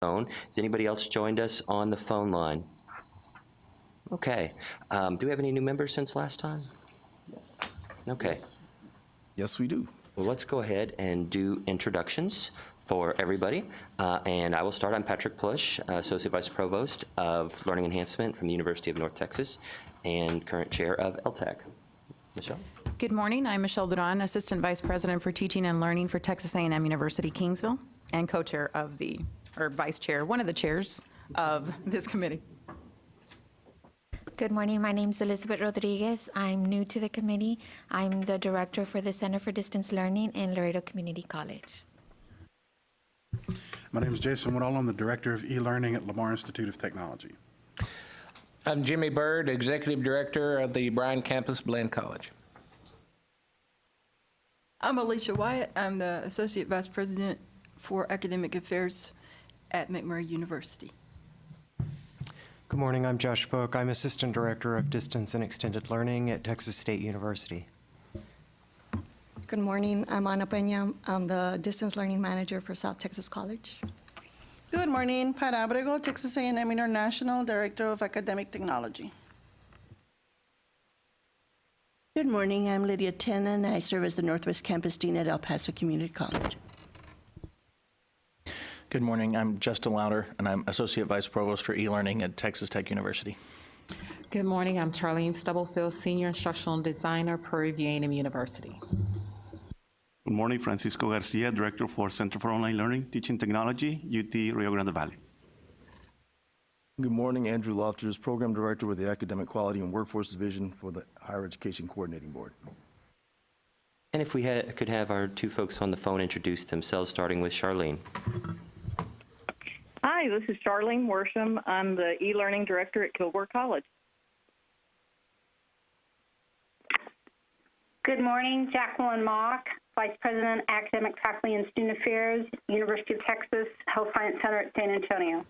phone. Has anybody else joined us on the phone line? Okay. Do we have any new members since last time? Yes. Okay. Yes, we do. Well, let's go ahead and do introductions for everybody. And I will start. I'm Patrick Plush, Associate Vice Provost of Learning Enhancement from the University of North Texas and current chair of LTAC. Michelle? Good morning. I'm Michelle Duran, Assistant Vice President for Teaching and Learning for Texas A&M University, Kingsville, and co-chair of the, or vice chair, one of the chairs of this committee. Good morning. My name is Elizabeth Rodriguez. I'm new to the committee. I'm the director for the Center for Distance Learning in Laredo Community College. My name is Jason Woodall. I'm the director of e-learning at Lamar Institute of Technology. I'm Jimmy Bird, Executive Director of the Bryan Campus Bland College. I'm Alicia Wyatt. I'm the Associate Vice President for Academic Affairs at McMurray University. Good morning, I'm Josh Book. I'm Assistant Director of Distance and Extended Learning at Texas State University. Good morning, I'm Ana Peña. I'm the Distance Learning Manager for South Texas College. Good morning, Pat Abrego, Texas A&M International Director of Academic Technology. Good morning, I'm Lydia Tenen. I serve as the Northwest Campus Dean at El Paso Community College. Good morning, I'm Justin Louder, and I'm Associate Vice Provost for e-learning at Texas Tech University. Good morning, I'm Charlene Stubblefield, Senior Instructional Designer, Prairie View A&M University. Good morning, Francisco Garcia, Director for Center for Online Learning, Teaching Technology, UT Rio Grande Valley. Good morning, Andrew Lofters, Program Director with the Academic Quality and Workforce Division for the Higher Education Coordinating Board. And if we could have our two folks on the phone introduce themselves, starting with Charlene. Hi, this is Charlene Worsham. I'm the e-learning director at Kilgore College. Good morning, Jacqueline Mock, Vice President, Academic Faculty and Student Affairs, University of Texas Health Science Center at San Antonio.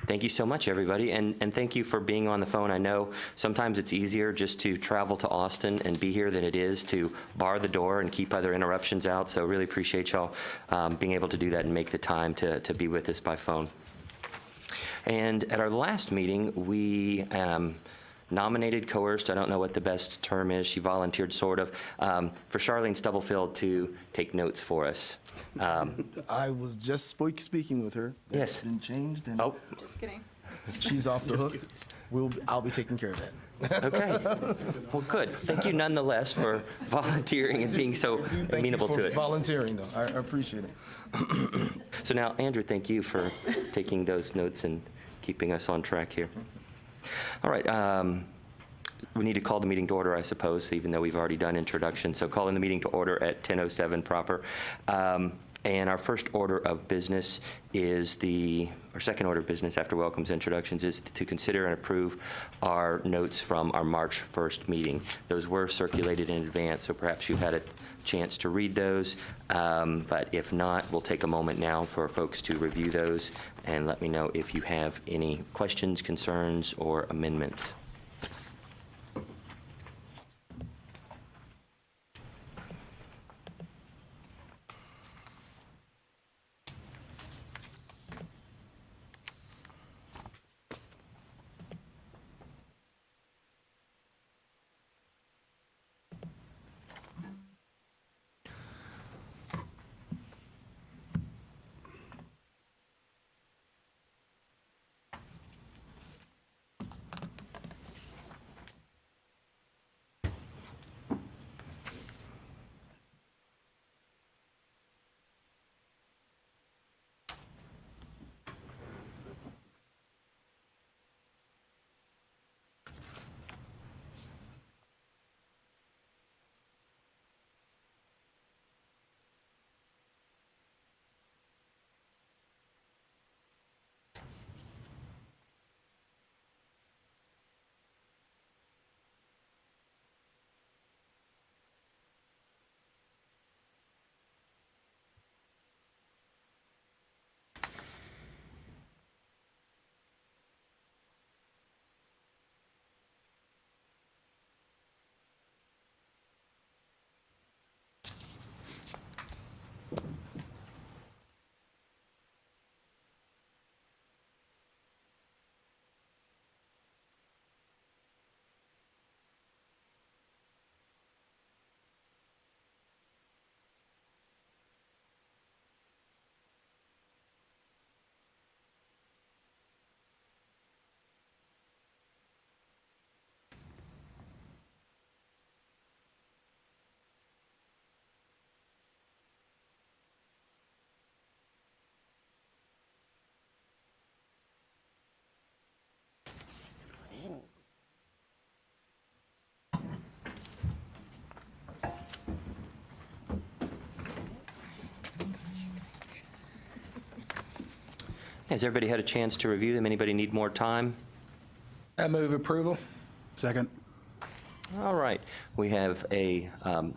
Thank you so much, everybody, and thank you for being on the phone. I know sometimes it's easier just to travel to Austin and be here than it is to bar the door and keep other interruptions out, so really appreciate y'all being able to do that and make the time to be with us by phone. And at our last meeting, we nominated, coerced, I don't know what the best term is, she volunteered sort of, for Charlene Stubblefield to take notes for us. I was just speaking with her. Yes. It's been changed, and Just kidding. she's off the hook. I'll be taking care of that. Okay. Well, good. Thank you nonetheless for volunteering and being so amenable to it. Volunteering, though. I appreciate it. So now, Andrew, thank you for taking those notes and keeping us on track here. All right. We need to call the meeting to order, I suppose, even though we've already done introductions. So calling the meeting to order at 10:07 proper. And our first order of business is our second order of business after welcomes introductions is to consider and approve our notes from our March 1st meeting. Those were circulated in advance, so perhaps you've had a chance to read those. But if not, we'll take a moment now for folks to review those and let me know if you have any questions, concerns, or amendments. Has everybody had a chance to review them? Anybody need more time? I move approval. Second. All right. We have a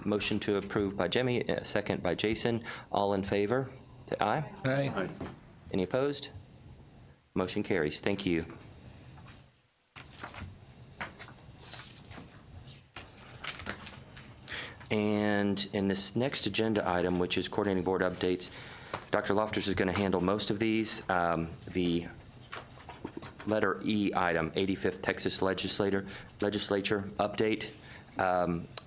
motion to approve by Jimmy, a second by Jason. All in favor? Say aye. Aye. Any opposed? Motion carries. Thank you. And in this next agenda item, which is coordinating board updates, Dr. Lofters is going to handle most of these. The letter E item, 85th Texas Legislature update.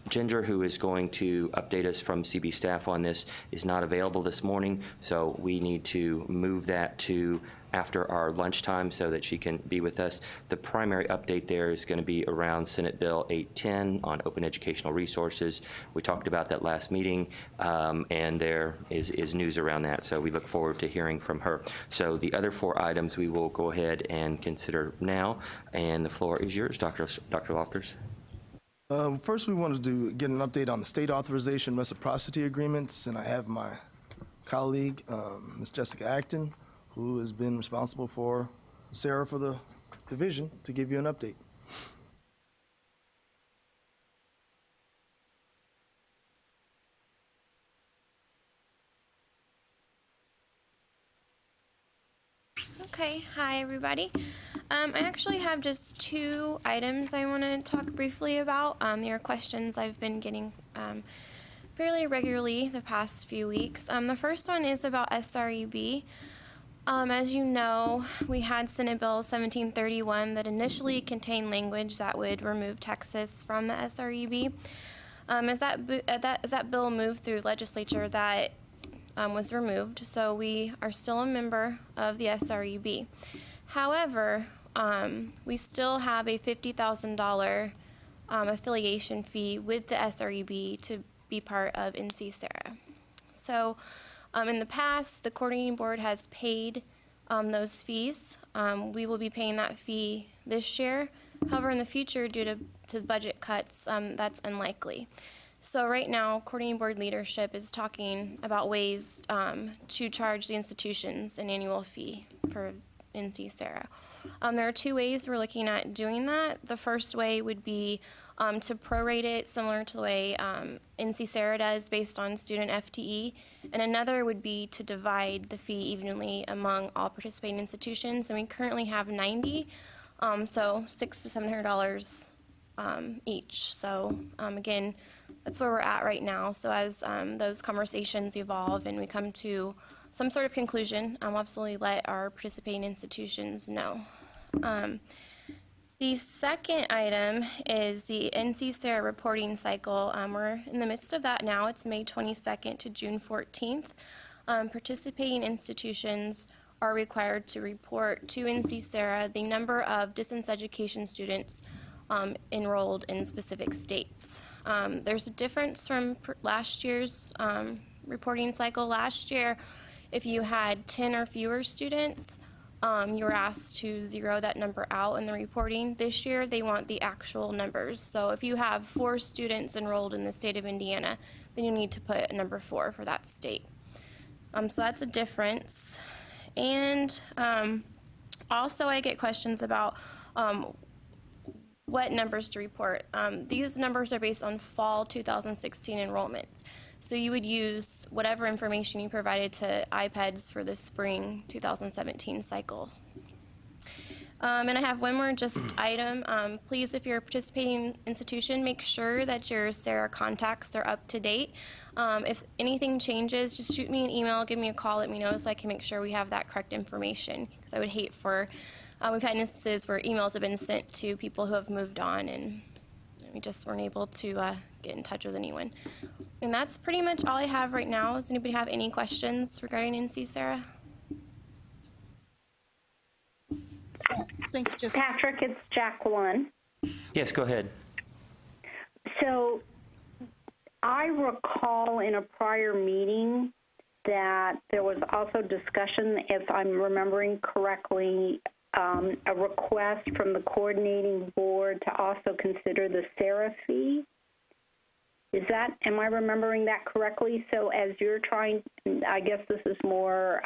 Ginger, who is going to update us from CB staff on this, is not available this morning, so we need to move that to after our lunchtime so that she can be with us. The primary update there is going to be around Senate Bill 810 on open educational resources. We talked about that last meeting, and there is news around that, so we look forward to hearing from her. So the other 4 items we will go ahead and consider now, and the floor is yours, Dr. Lofters. First, we wanted to get an update on the state authorization reciprocity agreements, and I have my colleague, Ms. Jessica Acton, who has been responsible for Sarah for the division, to give you an update. Okay, hi everybody. I actually have just 2 items I want to talk briefly about. They are questions I've been getting fairly regularly the past few weeks. The first one is about SREB. As you know, we had Senate Bill 1731 that initially contained language that would remove Texas from the SREB. As that bill moved through legislature, that was removed, so we are still a member of the SREB. However, we still have a $50,000 affiliation fee with the SREB to be part of NC-SARA. So in the past, the coordinating board has paid those fees. We will be paying that fee this year. However, in the future, due to budget cuts, that's unlikely. So right now, coordinating board leadership is talking about ways to charge the institutions an annual fee for NC-SARA. There are 2 ways we're looking at doing that. The first way would be to prorate it similar to the way NC-SARA does based on student FTE, and another would be to divide the fee evenly among all participating institutions, and we currently have 90, so $600 to $700 each. So again, that's where we're at right now. So as those conversations evolve and we come to some sort of conclusion, we'll absolutely let our participating institutions know. The second item is the NC-SARA reporting cycle. We're in the midst of that now. It's May 22nd to June 14th. Participating institutions are required to report to NC-SARA the number of distance education students enrolled in specific states. There's a difference from last year's reporting cycle. Last year, if you had 10 or fewer students, you were asked to zero that number out in the reporting. This year, they want the actual numbers. So if you have 4 students enrolled in the state of Indiana, then you need to put a number 4 for that state. So that's a difference. And also, I get questions about what numbers to report. These numbers are based on fall 2016 enrollment. So you would use whatever information you provided to IPEDS for the spring 2017 cycle. And I have one more just item. Please, if you're a participating institution, make sure that your SARA contacts are up to date. If anything changes, just shoot me an email, give me a call, let me know so I can make sure we have that correct information. Because I would hate for, we've had instances where emails have been sent to people who have moved on and we just weren't able to get in touch with anyone. And that's pretty much all I have right now. Does anybody have any questions regarding NC-SARA? Thank you, Jessica. Patrick, it's Jacqueline. Yes, go ahead. So I recall in a prior meeting that there was also discussion, if I'm remembering correctly, a request from the coordinating board to also consider the SARA fee. Is am I remembering that correctly? So as you're trying, I guess this is more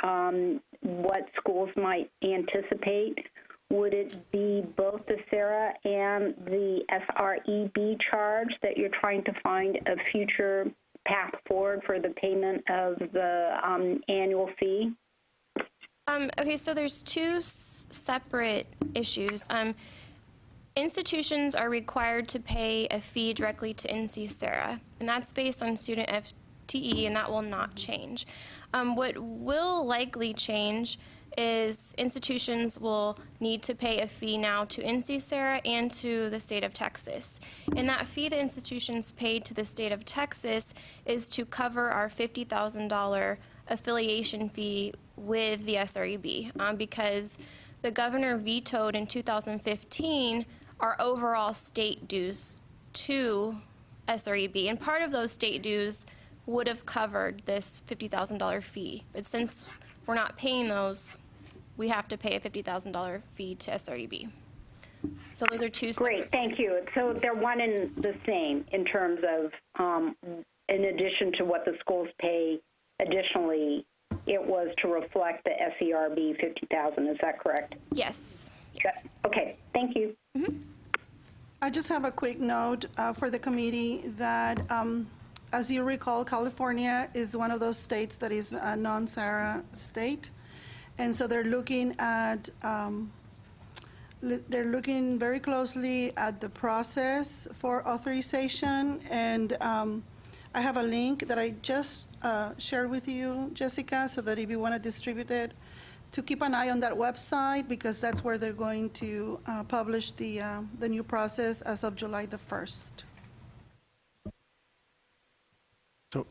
what schools might anticipate. Would it be both the SARA and the SREB charge that you're trying to find a future path forward for the payment of the annual fee? Okay, so there's two separate issues. Institutions are required to pay a fee directly to NC SARA, and that's based on student FTE, and that will not change. What will likely change is institutions will need to pay a fee now to NC SARA and to the state of Texas. And that fee the institutions paid to the state of Texas is to cover our $50,000 affiliation fee with the SREB, because the governor vetoed in 2015 our overall state dues to SREB. And part of those state dues would have covered this $50,000 fee. But since we're not paying those, we have to pay a $50,000 fee to SREB. So those are two separate Great, thank you. So they're one and the same in terms of, in addition to what the schools pay additionally, it was to reflect the SERB 50,000. Is that correct? Yes. Okay, thank you. I just have a quick note for the committee that, as you recall, California is one of those states that is a non-SARA state. And so they're looking at, they're looking very closely at the process for authorization. And I have a link that I just shared with you, Jessica, so that if you want to distribute it, to keep an eye on that website, because that's where they're going to publish the new process as of July the 1st. So,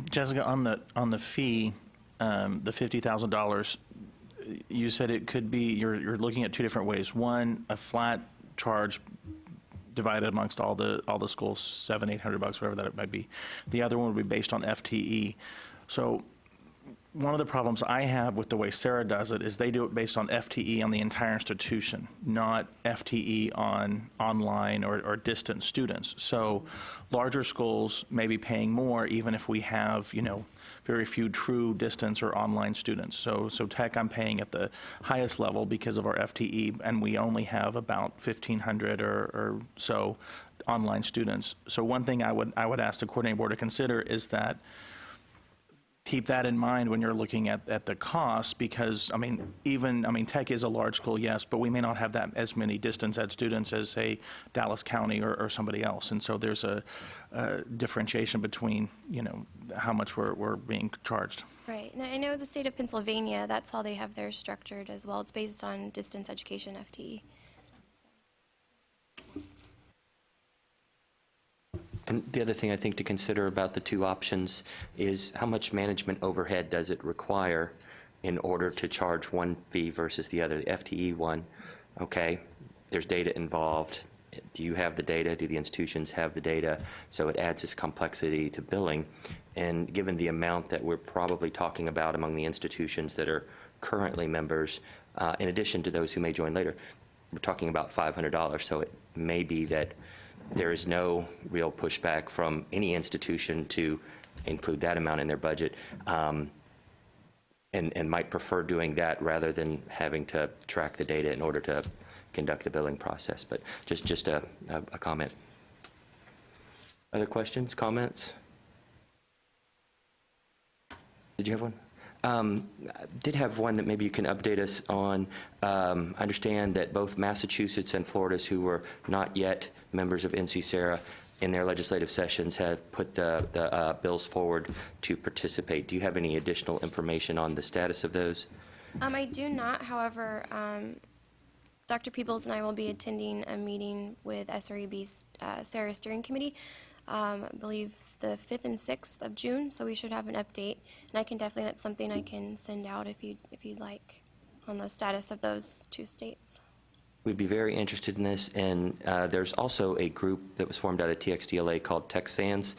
Jessica, on the fee, the $50,000, you said it could be, you're looking at two different ways. One, a flat charge divided amongst all the schools, $700-800, whatever that it might be. The other one would be based on FTE. So one of the problems I have with the way SARA does it is they do it based on FTE on the entire institution, not FTE on online or distant students. So larger schools may be paying more even if we have, very few true distance or online students. So tech, I'm paying at the highest level because of our FTE, and we only have about 1,500 or so online students. So one thing I would ask the coordinating board to consider is that keep that in mind when you're looking at the cost, because Tech is a large school, yes, but we may not have that as many distance ed students as, say, Dallas County or somebody else. And so there's a differentiation between, how much we're being charged. Right. And I know the state of Pennsylvania, that's how they have theirs structured as well. It's based on distance education FTE. And the other thing I think to consider about the two options is how much management overhead does it require in order to charge one fee versus the other. The FTE one, okay, there's data involved. Do you have the data? Do the institutions have the data? So it adds this complexity to billing. And given the amount that we're probably talking about among the institutions that are currently members, in addition to those who may join later, we're talking about $500. So it may be that there is no real pushback from any institution to include that amount in their budget, and might prefer doing that rather than having to track the data in order to conduct the billing process. But just a comment. Other questions, comments? Did you have one? I did have one that maybe you can update us on. I understand that both Massachusetts and Florida, who were not yet members of NC SARA, in their legislative sessions have put the bills forward to participate. Do you have any additional information on the status of those? I do not. However, Dr. Peebles and I will be attending a meeting with SREB's SARA Steering Committee, I believe the 5th and 6th of June, so we should have an update. And I can definitely, that's something I can send out if you'd like, on the status of those two states. We'd be very interested in this, and there's also a group that was formed out of TXDLA called TechSans.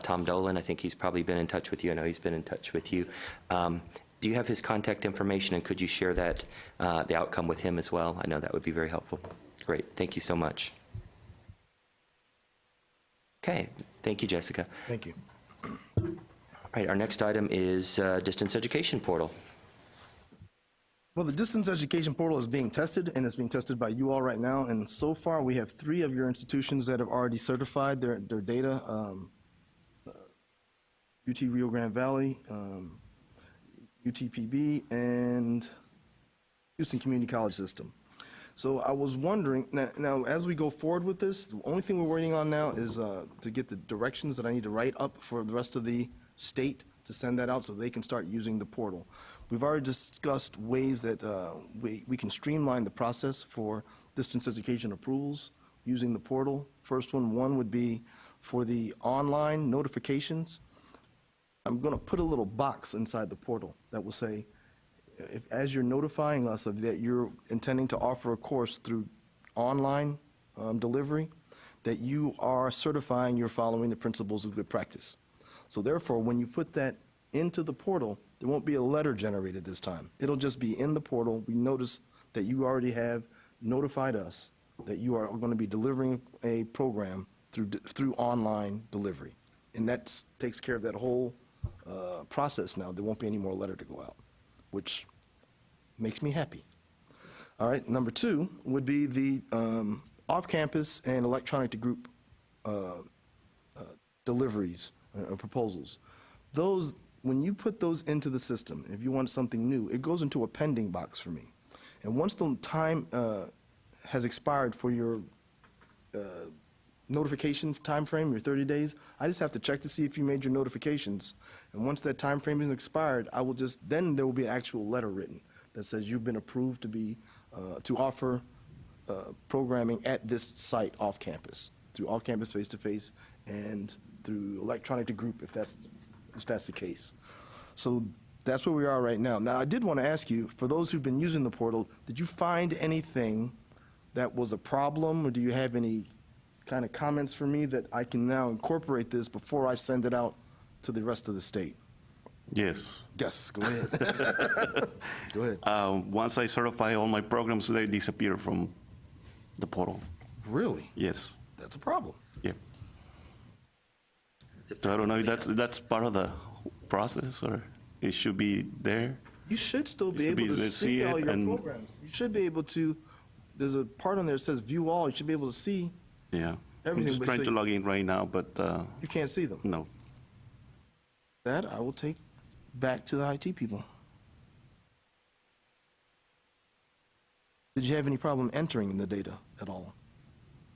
Tom Dolan, I think he's probably been in touch with you. I know he's been in touch with you. Do you have his contact information, and could you share that, the outcome with him as well? I know that would be very helpful. Great, thank you so much. Okay, Thank you, Jessica. Thank you. All right, our next item is distance education portal. Well, the distance education portal is being tested, and it's being tested by you all right now. And so far, we have 3 of your institutions that have already certified their data. UT Rio Grande Valley, UTPB, and Houston Community College System. So I was wondering, now as we go forward with this, the only thing we're waiting on now is to get the directions that I need to write up for the rest of the state to send that out so they can start using the portal. We've already discussed ways that we can streamline the process for distance education approvals using the portal. First one would be for the online notifications. I'm going to put a little box inside the portal that will say, as you're notifying us of that you're intending to offer a course through online delivery, that you are certifying you're following the principles of good practice. So therefore, when you put that into the portal, there won't be a letter generated this time. It'll just be in the portal. We notice that you already have notified us that you are going to be delivering a program through online delivery. And that takes care of that whole process now. There won't be any more letter to go out, which makes me happy. All right, number 2 would be the off-campus and electronic to group deliveries proposals. Those, when you put those into the system, if you want something new, it goes into a pending box for me. And once the time has expired for your notification time frame, your 30 days, I just have to check to see if you made your notifications. And once that time frame is expired, I will just, then there will be an actual letter written that says you've been approved to be, to offer programming at this site off campus, through off-campus face-to-face and through electronic to group if that's the case. So that's where we are right now. Now, I did want to ask you, for those who've been using the portal, did you find anything that was a problem, or do you have any kind of comments for me that I can now incorporate this before I send it out to the rest of the state? Yes. Yes, go ahead. Go ahead. Once I certify all my programs, they disappear from the portal. Really? Yes. That's a problem. Yeah. So I don't know if that's part of the process, or it should be there. You should still be able to see all your programs. You should be able to, there's a part on there that says view all. You should be able to see Yeah. everything. I'm just trying to log in right now, but You can't see them. no. That I will take back to the IT people. Did you have any problem entering the data at all?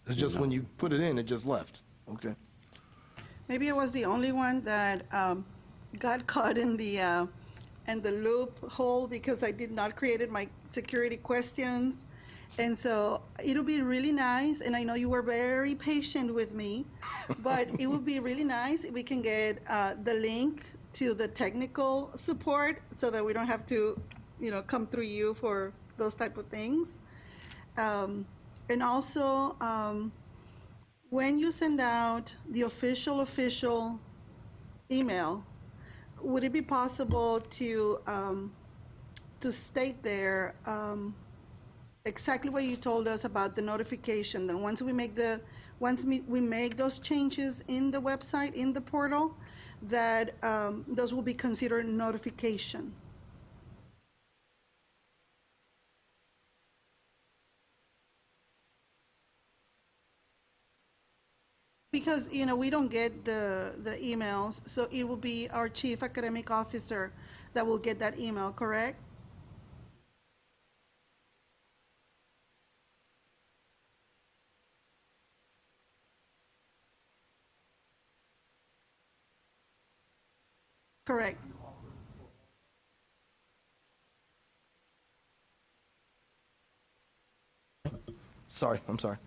It's just when you put it in, it just left. Okay. Maybe I was the only one that got caught in the loophole because I did not create my security questions. And so it'll be really nice, and I know you were very patient with me, but it would be really nice if we can get the link to the technical support so that we don't have to, come through you for those type of things. And also, when you send out the official email, would it be possible to state there exactly what you told us about the notification? Then once we make those changes in the website, in the portal, that those will be considered notification. Because, we don't get the emails, so it will be our chief academic officer that will get that email, correct? Correct. Sorry, I'm sorry.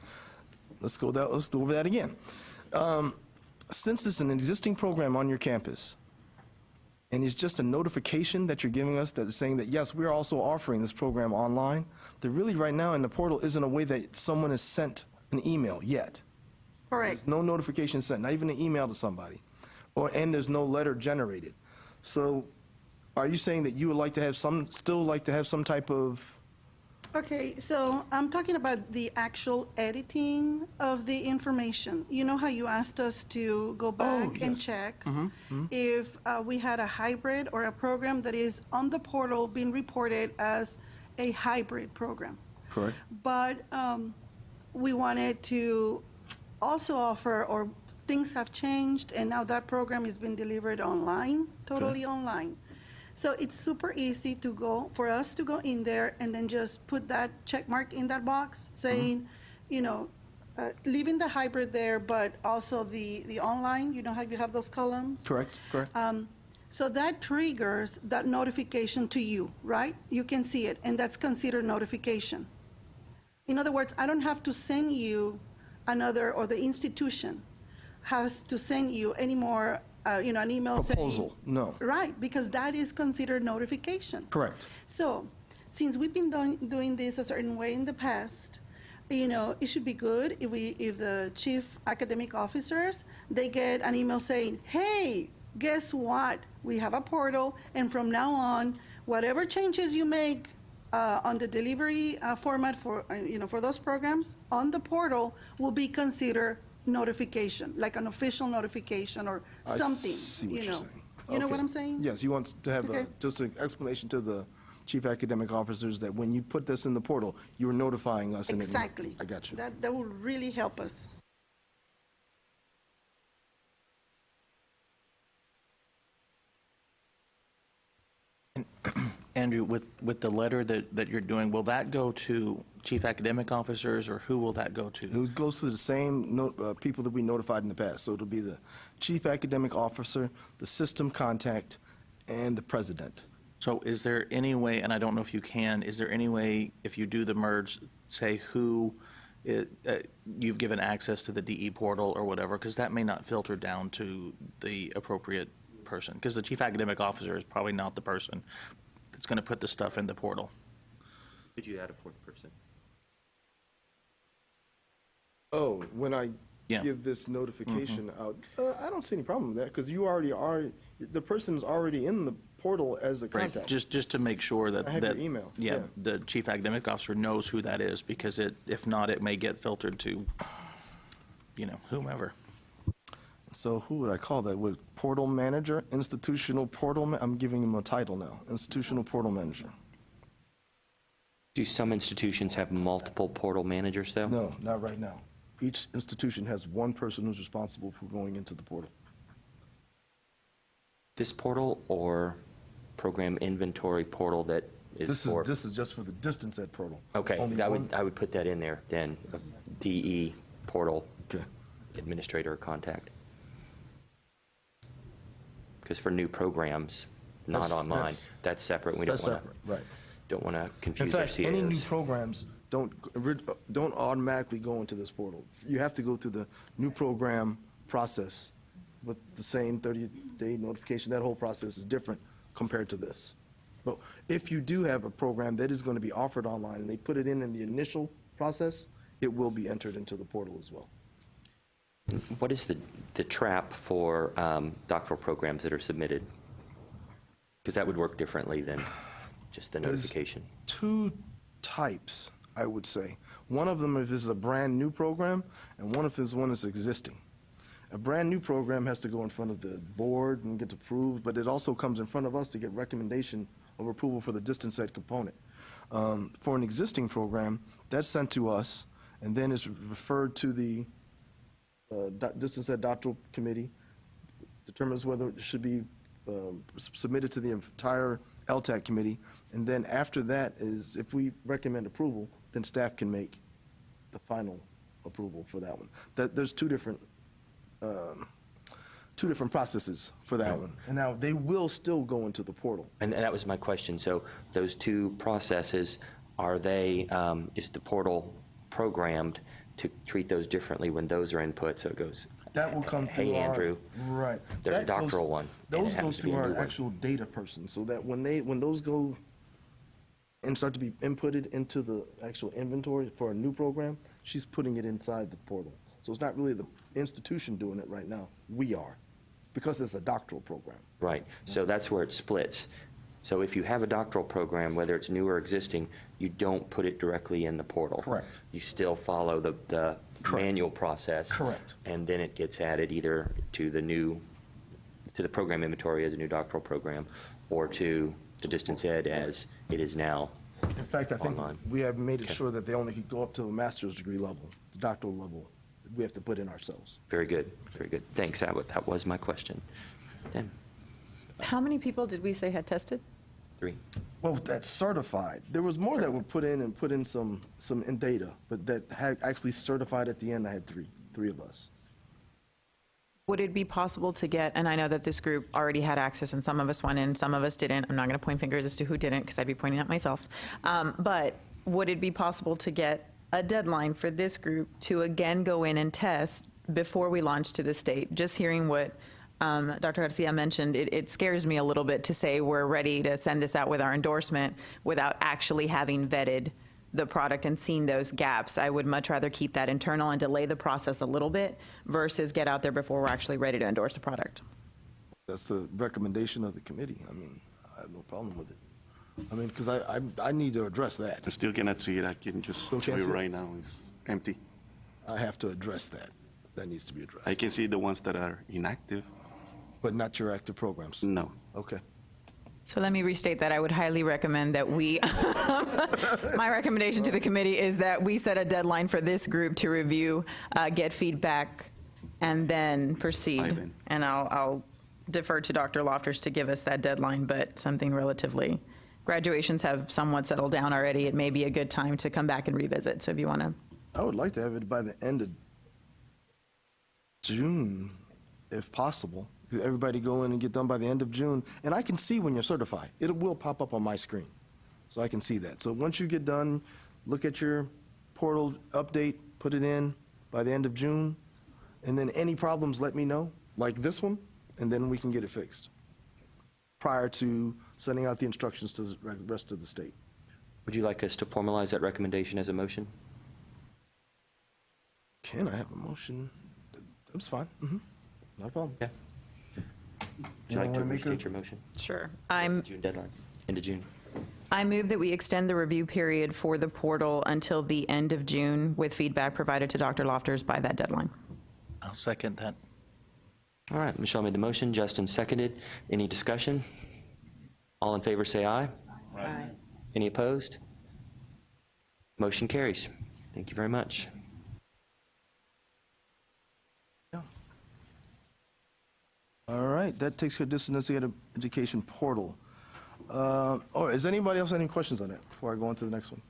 Let's go over that again. Since it's an existing program on your campus, and it's just a notification that you're giving us that is saying that, yes, we're also offering this program online, there really right now in the portal isn't a way that someone has sent an email yet. Correct. There's no notification sent, not even an email to somebody, and there's no letter generated. So are you saying that you would like to have still like to have some type of Okay, so I'm talking about the actual editing of the information. You know how you asked us to go back and yes. check Mm-hmm. if we had a hybrid or a program that is on the portal being reported as a hybrid program. Correct. But we wanted to also offer, or things have changed, and now that program is being delivered online, totally online. So it's super easy to go, for us to go in there and then just put that check mark in that box saying, you know, leaving the hybrid there, but also the online, you know how you have those columns? Correct, correct. So that triggers that notification to you, right? You can see it, and that's considered notification. In other words, I don't have to send you another, or the institution has to send you any more, you know, an email saying. Proposal, no. Right, because that is considered notification. Correct. So, since we've been doing this a certain way in the past, you know, it should be good if the chief academic officers, they get an email saying, hey, guess what? We have a portal, and from now on, whatever changes you make on the delivery format for, you know, for those programs on the portal will be considered notification, like an official notification or something. I see what you you're know. saying. You know Okay. what I'm saying? Yes, you want to have Okay. just an explanation to the chief academic officers that when you put this in the portal, you are notifying us. in advance. Exactly. I got you. That will really help us. Andrew, with the letter that you're doing, will that go to chief academic officers, or who will that go to? It goes to the same people that we notified in the past. So it'll be the chief academic officer, the system contact, and the president. So is there any way, and I don't know if you can, is there any way, if you do the merge, say who you've given access to the DE portal or whatever, because that may not filter down to the appropriate person, because the chief academic officer is probably not the person that's going to put the stuff in the portal. Could you add a fourth person? Oh, when I Yeah. give this notification out, I don't see any problem with that because you already are, the person's already in the portal as a Right, contact. just to make sure that. I have that- your email, Yeah, yeah. the chief academic officer knows who that is, because if not, it may get filtered to, you know, whomever. So who would I call that? Would portal manager, institutional portal, I'm giving him a title now, institutional portal manager. Do some institutions have multiple portal managers, though? No, not right now. Each institution has one person who's responsible for going into the portal. This portal or program inventory portal that is for? This is just for the distance ed portal. Okay, Only one- I would put that in there then, a DE portal Okay. administrator or contact. Because for new programs, not That's- online, that's- that's separate. We That's don't want separate, to, right. don't want to In confuse our fact, any new CAOs. programs don't automatically go into this portal. You have to go through the new program process with the same 30-day notification. That whole process is different compared to this. But if you do have a program that is going to be offered online and they put it in the initial process, it will be entered into the portal as well. What is the trap for doctoral programs that are submitted? Because that would work differently than just the There's notification. Two types, I would say. One of them if it's a brand-new program, and one if it's one that's existing. A brand-new program has to go in front of the board and get approved, but it also comes in front of us to get recommendation of approval for the distance ed component. For an existing program, that's sent to us, and then is referred to the distance ed doctoral committee, determines whether it should be submitted to the entire LTAC committee, and then after that is, if we recommend approval, then staff can make the final approval for that one. There's two different processes for that one. And now, they will still go into the portal. And that was my question. So those two processes, are they, is the portal programmed to treat those differently when those are input? So it goes, That will come through hey, our. Andrew, Right. there's a That goes- doctoral one. and it Those happens goes to be through a our new one. actual data person, so that when those go and start to be inputted into the actual inventory for a new program, she's putting it inside the portal. So it's not really the institution doing it right now. We are, because it's a doctoral program. Right. So that's where it splits. So if you have a doctoral program, whether it's new or existing, you don't put it directly in the portal. Correct. You still follow the manual process. Correct. And then it gets added either to the program inventory as a new doctoral program, or to the distance ed as it is now. In fact, I think Online. we have made it Okay. sure that they only could go up to a master's degree level, the doctoral level. We have to put in ourselves. Very good, very good. Thanks, that was my question. Then, How many people did we say had tested? 3. Well, that's certified. There was more that were put in some in data, but that had actually certified at the end, I had three of us. Would it be possible to get, and I know that this group already had access and some of us went in, some of us didn't. I'm not going to point fingers as to who didn't because I'd be pointing at myself. But would it be possible to get a deadline for this group to again go in and test before we launch to the state? Just hearing what Dr. Garcia mentioned, it scares me a little bit to say we're ready to send this out with our endorsement without actually having vetted the product and seen those gaps. I would much rather keep that internal and delay the process a little bit versus get out there before we're actually ready to endorse a product. That's the recommendation of the committee. I mean, I have no problem with it. I mean, because I need to address that. I still cannot see it. I can just Still show can't you see it? right now. It's empty. I have to address that. That needs to be addressed. I can see the ones that are inactive. But not your active programs? No. Okay. So let me restate that I would highly recommend that we, my recommendation to the committee is that we set a deadline for this group to review, get feedback, and then proceed. Then. And I'll defer to Dr. Lofters to give us that deadline, but something relatively, graduations have somewhat settled down already. It may be a good time to come back and revisit. So if you want to. I would like to have it by the end of June, if possible. Everybody go in and get done by the end of June, and I can see when you're certified. It will pop up on my screen, so I can see that. So once you get done, look at your portal update, put it in by the end of June, and then any problems, let me know, like this one, and then we can get it fixed prior to sending out the instructions to the rest of the state. would you like us to formalize that recommendation as a motion? Can I have a motion? That's fine. Not a problem. Yeah. Would you like to restate your motion? Sure. June deadline, end of June. I move that we extend the review period for the portal until the end of June with feedback provided to Dr. Lofters by that deadline. I'll second that. All right, Michelle made the motion, Justin seconded. Any discussion? All in favor, say aye. Aye. Any opposed? Motion carries. Thank you very much. All right, that takes care of distance education portal. Is anybody else have any questions on that before I go on to the next one?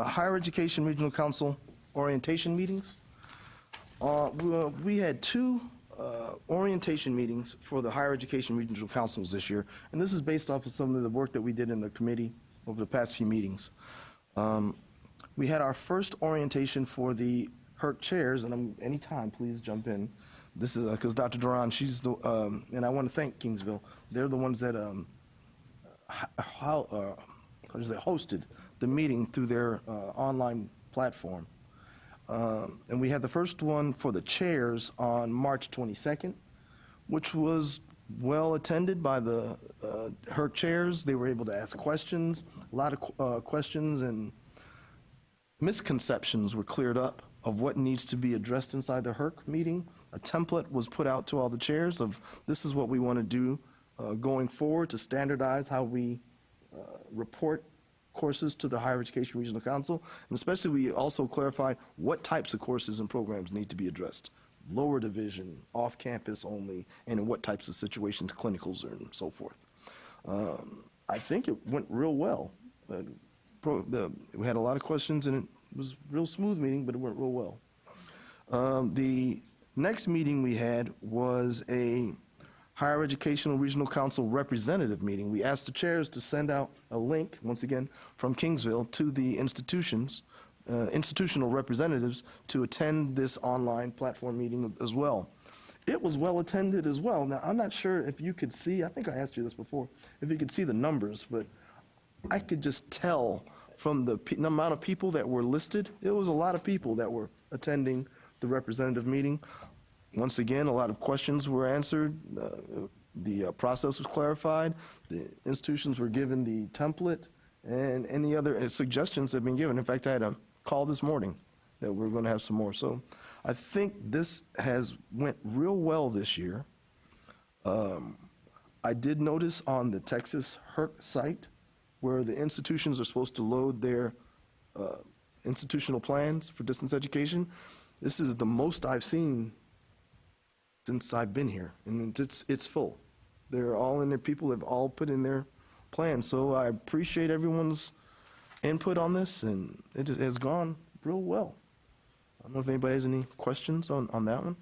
Higher Education Regional Council orientation meetings. We had 2 orientation meetings for the Higher Education Regional Councils this year, and this is based off of some of the work that we did in the committee over the past few meetings. We had our first orientation for the HERC chairs, and anytime, please jump in. This is because Dr. Duran, she's the, and I want to thank Kingsville. They're the ones that hosted the meeting through their online platform. And we had the first one for the chairs on March 22nd, which was well attended by the HERC chairs. They were able to ask questions. A lot of questions and misconceptions were cleared up of what needs to be addressed inside the HERC meeting. A template was put out to all the chairs of this is what we want to do going forward to standardize how we report courses to the Higher Education Regional Council. And especially we also clarified what types of courses and programs need to be addressed. Lower division, off campus only, and in what types of situations, clinicals and so forth. I think it went real well. We had a lot of questions and it was a real smooth meeting, but it went real well. The next meeting we had was a Higher Educational Regional Council representative meeting. We asked the chairs to send out a link, once again, from Kingsville to the institutions, institutional representatives to attend this online platform meeting as well. It was well attended as well. Now, I'm not sure if you could see, I think I asked you this before, if you could see the numbers, but I could just tell from the amount of people that were listed, it was a lot of people that were attending the representative meeting. Once again, a lot of questions were answered. the process was clarified, the institutions were given the template, and any other suggestions have been given. In fact, I had a call this morning that we're going to have some more. So I think this has went real well this year. I did notice on the Texas HERC site where the institutions are supposed to load their institutional plans for distance education. This is the most I've seen since I've been here, and it's full. They're all in there, people have all put in their plans. So I appreciate everyone's input on this, and it has gone real well. I don't know if anybody has any questions on that one.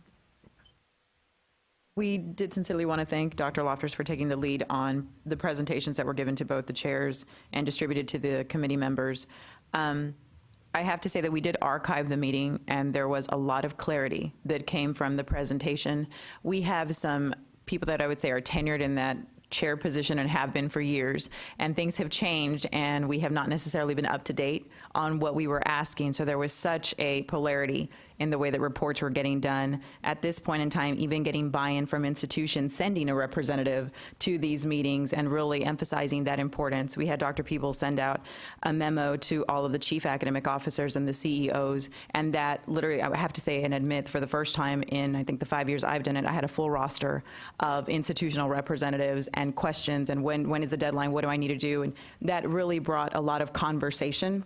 We did sincerely want to thank Dr. Lofters for taking the lead on the presentations that were given to both the chairs and distributed to the committee members. I have to say that we did archive the meeting, and there was a lot of clarity that came from the presentation. We have some people that I would say are tenured in that chair position and have been for years, and things have changed, and we have not necessarily been up to date on what we were asking. So there was such a polarity in the way that reports were getting done. At this point in time, even getting buy-in from institutions, sending a representative to these meetings and really emphasizing that importance. We had Dr. Peebles send out a memo to all of the chief academic officers and the CEOs, and that literally, I have to say and admit, for the first time in, I think, the 5 years I've done it, I had a full roster of institutional representatives and questions, and when is the deadline, what do I need to do? And that really brought a lot of conversation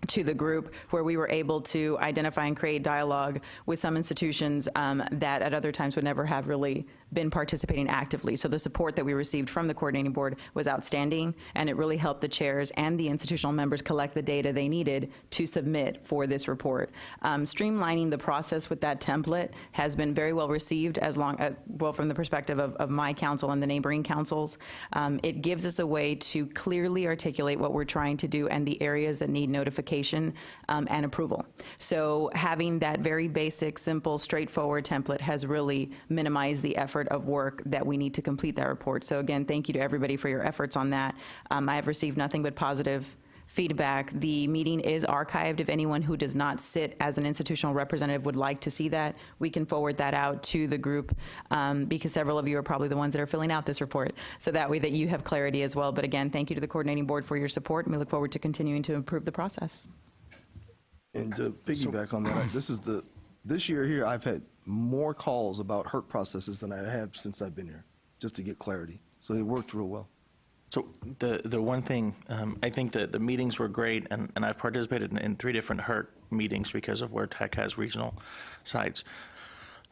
to the group, where we were able to identify and create dialogue with some institutions that at other times would never have really been participating actively. So the support that we received from the coordinating board was outstanding, and it really helped the chairs and the institutional members collect the data they needed to submit for this report. Streamlining the process with that template has been very well received, well, from the perspective of my council and the neighboring councils. It gives us a way to clearly articulate what we're trying to do and the areas that need notification and approval. So having that very basic, simple, straightforward template has really minimized the effort of work that we need to complete that report. So again, thank you to everybody for your efforts on that. I have received nothing but positive feedback. The meeting is archived. If anyone who does not sit as an institutional representative would like to see that, we can forward that out to the group, because several of you are probably the ones that are filling out this report. So that way that you have clarity as well. But again, thank you to the coordinating board for your support, and we look forward to continuing to improve the process. And to piggyback on that, this year here, I've had more calls about HERC processes than I have since I've been here, just to get clarity. So it worked real well. So the one thing, I think that the meetings were great, and I've participated in 3 different HERC meetings because of where Tech has regional sites.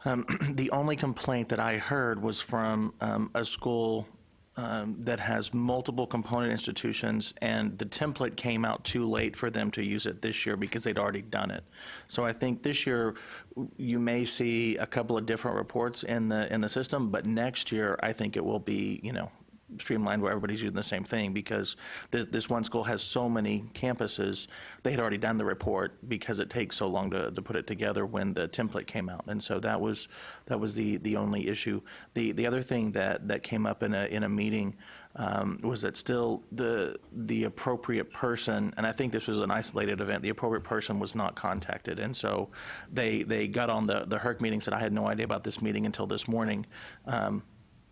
The only complaint that I heard was from a school that has multiple component institutions, and the template came out too late for them to use it this year because they'd already done it. So I think this year you may see a couple of different reports in the system, but next year I think it will be, streamlined where everybody's using the same thing, because this one school has so many campuses. They had already done the report because it takes so long to put it together when the template came out, and so that was the only issue. The other thing that came up in a meeting was that still the appropriate person, and I think this was an isolated event, the appropriate person was not contacted, and so they got on the HERC meeting, said, I had no idea about this meeting until this morning.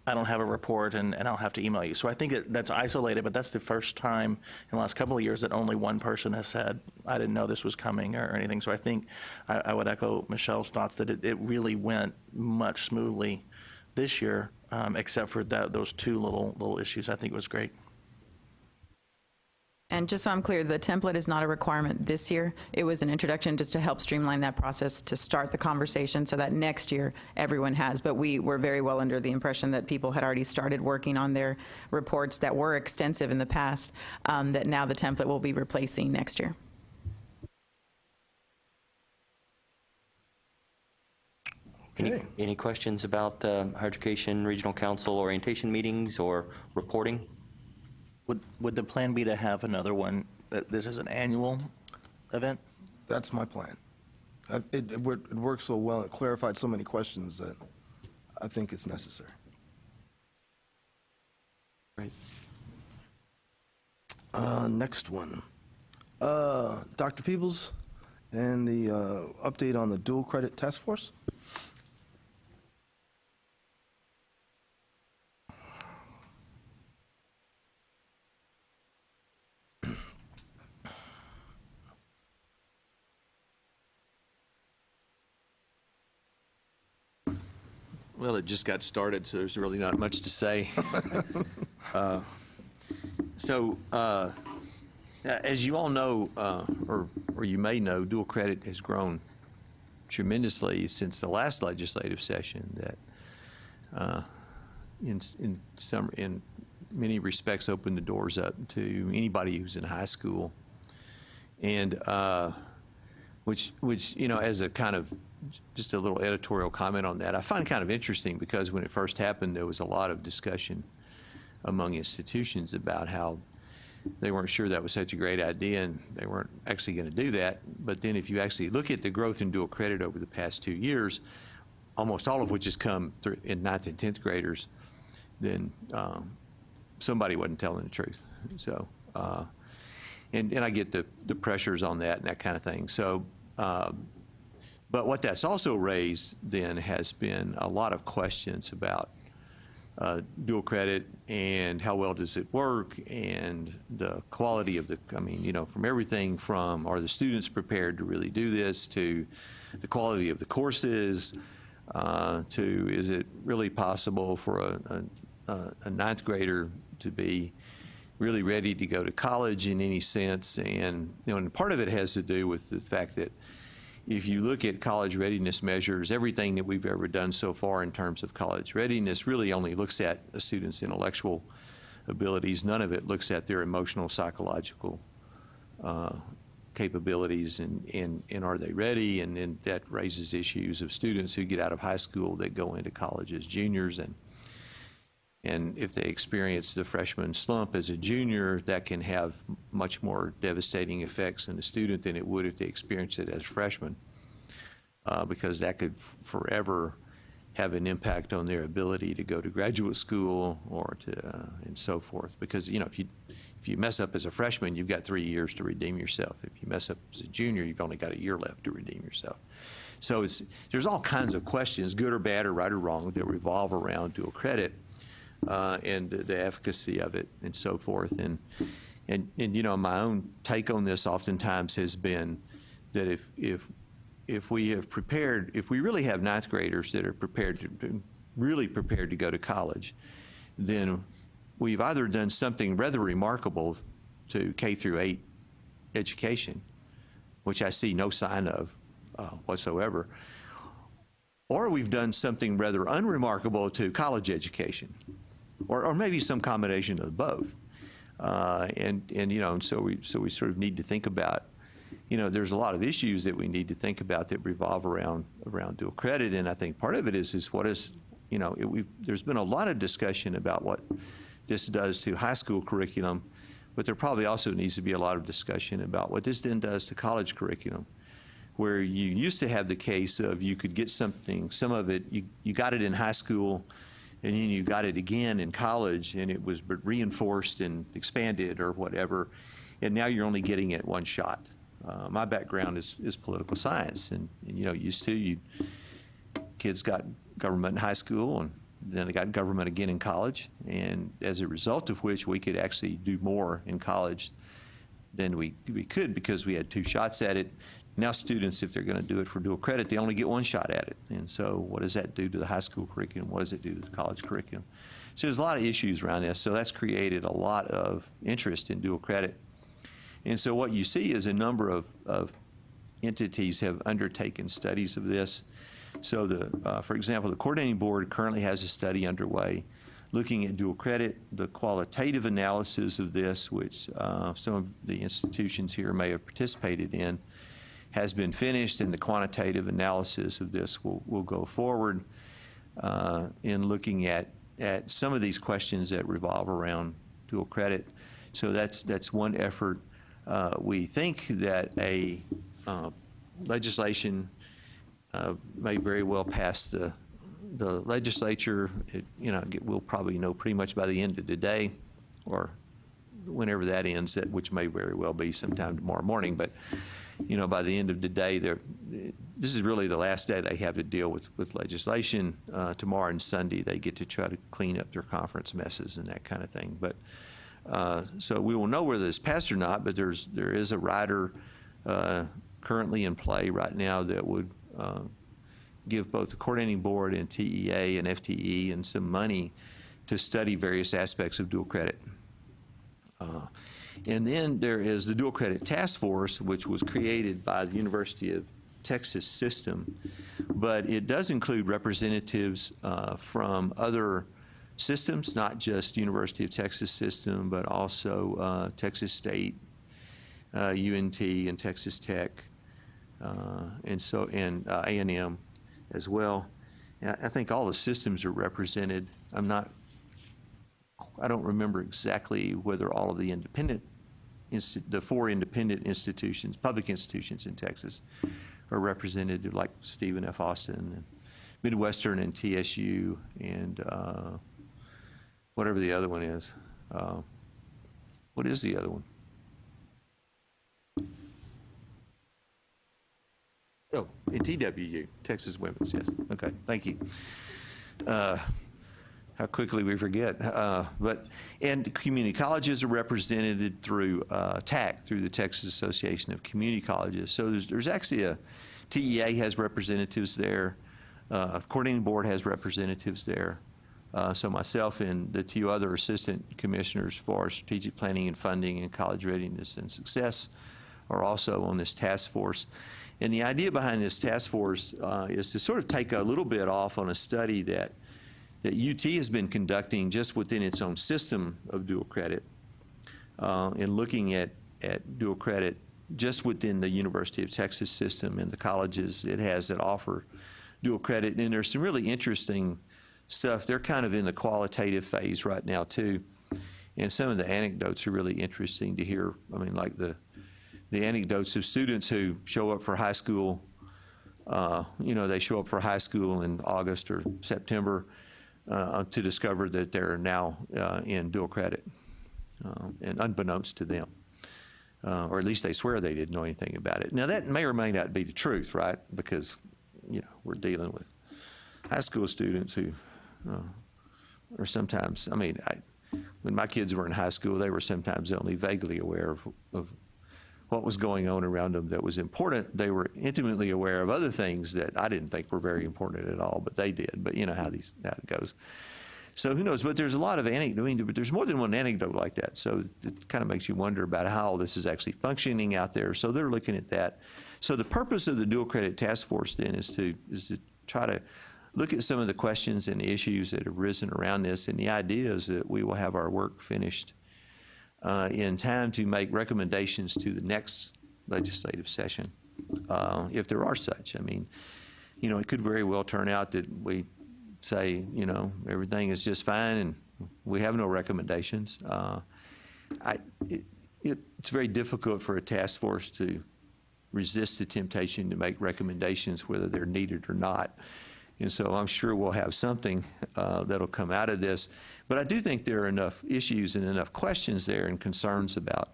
I don't have a report, and I'll have to email you. So I think that's isolated, but that's the first time in the last couple of years that only one person has said, I didn't know this was coming or anything. So I think I would echo Michelle's thoughts that it really went much smoothly this year, except for those 2 little issues. I think it was great. And just so I'm clear, the template is not a requirement this year. It was an introduction just to help streamline that process, to start the conversation so that next year everyone has. But we were very well under the impression that people had already started working on their reports that were extensive in the past, that now the template will be replacing next year. Any questions about higher education regional council orientation meetings or reporting? Would the plan be to have another one? This is an annual event? That's my plan. It worked so well, it clarified so many questions that I think it's necessary. Right. Next one. Dr. Peebles and the update on the dual credit task force. Well, it just got started, so there's really not much to say. As you all know, or you may know, dual credit has grown tremendously since the last legislative session. That in many respects opened the doors up to anybody who's in high school, and which as a kind of just a little editorial comment on that, I find kind of interesting because when it first happened, there was a lot of discussion among institutions about how they weren't sure that was such a great idea and they weren't actually going to do that. But then if you actually look at the growth in dual credit over the past 2 years, almost all of which has come in 9th and 10th graders, then somebody wasn't telling the truth. So, and I get the pressures on that and that kind of thing. So, but what that's also raised then has been a lot of questions about dual credit and how well does it work and the quality of from everything from are the students prepared to really do this to the quality of the courses to is it really possible for a 9th grader to be really ready to go to college in any sense. And and part of it has to do with the fact that if you look at college readiness measures, everything that we've ever done so far in terms of college readiness really only looks at a student's intellectual abilities. None of it looks at their emotional, psychological capabilities and are they ready? And then that raises issues of students who get out of high school that go into college as juniors, and if they experience the freshman slump as a junior, that can have much more devastating effects on the student than it would if they experience it as freshmen, because that could forever have an impact on their ability to go to graduate school or to and so forth. Because if you mess up as a freshman, you've got 3 years to redeem yourself. If you mess up as a junior, you've only got a year left to redeem yourself. So there's all kinds of questions, good or bad or right or wrong, that revolve around dual credit. And the efficacy of it and so forth. And my own take on this oftentimes has been that if we really have 9th graders that are really prepared to go to college, then we've either done something rather remarkable to K through 8 education, which I see no sign of whatsoever, or we've done something rather unremarkable to college education. Or maybe some combination of both, and so we sort of need to think about, there's a lot of issues that we need to think about that revolve around dual credit, and I think part of it is what is, there's been a lot of discussion about what this does to high school curriculum, but there probably also needs to be a lot of discussion about what this then does to college curriculum, where you used to have the case of you could get something, some of it, you got it in high school, and then you got it again in college, and it was reinforced and expanded or whatever, and now you're only getting it one shot. My background is political science, and used to, kids got government in high school, and then they got government again in college, and as a result of which we could actually do more in college than we could because we had 2 shots at it. Now students, if they're going to do it for dual credit, they only get 1 shot at it. And so what does that do to the high school curriculum? What does it do to the college curriculum? So there's a lot of issues around this. So that's created a lot of interest in dual credit. And so what you see is a number of entities have undertaken studies of this. So for example, the coordinating board currently has a study underway looking at dual credit. The qualitative analysis of this, which some of the institutions here may have participated in, has been finished, and the quantitative analysis of this will go forward in looking at some of these questions that revolve around dual credit. So that's one effort. We think that a legislation may very well pass the legislature. We'll probably know pretty much by the end of the day, or whenever that ends, which may very well be sometime tomorrow morning. But by the end of the day, this is really the last day they have to deal with legislation. Tomorrow and Sunday, they get to try to clean up their conference messes and that kind of thing. But so we will know whether it's passed or not. But there is a rider currently in play right now that would give both the coordinating board and TEA and FTE and some money to study various aspects of dual credit. And then there is the Dual Credit Task Force, which was created by the University of Texas system, but it does include representatives from other systems, not just University of Texas system, but also Texas State, UNT, and Texas Tech, and A&M as well. And I think all the systems are represented. I don't remember exactly whether all of the the 4 independent institutions, public institutions in Texas, are represented, like Stephen F. Austin, and Midwestern, and TSU, and whatever the other one is. What is the other one? Oh, in TWU, Texas Women's, yes. Okay, thank you. How quickly we forget. And community colleges are represented through TAC, through the Texas Association of Community Colleges. So there's actually TEA has representatives there. Coordinating board has representatives there. So myself and the 2 other assistant commissioners for strategic planning and funding and college readiness and success are also on this task force. And the idea behind this task force is to sort of take a little bit off on a study that UT has been conducting just within its own system of dual credit, and looking at dual credit just within the University of Texas system and the colleges it has that offer dual credit. And there's some really interesting stuff. They're kind of in the qualitative phase right now too. And some of the anecdotes are really interesting to hear. I mean, like the anecdotes of students who show up for high school, they show up for high school in August or September, to discover that they're now in dual credit, and unbeknownst to them, or at least they swear they didn't know anything about it. Now that may or may not be the truth, right? Because we're dealing with high school students who are sometimes. I mean, when my kids were in high school, they were sometimes only vaguely aware of what was going on around them that was important. They were intimately aware of other things that I didn't think were very important at all, but they did. But you know how it goes. So who knows? But there's a lot of anecdote. But there's more than one anecdote like that. So it kind of makes you wonder about how this is actually functioning out there. So they're looking at that. So the purpose of the Dual Credit Task Force then is to try to look at some of the questions and issues that have risen around this. And the idea is that we will have our work finished in time to make recommendations to the next legislative session, if there are such. I mean, it could very well turn out that we say, everything is just fine and we have no recommendations. It's very difficult for a task force to resist the temptation to make recommendations whether they're needed or not. And so I'm sure we'll have something that'll come out of this. But I do think there are enough issues and enough questions there and concerns about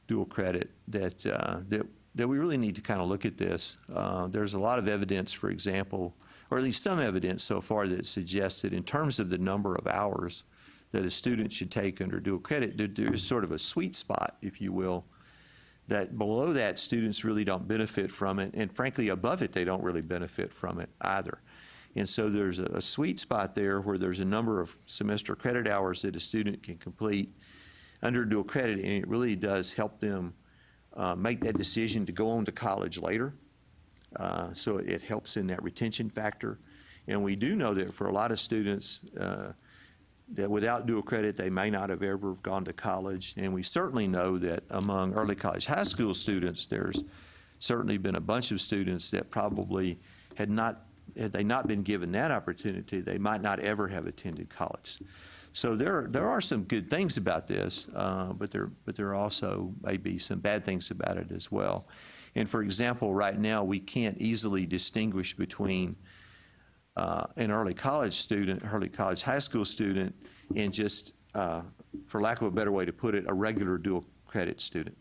dual credit that we really need to kind of look at this. There's a lot of evidence, for example, or at least some evidence so far that suggests that in terms of the number of hours that a student should take under dual credit, there is sort of a sweet spot, if you will, that below that students really don't benefit from it, and frankly above it they don't really benefit from it either. And so there's a sweet spot there where there's a number of semester credit hours that a student can complete under dual credit, and it really does help them make that decision to go on to college later. So it helps in that retention factor. And we do know that for a lot of students, that without dual credit, they may not have ever gone to college. And we certainly know that among early college high school students, there's certainly been a bunch of students that probably had they not been given that opportunity, they might not ever have attended college. So there are some good things about this, but there are also maybe some bad things about it as well. And for example, right now we can't easily distinguish between an early college high school student, and just, for lack of a better way to put it, a regular dual credit student.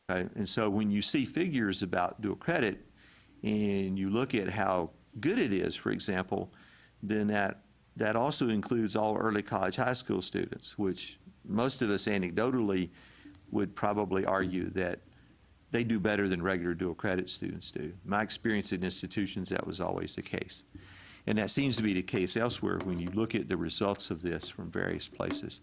Okay? And so when you see figures about dual credit and you look at how good it is, for example, then that also includes all early college high school students, which most of us anecdotally would probably argue that they do better than regular dual credit students do. My experience in institutions, that was always the case. And that seems to be the case elsewhere when you look at the results of this from various places.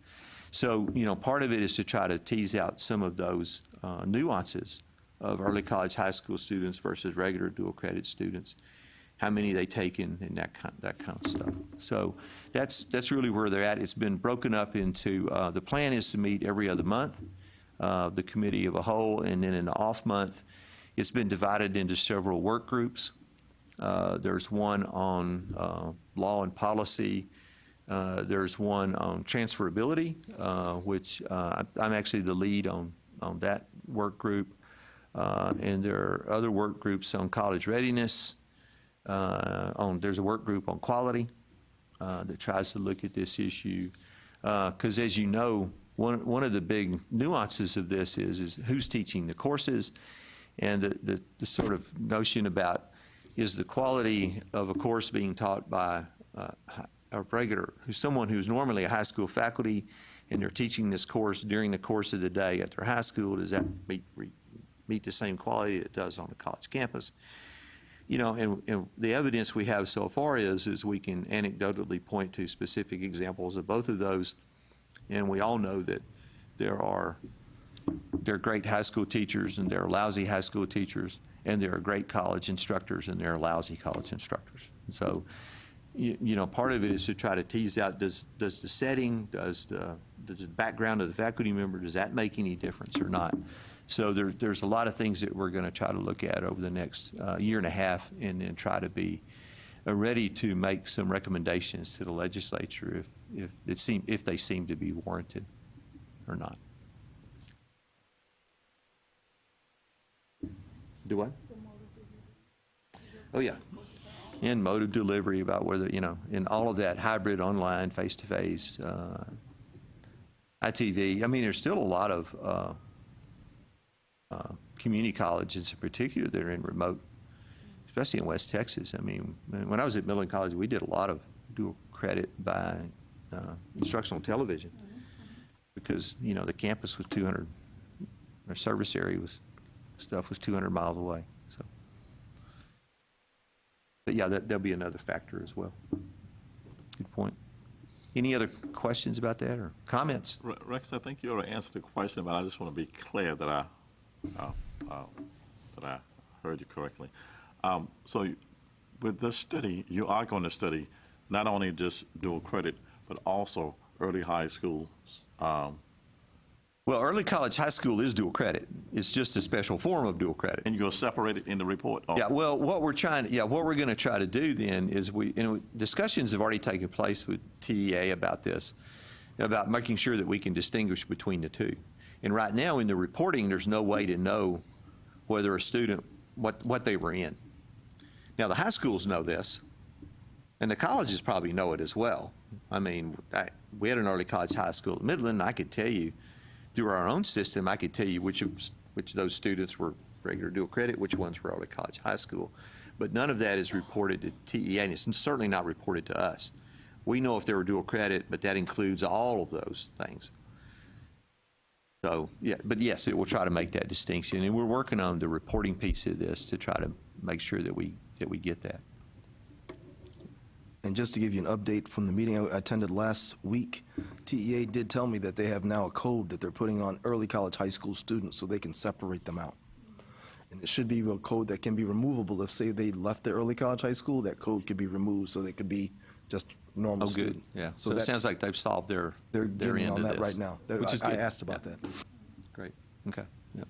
So, you know, part of it is to try to tease out some of those nuances of early college, high school students versus regular dual credit students, how many they take in, and that kind of stuff. So that's really where they're at. It's been broken up into, the plan is to meet every other month, the committee of a whole, and then in the off month, it's been divided into several work groups. There's one on law and policy. There's one on transferability, which I'm actually the lead on that work group. And there are other work groups on college readiness. There's a work group on quality that tries to look at this issue. Because as you know, one of the big nuances of this is who's teaching the courses, and the sort of notion about is the quality of a course being taught by a regular, someone who's normally a high school faculty, and they're teaching this course during the course of the day at their high school. Does that meet the same quality it does on the college campus? You know, and the evidence we have so far is we can anecdotally point to specific examples of both of those, and we all know that there are great high school teachers and there are lousy high school teachers, and there are great college instructors and there are lousy college instructors. And so, you know, part of it is to try to tease out, does the setting, does the background of the faculty member, does that make any difference or not? So there's a lot of things that we're going to try to look at over the next year and a half, and then try to be ready to make some recommendations to the legislature if they seem to be warranted or not. Do what? Oh, yeah. And mode of delivery, about whether, you know, and all of that hybrid, online, face-to-face, ITV. I mean, there's still a lot of community colleges in particular that are in remote, especially in West Texas. I mean, when I was at Midland College, we did a lot of dual credit by instructional television because, you know, the campus was 200, our service area was 200 miles away. So, but yeah, that'll be another factor as well. Good point. Any other questions about that or comments? Rex, I think you already answered the question, but I just want to be clear that I heard you correctly. So with this study, you are going to study not only just dual credit, but also early high schools. Well, early college high school is dual credit. It's just a special form of dual credit. And you're going to separate it in the report? Yeah, well, what we're going to try to do then is discussions have already taken place with TEA about this, about making sure that we can distinguish between the two. And right now in the reporting, there's no way to know whether a student, what they were in. Now, the high schools know this, and the colleges probably know it as well. I mean, we had an early college high school at Midland, and I could tell you, through our own system, I could tell you which of those students were regular dual credit, which ones were early college high school. But none of that is reported to TEA, and it's certainly not reported to us. We know if they were dual credit, but that includes all of those things. So, yeah, but yes, it will try to make that distinction, and we're working on the reporting piece of this to try to make sure that we get that. And just to give you an update from the meeting I attended last week, TEA did tell me that they have now a code that they're putting on early college high school students so they can separate them out. And it should be a code that can be removable. If, say, they left the early college high school, that code could be removed so they could be just normal student. Good, yeah. So it sounds like they've solved their they're end getting on of that this, right now. which is I good. asked about that. Great, okay, yeah.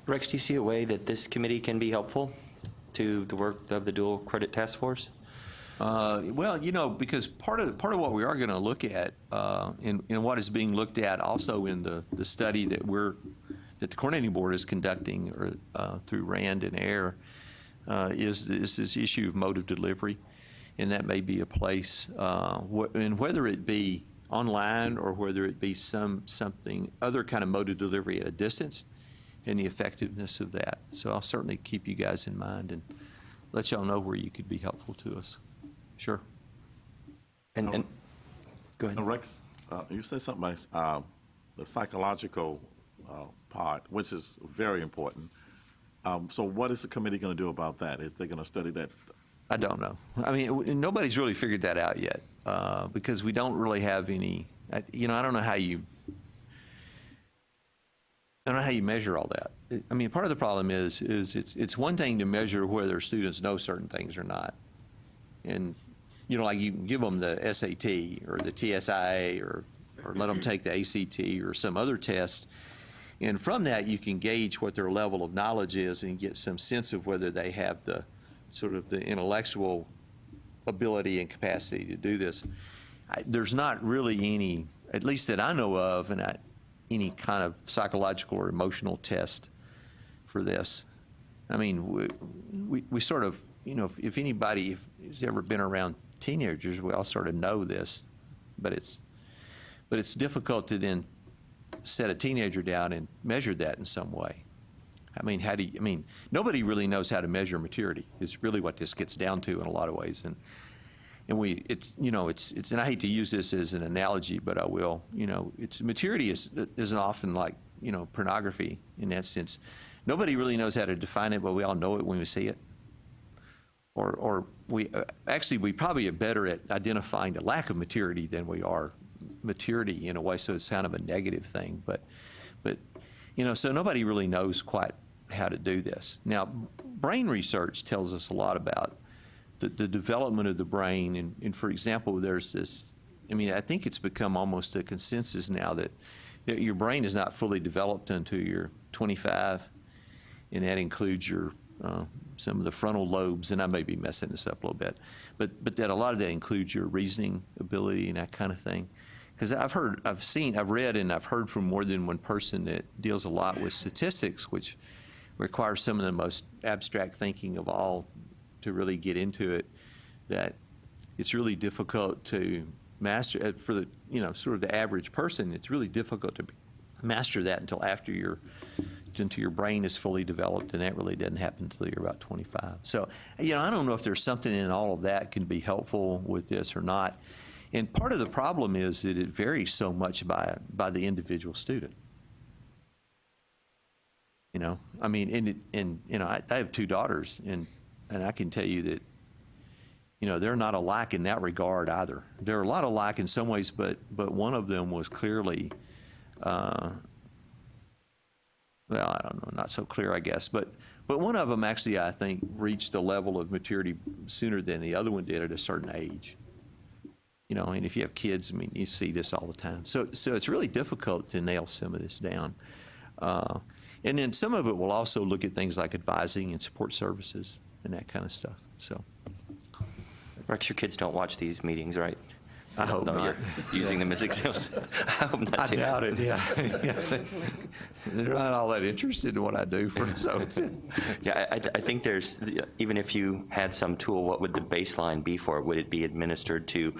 Rex, do you see a way that this committee can be helpful to the work of the Dual Credit Task Force? Well, you know, because part of what we are going to look at, and what is being looked at also in the study that the coordinating board is conducting through RAND and AIR, is this issue of mode of delivery, and that may be a place, and whether it be online or whether it be something other kind of mode of delivery at a distance, and the effectiveness of that. So I'll certainly keep you guys in mind and let y'all know where you could be helpful to us. Sure. And go ahead. Rex, you said something about the psychological part, which is very important. So what is the committee going to do about that? Is they going to study that? I don't know. I mean, nobody's really figured that out yet because we don't really have any. I don't know how you. I don't know how you measure all that. I mean, part of the problem is it's one thing to measure whether students know certain things or not, and like you can give them the SAT or the TSIA or let them take the ACT or some other test, and from that you can gauge what their level of knowledge is and get some sense of whether they have the sort of the intellectual ability and capacity to do this. There's not really any, at least that I know of, and any kind of psychological or emotional test for this. I mean, we sort of, if anybody has ever been around teenagers, we all sort of know this, but it's difficult to then set a teenager down and measure that in some way. I mean, nobody really knows how to measure maturity is really what this gets down to in a lot of ways. And and I hate to use this as an analogy, but I will, maturity isn't often like, pornography in that sense. Nobody really knows how to define it, but we all know it when we see it. Or we probably are better at identifying the lack of maturity than we are maturity in a way, so it's kind of a negative thing. But so nobody really knows quite how to do this. Now, brain research tells us a lot about the development of the brain. And for example, there's this, I think it's become almost a consensus now that your brain is not fully developed until you're 25, and that includes your some of the frontal lobes, and I may be messing this up a little bit, but that a lot of that includes your reasoning ability and that kind of thing. Because I've read, and I've heard from more than one person that deals a lot with statistics, which requires some of the most abstract thinking of all to really get into it, that it's really difficult to master for the, sort of the average person. It's really difficult to master that until your brain is fully developed, and that really doesn't happen until you're about 25. So, I don't know if there's something in all of that can be helpful with this or not. And part of the problem is that it varies so much by the individual student. I have two daughters, and I can tell you that, they're not alike in that regard either. They're a lot alike in some ways, but one of them was clearly, I don't know, not so clear, I guess. But one of them actually, I think, reached a level of maturity sooner than the other one did at a certain age. And if you have kids, you see this all the time. So it's really difficult to nail some of this down. And then some of it will also look at things like advising and support services and that kind of stuff. So, Rex, your kids don't watch these meetings, right? I hope not. You're using them as examples. I hope not. I doubt it. Yeah. They're not all that interested in what I do for them. So yeah, I think there's, even if you had some tool, what would the baseline be for it? Would it be administered to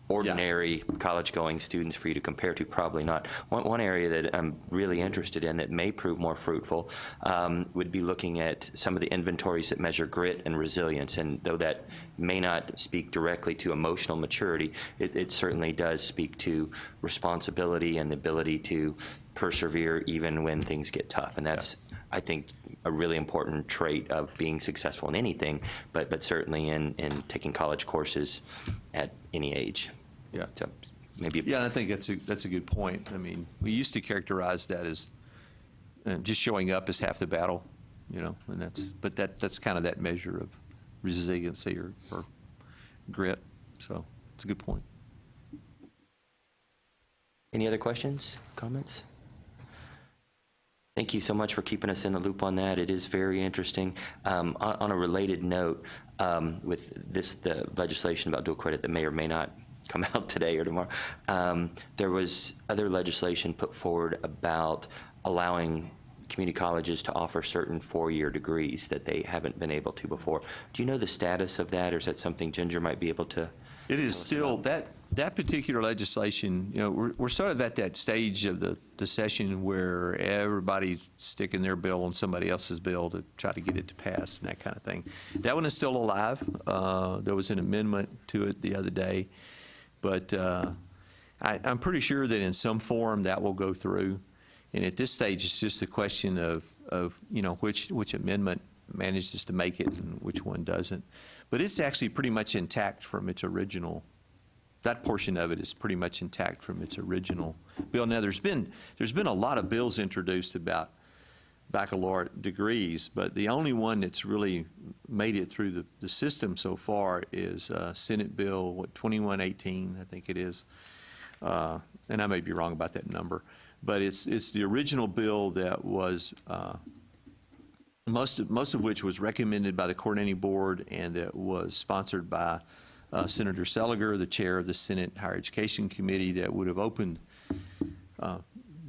ordinary college-going students for you to compare to? Probably not. One area that I'm really interested in that may prove more fruitful would be looking at some of the inventories that measure grit and resilience. And though that may not speak directly to emotional maturity, it certainly does speak to responsibility and the ability to persevere even when things get tough. And that's, I think, a really important trait of being successful in anything, but certainly in taking college courses at any age. Yeah. So maybe. Yeah, and I think that's a good point. We used to characterize that as just showing up is half the battle, and that's kind of that measure of resiliency or grit. So it's a good point. Any other questions, comments? Thank you so much for keeping us in the loop on that. It is very interesting. On a related note, with the legislation about dual credit that may or may not come out today or tomorrow, there was other legislation put forward about allowing community colleges to offer certain four-year degrees that they haven't been able to before. Do you know the status of that, or is that something Ginger might be able to? It is still that particular legislation. We're sort of at that stage of the session where everybody's sticking their bill on somebody else's bill to try to get it to pass and that kind of thing. That one is still alive. There was an amendment to it the other day, but I'm pretty sure that in some form that will go through. And at this stage, it's just a question of you know, which amendment manages to make it and which one doesn't. But it's actually pretty much intact from its original. That portion of it is pretty much intact from its original bill. Now, there's been a lot of bills introduced about baccalaureate degrees, but the only one that's really made it through the system so far is Senate Bill 2118, I think it is. And I may be wrong about that number, but it's the original bill that was most of which was recommended by the coordinating board and that was sponsored by Senator Seliger, the chair of the Senate Higher Education Committee, that would have opened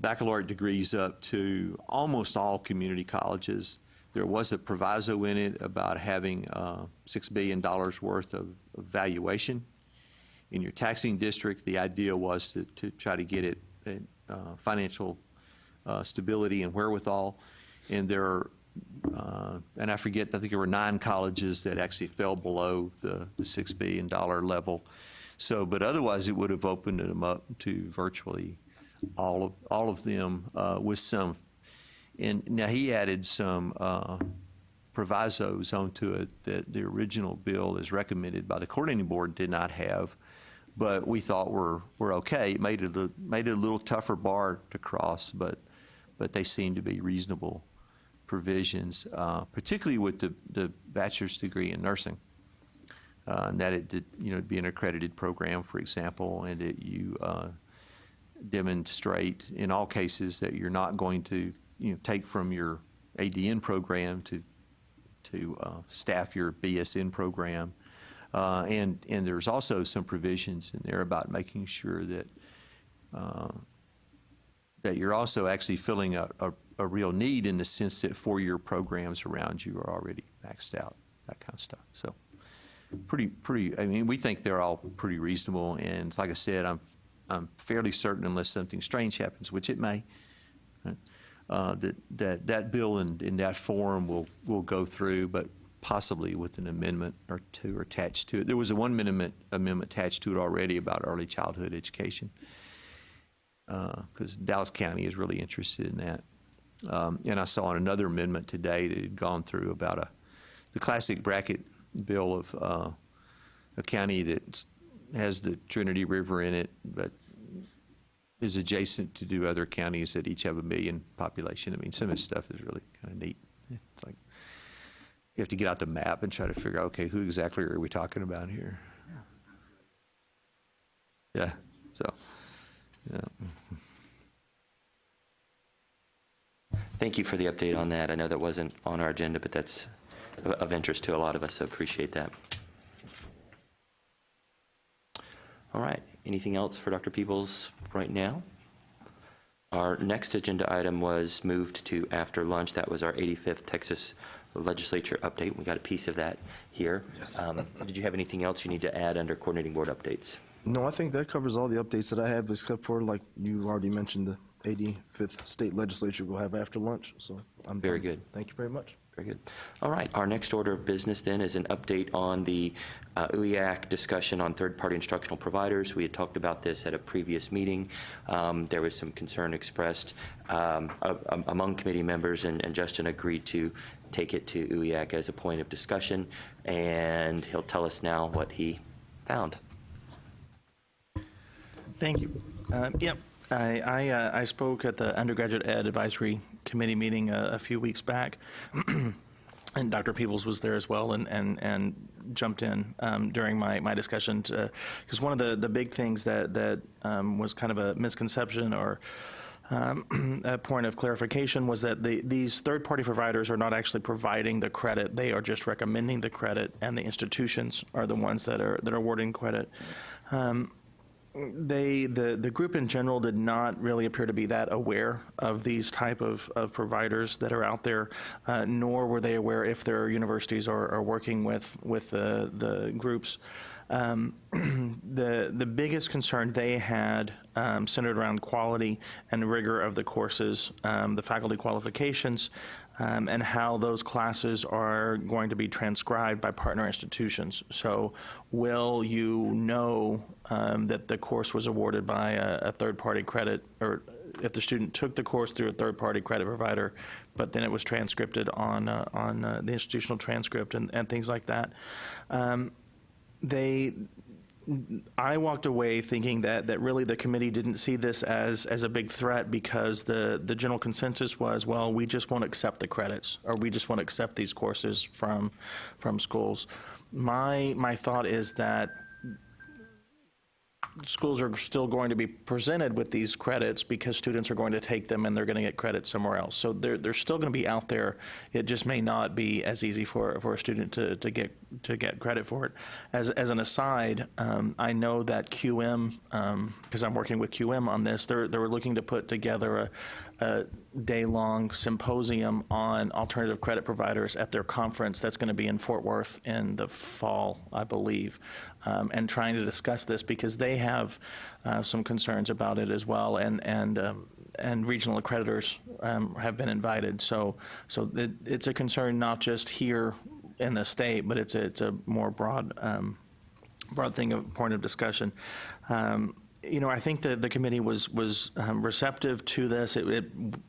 baccalaureate degrees up to almost all community colleges. There was a proviso in it about having $6 billion worth of valuation in your taxing district. The idea was to try to get it financial stability and wherewithal. And there are, and I think there were 9 colleges that actually fell below the $6 billion level. So, but otherwise it would have opened them up to virtually all of them with some. And now he added some provisos onto it that the original bill, as recommended by the coordinating board, did not have, but we thought were okay. It made it a little tougher bar to cross, but they seem to be reasonable provisions, particularly with the bachelor's degree in nursing, and that it did, you know, be an accredited program, for example, and that you demonstrate in all cases that you're not going to, you know, take from your ADN program to staff your BSN program. And there's also some provisions in there about making sure that that you're also actually filling a real need, in the sense that 4-year programs around you are already maxed out, that kind of stuff. So pretty, I mean, we think they're all pretty reasonable. And like I said, I'm fairly certain, unless something strange happens, which it may, right, that bill in that form will go through, but possibly with an amendment or two attached to it. There was a 1 amendment attached to it already about early childhood education, because Dallas County is really interested in that. And I saw another amendment today that had gone through about the classic bracket bill of a county that has the Trinity River in it, but is adjacent to 2 other counties that each have 1 million population. I mean, some of this stuff is really kind of neat. It's like you have to get out the map and try to figure out, okay, who exactly are we talking about here? Yeah, so, yeah. Thank you for the update on that. I know that wasn't on our agenda, but that's of interest to a lot of us, so appreciate that. All right, anything else for Dr. Peebles right now? Our next agenda item was moved to after lunch. That was our 85th Texas Legislature update. We got a piece of that here. Yes. Did you have anything else you need to add under coordinating board updates? No, I think that covers all the updates that I have, except for, like you already mentioned, the 85th State Legislature will have after lunch. So I'm very done. good. Thank you very much. Very good. All right, our next order of business then is an update on the UIAC discussion on third-party instructional providers. We had talked about this at a previous meeting. There was some concern expressed among committee members, and Justin agreed to take it to UIAC as a point of discussion, and he'll tell us now what he found. Thank you. Yep. I spoke at the Undergraduate Ed Advisory Committee meeting a few weeks back, and Dr. Peebles was there as well and jumped in during my discussion, because one of the big things that was kind of a misconception or a point of clarification was that these third-party providers are not actually providing the credit. They are just recommending the credit, and the institutions are the ones that are awarding credit. The group in general did not really appear to be that aware of these type of providers that are out there, nor were they aware if their universities are working with the groups. The biggest concern they had centered around quality and rigor of the courses, the faculty qualifications, and how those classes are going to be transcribed by partner institutions. So will you know that the course was awarded by a third-party credit or if the student took the course through a third-party credit provider, but then it was transcribed on the institutional transcript and things like that. I walked away thinking that really the committee didn't see this as a big threat, because the general consensus was, well, we just won't accept the credits, or we just won't accept these courses from schools. My thought is that schools are still going to be presented with these credits because students are going to take them and they're going to get credit somewhere else. So they're still going to be out there. It just may not be as easy for a student to get credit for it. As an aside, I know that QM, because I'm working with QM on this, they were looking to put together a day-long symposium on alternative credit providers at their conference that's going to be in Fort Worth in the fall, I believe, and trying to discuss this because they have some concerns about it as well, and regional accreditors have been invited. So it's a concern not just here in the state, but it's a more broad point of discussion. I think that the committee was receptive to this.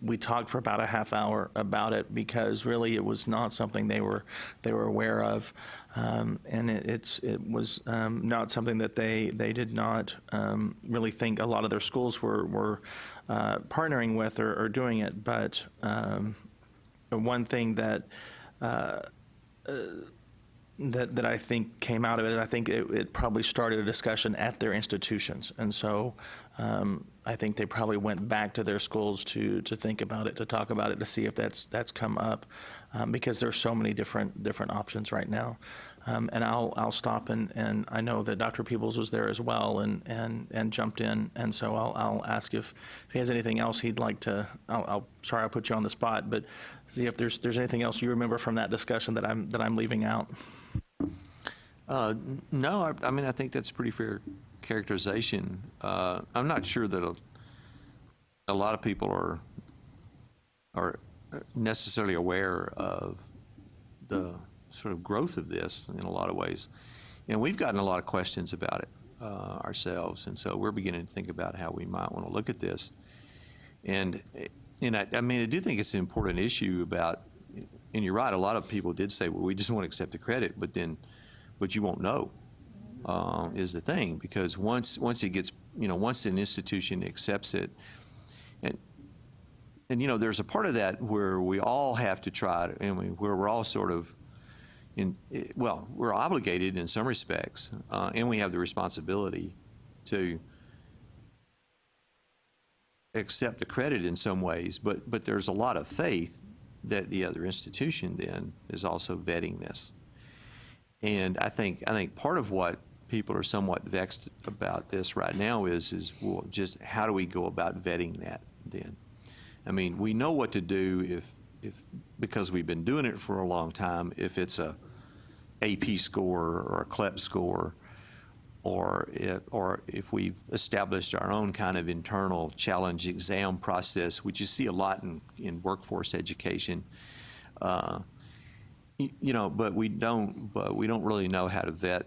We talked for about a half hour about it because really it was not something they were aware of, and it was not something that they did not really think a lot of their schools were partnering with or doing it. But one thing that I think came out of it, I think it probably started a discussion at their institutions. And so I think they probably went back to their schools to think about it, to talk about it, to see if that's come up, because there's so many different options right now. And I'll stop, and I know that Dr. Peebles was there as well and jumped in, and so I'll ask if he has anything else he'd like to. Sorry, I'll put you on the spot, but see if there's anything else you remember from that discussion that I'm leaving out. No, I mean, I think that's a pretty fair characterization. I'm not sure that a lot of people are necessarily aware of the sort of growth of this in a lot of ways. And we've gotten a lot of questions about it ourselves, and so we're beginning to think about how we might want to look at this. And I mean, I do think it's an important issue about, and you're right, a lot of people did say, well, we just won't accept the credit, but you won't know, is the thing, because once it gets, once an institution accepts it, and there's a part of that where we all have to try to, where we're all sort of we're obligated in some respects, and we have the responsibility to accept the credit in some ways, but there's a lot of faith that the other institution then is also vetting this. And I think part of what people are somewhat vexed about this right now is well, just how do we go about vetting that then? I mean, we know what to do if because we've been doing it for a long time, if it's a AP score or a CLEP score, or if we've established our own kind of internal challenge exam process, which you see a lot in workforce education, but we don't really know how to vet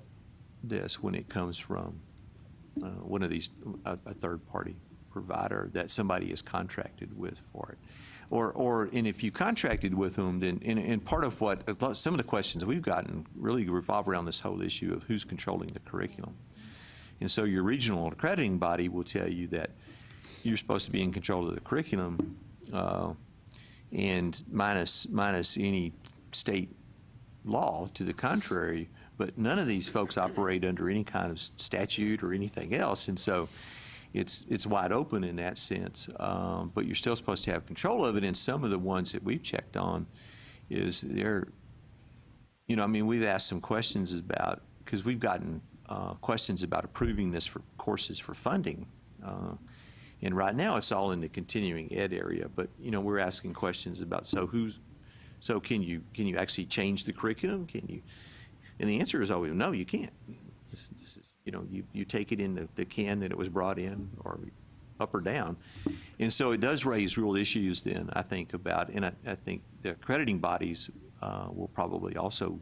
this when it comes from one of these, a third-party provider that somebody is contracted with for it. And if you contracted with them, then, and part of what, some of the questions we've gotten really revolve around this whole issue of who's controlling the curriculum. And so your regional accrediting body will tell you that you're supposed to be in control of the curriculum, and minus any state law to the contrary, but none of these folks operate under any kind of statute or anything else. And so it's wide open in that sense, but you're still supposed to have control of it. And some of the ones that we've checked on is we've asked some questions about, because we've gotten questions about approving this for courses for funding. And right now it's all in the continuing ed area, but we're asking questions about, so can you actually change the curriculum? Can you? And the answer is always no, you can't. This is, you take it in the can that it was brought in, or up or down. And so it does raise real issues then, I think, about, and I think the accrediting bodies will probably also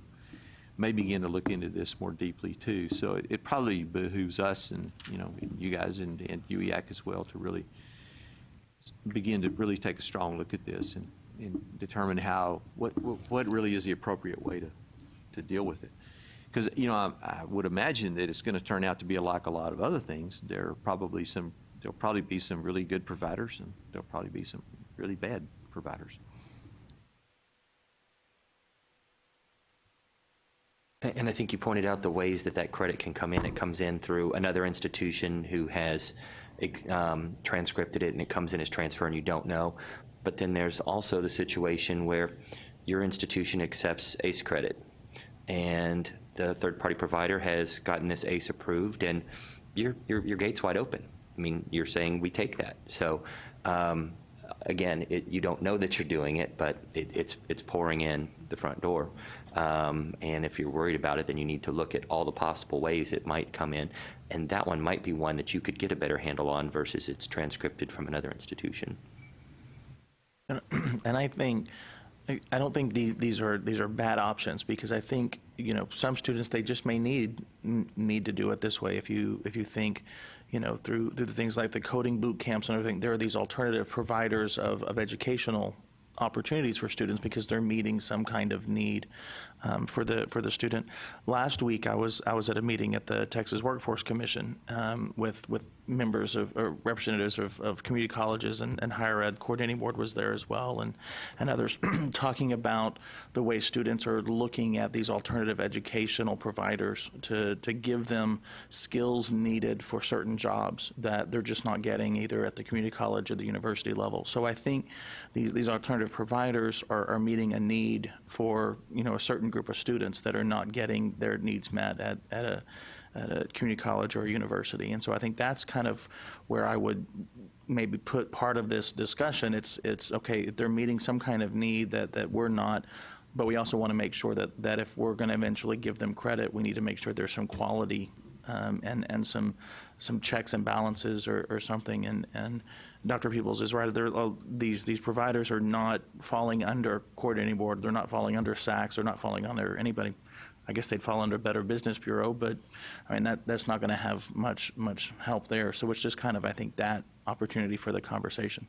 may begin to look into this more deeply too. So it probably behooves us and, you guys and UEAC as well to really begin to really take a strong look at this and determine what really is the appropriate way to deal with it. Because, you know, I would imagine that it's going to turn out to be like a lot of other things. There'll probably be some really good providers, and there'll probably be some really bad providers. And I think you pointed out the ways that credit can come in. It comes in through another institution who has transcripted it, and it comes in as transfer and you don't know. But then there's also the situation where your institution accepts ACE credit, and the third-party provider has gotten this ACE approved, and your gate's wide open. I mean, you're saying we take that. So again, you don't know that you're doing it, but it's pouring in the front door. And if you're worried about it, then you need to look at all the possible ways it might come in. And that one might be one that you could get a better handle on versus it's transcripted from another institution. And I don't think these are bad options, because I think, you know, some students, they just may need to do it this way. If you think, you know, through the things like the coding boot camps and everything, there are these alternative providers of educational opportunities for students because they're meeting some kind of need for the student. Last week, I was at a meeting at the Texas Workforce Commission with members of or representatives of community colleges and higher ed. Coordinating board was there as well, and others talking about the way students are looking at these alternative educational providers to give them skills needed for certain jobs that they're just not getting either at the community college or the university level. So I think these alternative providers are meeting a need for, you know, a certain group of students that are not getting their needs met at a community college or a university. And so I think that's kind of where I would maybe put part of this discussion. It's okay, they're meeting some kind of need that we're not, but we also want to make sure that if we're going to eventually give them credit, we need to make sure there's some quality and some checks and balances or something. And Dr. Peoples is right. These providers are not falling under coordinating board. They're not falling under SACS. They're not falling under anybody. I guess they'd fall under Better Business Bureau, but I mean that's not going to have much help there. So it's just kind of, I think, that opportunity for the conversation.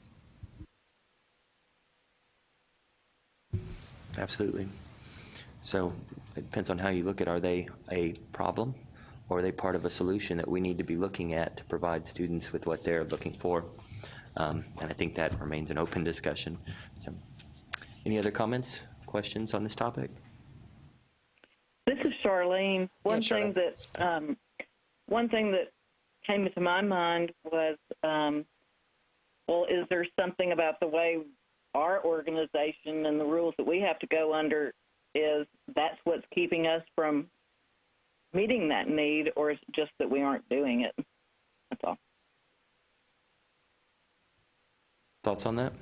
Absolutely. So it depends on how you look at, are they a problem or are they part of a solution that we need to be looking at to provide students with what they're looking for? And I think that remains an open discussion. So, any other comments, questions on this topic? This is Charlene. One thing that came into my mind was, well, is there something about the way our organization and the rules that we have to go under is that's what's keeping us from meeting that need, or is it just that we aren't doing it? That's all. Thoughts on that?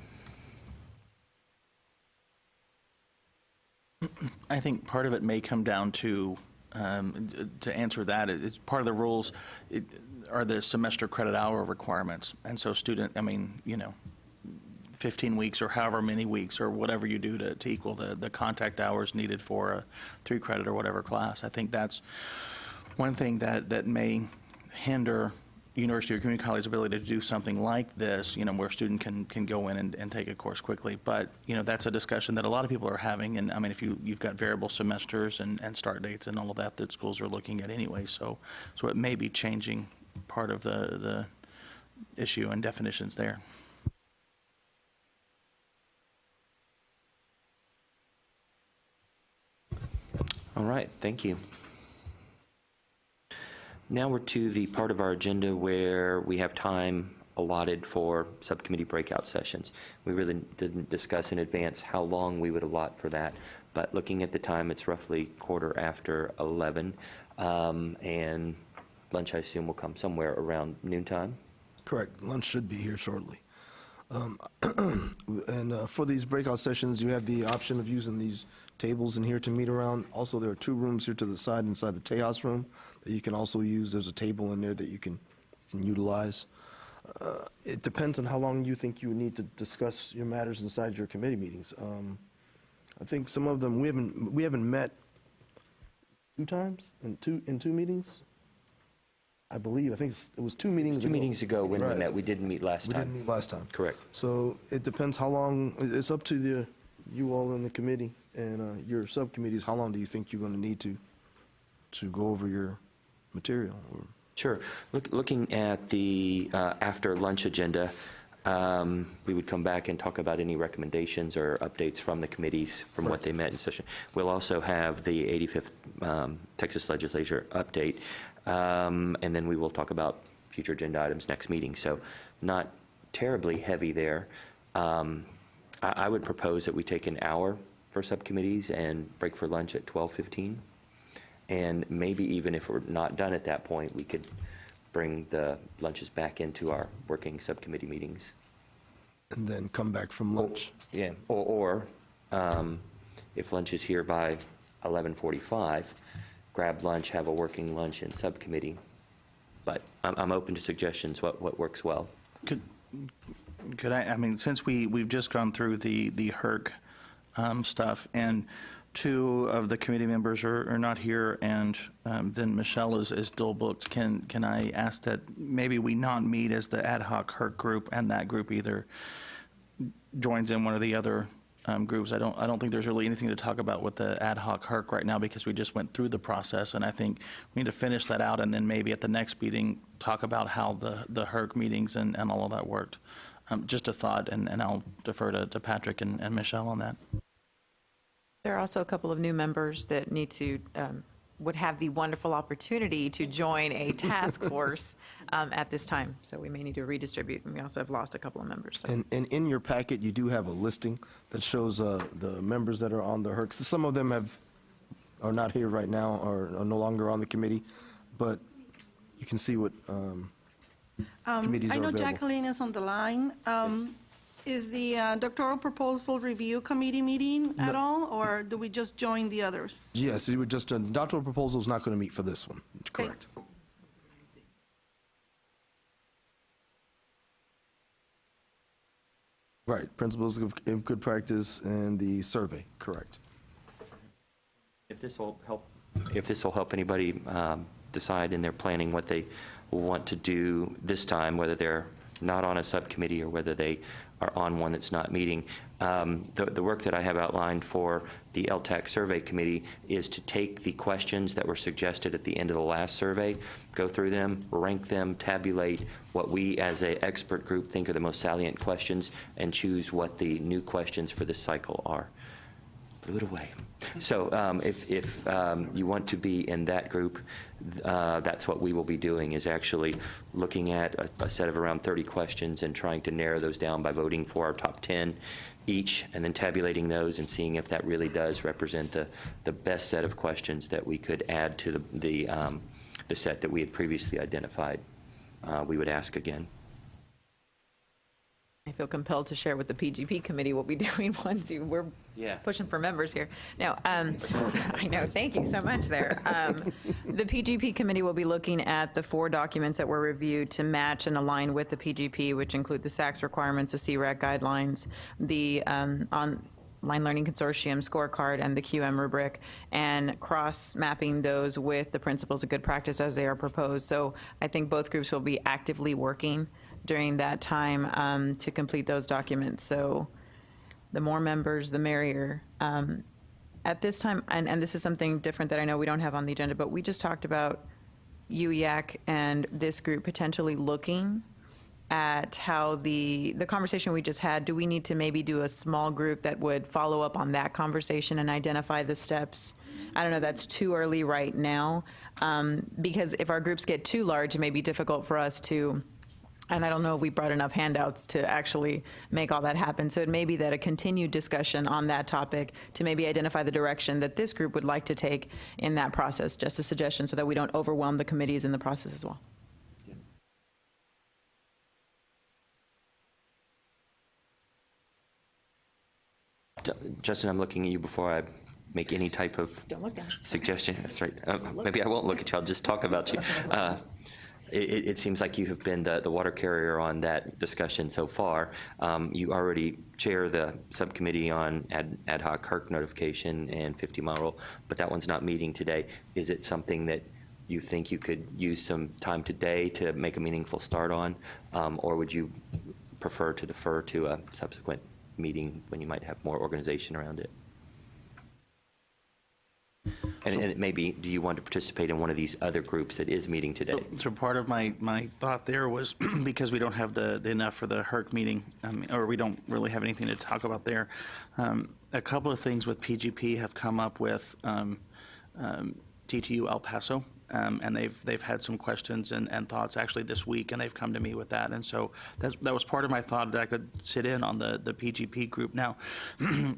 I think part of it may come down to answer that, it's part of the rules are the semester credit hour requirements. And so 15 weeks or however many weeks or whatever you do to equal the contact hours needed for a 3 credit or whatever class. I think that's one thing that may hinder university or community college ability to do something like this, where a student can go in and take a course quickly. But, that's a discussion that a lot of people are having. And I mean, if you've got variable semesters and start dates and all of that schools are looking at anyway. So it may be changing part of the issue and definitions there. All right, thank you. Now we're to the part of our agenda where we have time allotted for subcommittee breakout sessions. We really didn't discuss in advance how long we would allot for that, but looking at the time, it's roughly 11:15, and lunch, I assume, will come somewhere around noontime. Correct. Lunch should be here shortly. And for these breakout sessions, you have the option of using these tables in here to meet around. Also, there are 2 rooms here to the side inside the Tejas room that you can also use. There's a table in there that you can utilize. It depends on how long you think you would need to discuss your matters inside your committee meetings. I think some of them we haven't met 2 times in two meetings. I believe, I think it was 2 meetings ago. 2 meetings ago when we Right. met, we didn't meet last We time. didn't meet last time. Correct. So it depends how long, it's up to you all in the committee and your subcommittees, how long do you think you're going to need to go over your material? Sure. Looking at the after lunch agenda, we would come back and talk about any recommendations or updates from the committees from what they met in session. We'll also have the 85th Texas Legislature update, and then we will talk about future agenda items next meeting. So not terribly heavy there. I would propose that we take an hour for subcommittees and break for lunch at 12:15. And maybe even if we're not done at that point, we could bring the lunches back into our working subcommittee meetings. And then come back from lunch. Yeah, or if lunch is here by 11:45, grab lunch, have a working lunch in subcommittee. But I'm open to suggestions, what works well. Could I mean, since we've just gone through the HERC stuff, and 2 of the committee members are not here, and then Michelle is dual booked, can I ask that maybe we not meet as the ad hoc HERC group, and that group either joins in one of the other groups? I don't think there's really anything to talk about with the ad hoc HERC right now, because we just went through the process, and I think we need to finish that out, and then maybe at the next meeting talk about how the HERC meetings and all of that worked. Just a thought, and I'll defer to Patrick and Michelle on that. There are also a couple of new members that need to, would have the wonderful opportunity to join a task force at this time. So we may need to redistribute, and we also have lost a couple of members. So. And in your packet, you do have a listing that shows the members that are on the HERC. Some of them are not here right now or are no longer on the committee, but you can see what committees I are know available. Jacqueline is on the line. Is the doctoral proposal review committee meeting at all, or do we just join the others? Yes, you would just, doctoral proposal is not going to meet for this one, correct. Right, principles of good practice and the survey, correct. If this will help anybody decide in their planning what they want to do this time, whether they're not on a subcommittee or whether they are on one that's not meeting. The work that I have outlined for the LTAC Survey Committee is to take the questions that were suggested at the end of the last survey, go through them, rank them, tabulate what we as an expert group think are the most salient questions, and choose what the new questions for this cycle are. Blew it away. So if you want to be in that group, that's what we will be doing, is actually looking at a set of around 30 questions and trying to narrow those down by voting for our top 10 each, and then tabulating those and seeing if that really does represent the best set of questions that we could add to the set that we had previously identified. We would ask again. I feel compelled to share with the PGP committee what we're doing once we're pushing for members here. No, I know, thank you so much there. The PGP committee will be looking at the 4 documents that were reviewed to match and align with the PGP, which include the SACS requirements, the CRAC guidelines, the Online Learning Consortium scorecard, and the QM rubric, and cross-mapping those with the principles of good practice as they are proposed. So I think both groups will be actively working during that time to complete those documents. So the more members, the merrier. At this time, and this is something different that I know we don't have on the agenda, but we just talked about UEAC and this group potentially looking at how the conversation we just had, do we need to maybe do a small group that would follow up on that conversation and identify the steps? I don't know, that's too early right now, because if our groups get too large, it may be difficult for us to, and I don't know if we brought enough handouts to actually make all that happen. So it may be that a continued discussion on that topic to maybe identify the direction that this group would like to take in that process, just a suggestion, so that we don't overwhelm the committees in the process as well. Justin, I'm looking at you before I make any type of Don't look down. suggestion. That's right. Maybe I won't look at you. I'll just talk about you. It seems like you have been the water carrier on that discussion so far. You already chair the subcommittee on ad hoc HERC notification and 50-mile rule, but that one's not meeting today. Is it something that you think you could use some time today to make a meaningful start on, or would you prefer to defer to a subsequent meeting when you might have more organization around it? And it may be, do you want to participate in one of these other groups that is meeting today? So part of my thought there was because we don't have the enough for the HERC meeting, or we don't really have anything to talk about there. A couple of things with PGP have come up with TTU El Paso, and they've had some questions and thoughts actually this week, and they've come to me with that. And so that was part of my thought, that I could sit in on the PGP group. Now,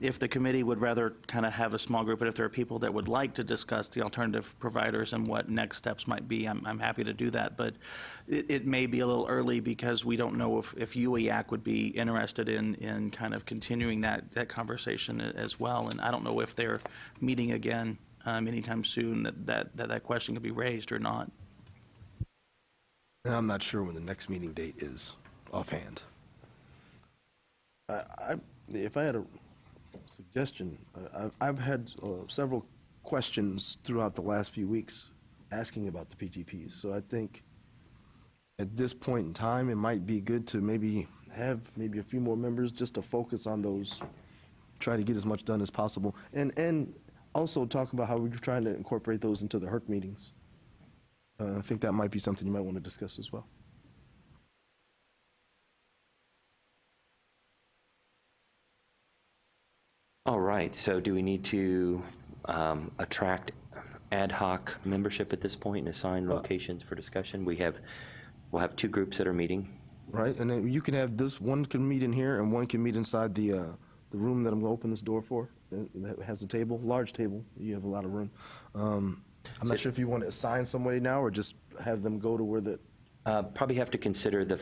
if the committee would rather kind of have a small group, and if there are people that would like to discuss the alternative providers and what next steps might be, I'm happy to do that. But it may be a little early because we don't know if UEAC would be interested in kind of continuing that conversation as well. And I don't know if they're meeting again anytime soon that question could be raised or not. And I'm not sure when the next meeting date is offhand. If I had a suggestion, I've had several questions throughout the last few weeks asking about the PGPs. So I think at this point in time, it might be good to maybe have a few more members just to focus on those, try to get as much done as possible. And also talk about how we're trying to incorporate those into the HERC meetings. I think that might be something you might want to discuss as well. All right, so do we need to attract ad hoc membership at this point and assign locations for discussion? We'll have two groups that are meeting. Right, and then you can have this, one can meet in here and one can meet inside the room that I'm gonna open this door for. That has a table, large table, you have a lot of room. I'm not sure if you want to assign somebody now or just have them go to where the. Probably have to consider the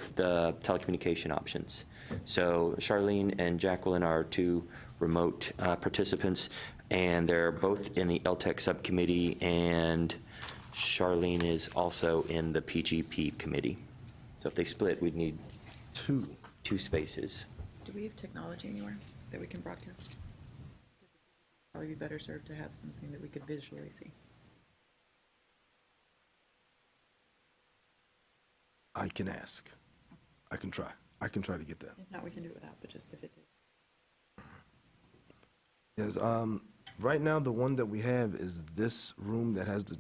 telecommunication options. So Charlene and Jacqueline are two remote participants, and they're both in the LTEC subcommittee, and Charlene is also in the PGP committee. So if they split, we'd need two spaces. Do we have technology anywhere that we can broadcast? Probably be better served to have something that we could visually see. I can ask. I can try to get that. If not, we can do it without, but just if it is. Yes, right now, the one that we have is this room that has the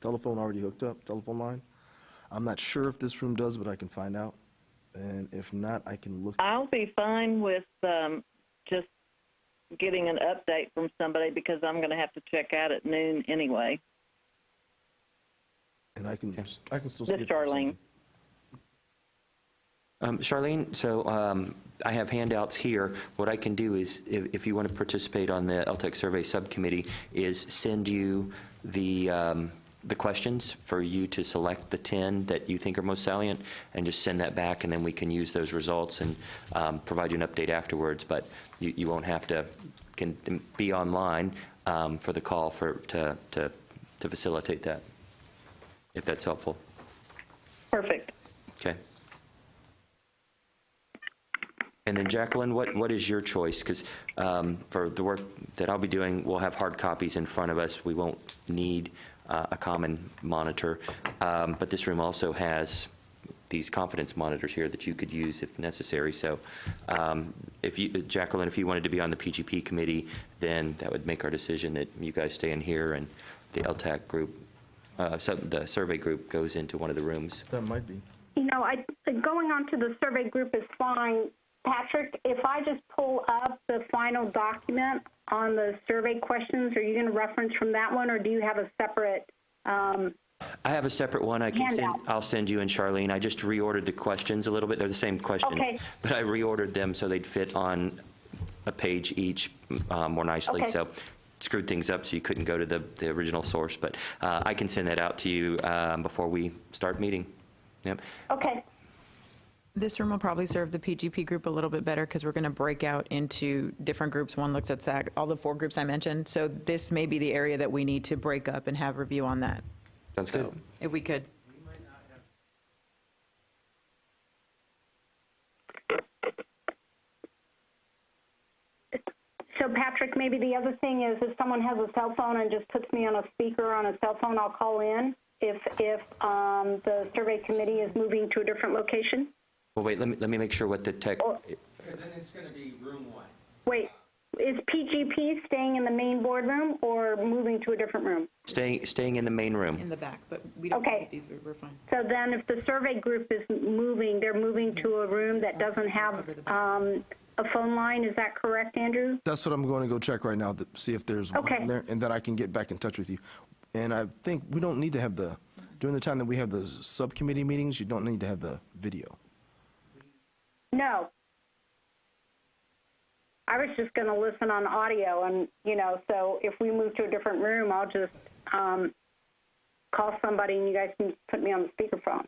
telephone already hooked up, telephone line. I'm not sure if this room does, but I can find out. And if not, I can look. I'll be fine with just getting an update from somebody because I'm going to have to check out at noon anyway. And I can still. This is Charlene. Charlene, so I have handouts here. What I can do is, if you want to participate on the LTEC survey subcommittee, is send you the questions for you to select the 10 that you think are most salient, and just send that back, and then we can use those results and provide you an update afterwards. But you won't have to be online for the call to facilitate that, if that's helpful. Perfect. Okay. And then Jacqueline, what is your choice? Because for the work that I'll be doing, we'll have hard copies in front of us. We won't need a common monitor. But this room also has these confidence monitors here that you could use if necessary. So Jacqueline, if you wanted to be on the PGP committee, then that would make our decision that you guys stay in here and the LTAC group, the survey group goes into one of the rooms. That might be. Going on to the survey group is fine. Patrick, if I just pull up the final document on the survey questions, are you going to reference from that one, or do you have a separate? I have a separate one. I'll send you and Charlene. I just reordered the questions a little bit. They're the same questions, but I reordered them so they'd fit on a page each more nicely. Okay. So screwed things up so you couldn't go to the original source. But I can send that out to you before we start meeting. Yep. Okay. This room will probably serve the PGP group a little bit better because we're going to break out into different groups. One looks at SAC, all the 4 groups I mentioned. So this may be the area that we need to break up and have review on that. Sounds good. If we could. So, Patrick, Patrick, maybe the other thing is if someone has a cell phone and just puts me on a speaker on a cell phone, I'll call in if the survey committee is moving to a different location. Well, wait, let me make sure what the tech, Because then it's going to be room 1. Wait, is PGP staying in the main boardroom or moving to a different room? staying in the main room. In the back, but we don't Okay. need these, we're fine. So then if the survey group is moving, they're moving to a room that doesn't have a phone line. Is that correct, Andrew? That's what I'm going to go check right now to see if there's one Okay. in there, and then I can get back in touch with you. And I think we don't need to have during the time that we have the subcommittee meetings, you don't need to have the video. No. I was just going to listen on audio, and, so if we move to a different room, I'll just call somebody and you guys can put me on the speakerphone.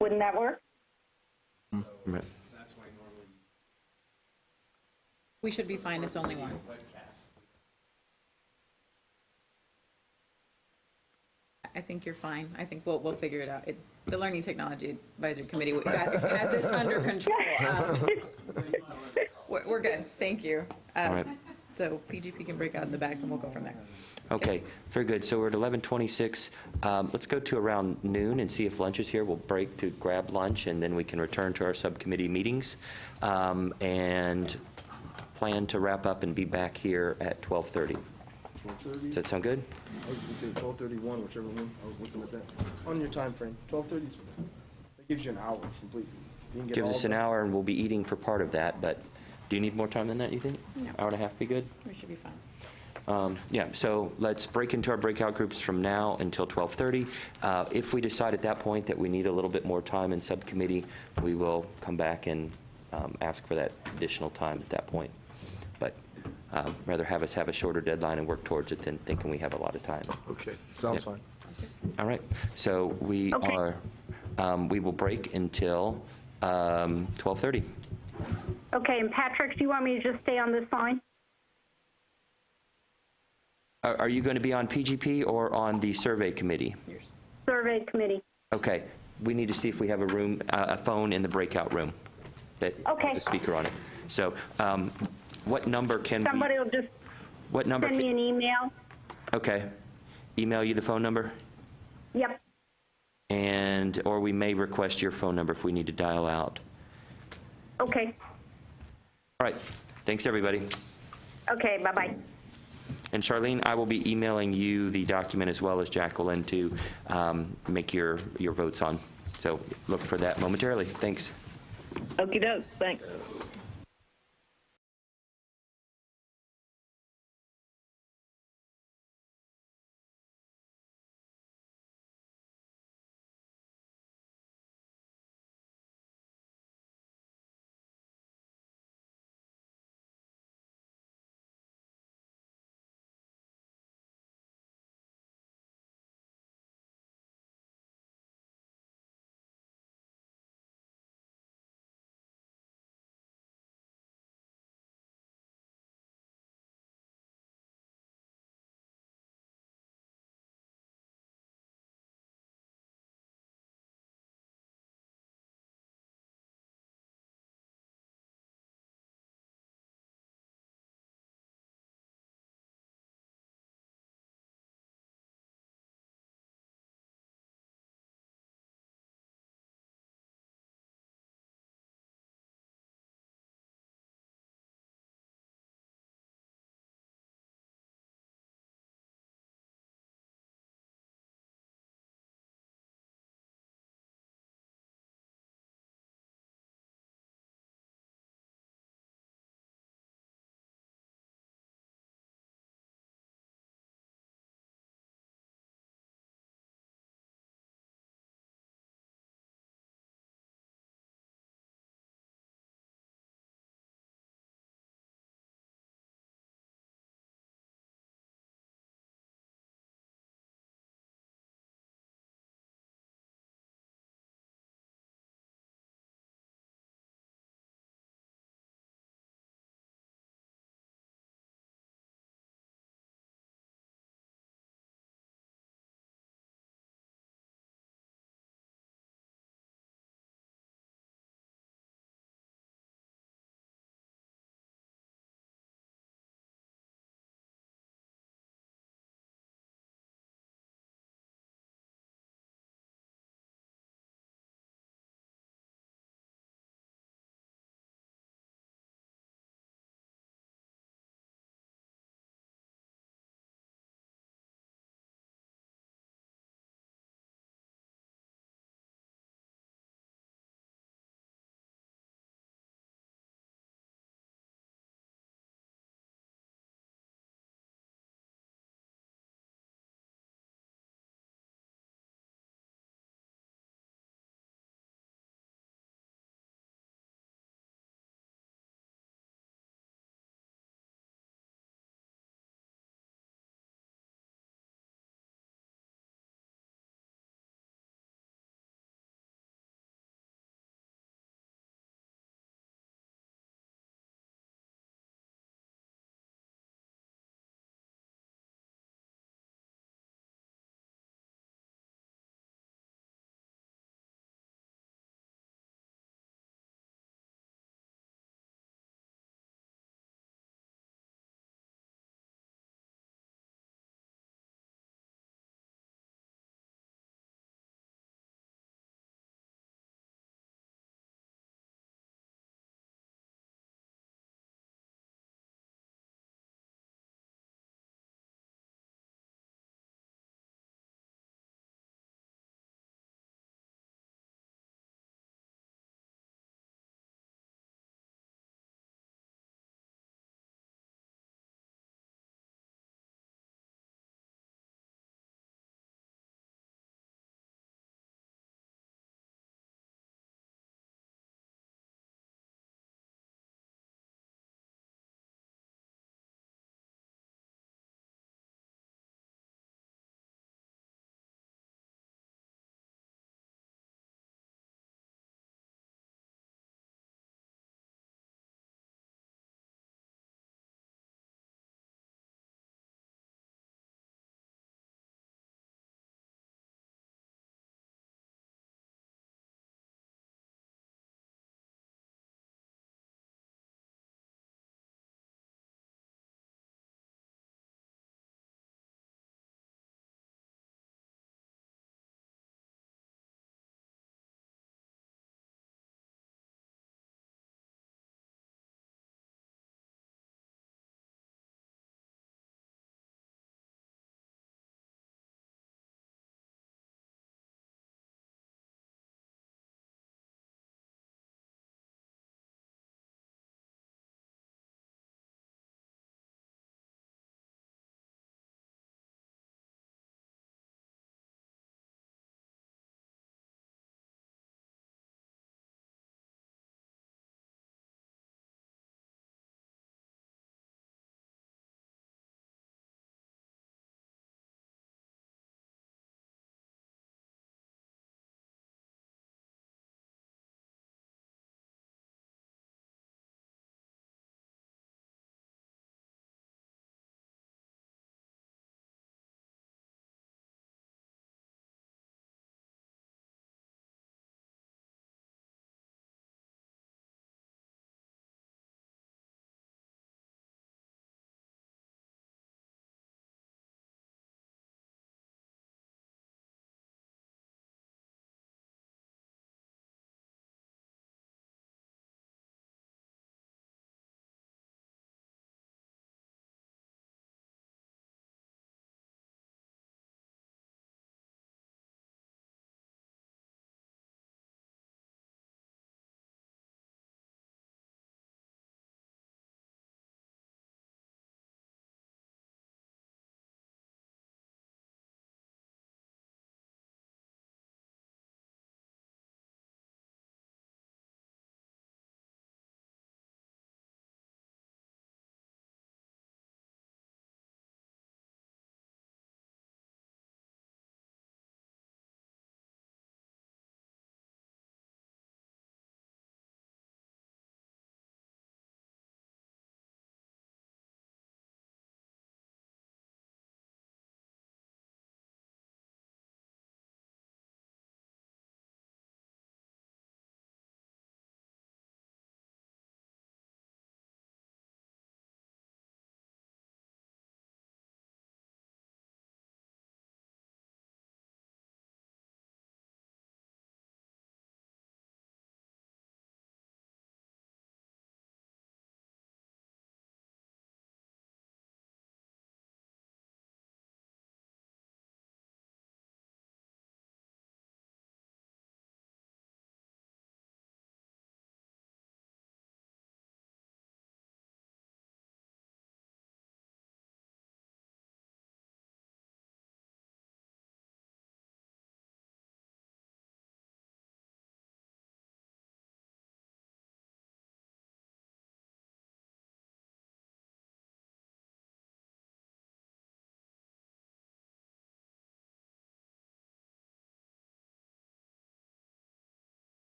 Wouldn't that work? Right. We should be fine, it's only one. I think you're fine. I think we'll figure it out. The Learning Technology Advisory Committee has this under control. We're good, thank you. All right. So PGP can break out in the back and we'll go from there. Okay, very good. So we're at 11:26. Let's go to around noon and see if lunch is here. We'll break to grab lunch, and then we can return to our subcommittee meetings, and plan to wrap up and be back here at 12:30. 12:30? Does that sound good? I was going to say 12:31, whichever one. I was looking at that. On your time frame, 12:30 is fine. That gives you an hour completely. You can get Gives all us an the- hour, and we'll be eating for part of that, but do you need more time than that, you think? No. Hour and a half be good? We should be fine. Yeah, so let's break into our breakout groups from now until 12:30. If we decide at that point that we need a little bit more time in subcommittee, we will come back and ask for that additional time at that point. But rather have us have a shorter deadline and work towards it than thinking we have a lot of time. Okay, sounds Yeah. fine. All right, so we Okay. we will break until 12:30. Okay, and Patrick, do you want me to just stay on this line? Are you going to be on PGP or on the survey committee? Survey committee. Okay, we need to see if we have a phone in the breakout room that Okay. has a speaker on it. So what number can Somebody will just what number send me an email. okay, email you the phone number? Yep. Or we may request your phone number if we need to dial out. Okay. All right, thanks, everybody. Okay, bye-bye. And Charlene, I will be emailing you the document as well as Jacqueline to make your votes on. So look for that momentarily. Thanks. Okey doke, thanks.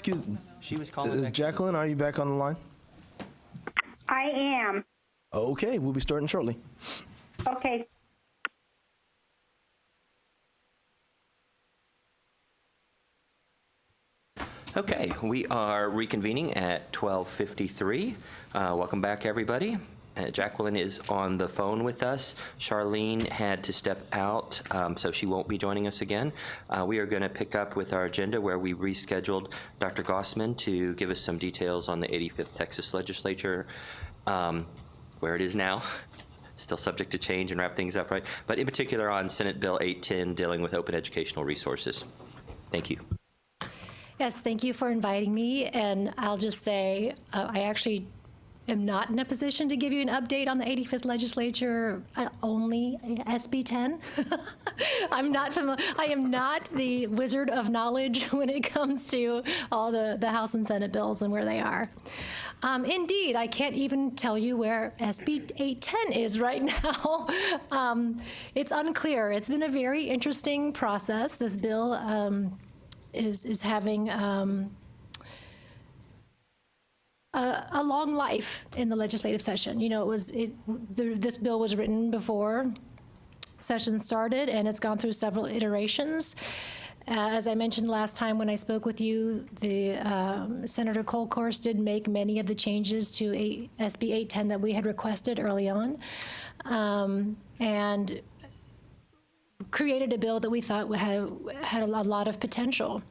Excuse me. She was calling back. Jacqueline, are you back on the line? I am. Okay, we'll be starting shortly. Okay. Okay, we are reconvening at 12:53. Welcome back, everybody. Jacqueline is on the phone with us. Charlene had to step out, so she won't be joining us again. We are going to pick up with our agenda where we rescheduled Dr. Gossman to give us some details on the 85th Texas Legislature, where it is now. Still subject to change and wrap things up, right? But in particular on Senate Bill 810 dealing with open educational resources. Thank you. Yes, thank you for inviting me. And I'll just say, I actually am not in a position to give you an update on the 85th Legislature, only SB 10. I am not the wizard of knowledge when it comes to all the House and Senate bills and where they are. Indeed, I can't even tell you where SB 810 is right now. It's unclear. It's been a very interesting process. This bill is having a long life in the legislative session. You know, this bill was written before session started, and it's gone through several iterations. As I mentioned last time when I spoke with you, Senator Kolkhorst did make many of the changes to SB 810 that we had requested early on, and created a bill that we thought had a lot of potential.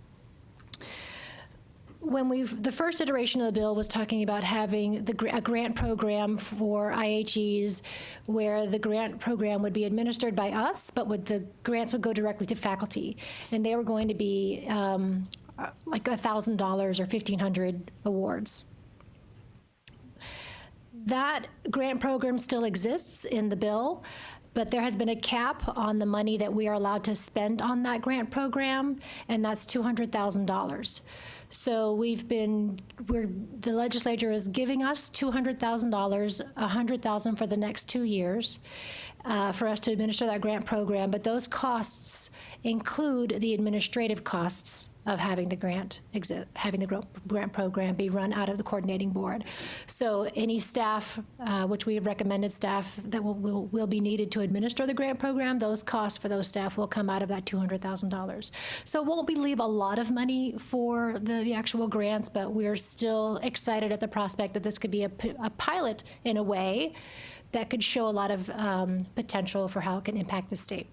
The first iteration of the bill was talking about having a grant program for IHEs where the grant program would be administered by us, but the grants would go directly to faculty. And they were going to be like $1,000 or 1,500 awards. That grant program still exists in the bill, but there has been a cap on the money that we are allowed to spend on that grant program, and that's $200,000. So the legislature is giving us $200,000, $100,000 for the next 2 years for us to administer that grant program, but those costs include the administrative costs of having the grant program be run out of the coordinating board. So any staff, which we have recommended staff that will be needed to administer the grant program, those costs for those staff will come out of that $200,000. So it won't leave a lot of money for the actual grants, but we're still excited at the prospect that this could be a pilot in a way that could show a lot of potential for how it can impact the state.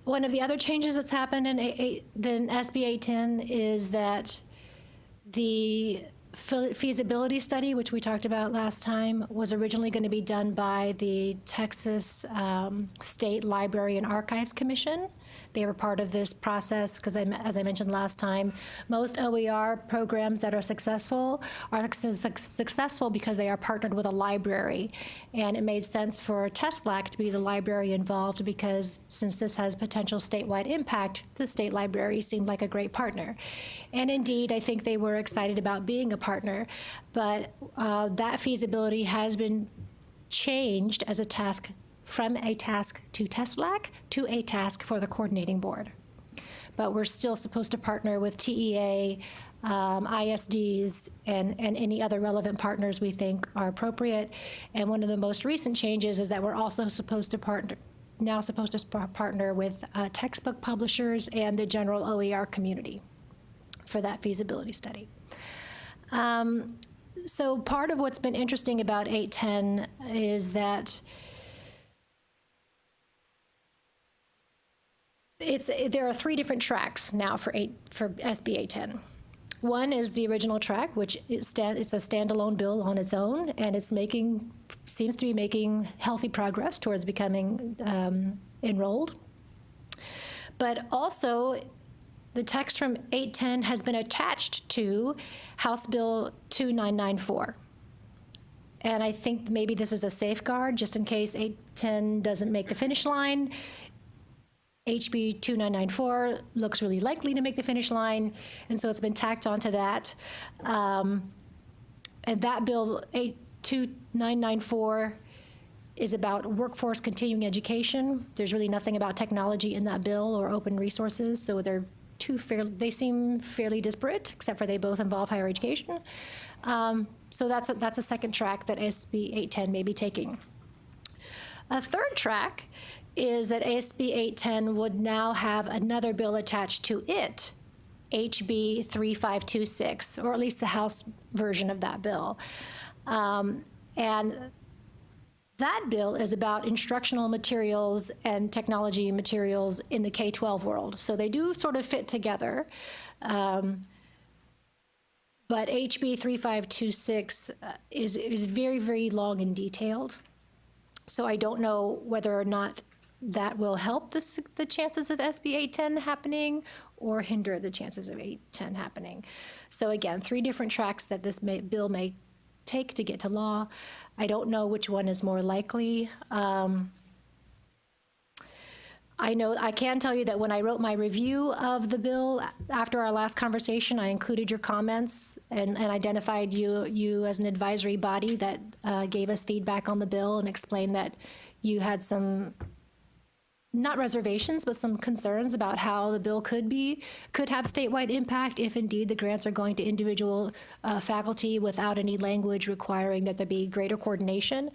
One of the other changes that's happened in SB 810 is that the feasibility study, which we talked about last time, was originally going to be done by the Texas State Library and Archives Commission. They were part of this process because, as I mentioned last time, most OER programs that are successful because they are partnered with a library. And it made sense for TESLAC to be the library involved because since this has potential statewide impact, the state library seemed like a great partner. And indeed, I think they were excited about being a partner, but that feasibility has been changed as a task from a task to TESLAC to a task for the coordinating board. But we're still supposed to partner with TEA, ISDs, and any other relevant partners we think are appropriate. And one of the most recent changes is that we're also supposed to partner with textbook publishers and the general OER community for that feasibility study. So part of what's been interesting about 810 is that there are 3 different tracks now for SB 810. One is the original track, which it's a standalone bill on its own, and seems to be making healthy progress towards becoming enrolled. But also, the text from 810 has been attached to House Bill 2994. And I think maybe this is a safeguard, just in case 810 doesn't make the finish line. HB 2994 looks really likely to make the finish line, and so it's been tacked onto that. And that bill, 2994, is about workforce continuing education. There's really nothing about technology in that bill or open resources, so they're they seem fairly disparate, except for they both involve higher education. So that's a second track that SB 810 may be taking. A third track is that SB 810 would now have another bill attached to it, HB 3526, or at least the House version of that bill. And that bill is about instructional materials and technology materials in the K-12 world. So they do sort of fit together. But HB 3526 is very, very long and detailed. So I don't know whether or not that will help the chances of SB 810 happening or hinder the chances of 810 happening. So again, 3 different tracks that this bill may take to get to law. I don't know which one is more likely. I can tell you that when I wrote my review of the bill, after our last conversation, I included your comments and identified you as an advisory body that gave us feedback on the bill and explained that you had some, not reservations, but some concerns about how the bill could have statewide impact if indeed the grants are going to individual faculty without any language requiring that there be greater coordination.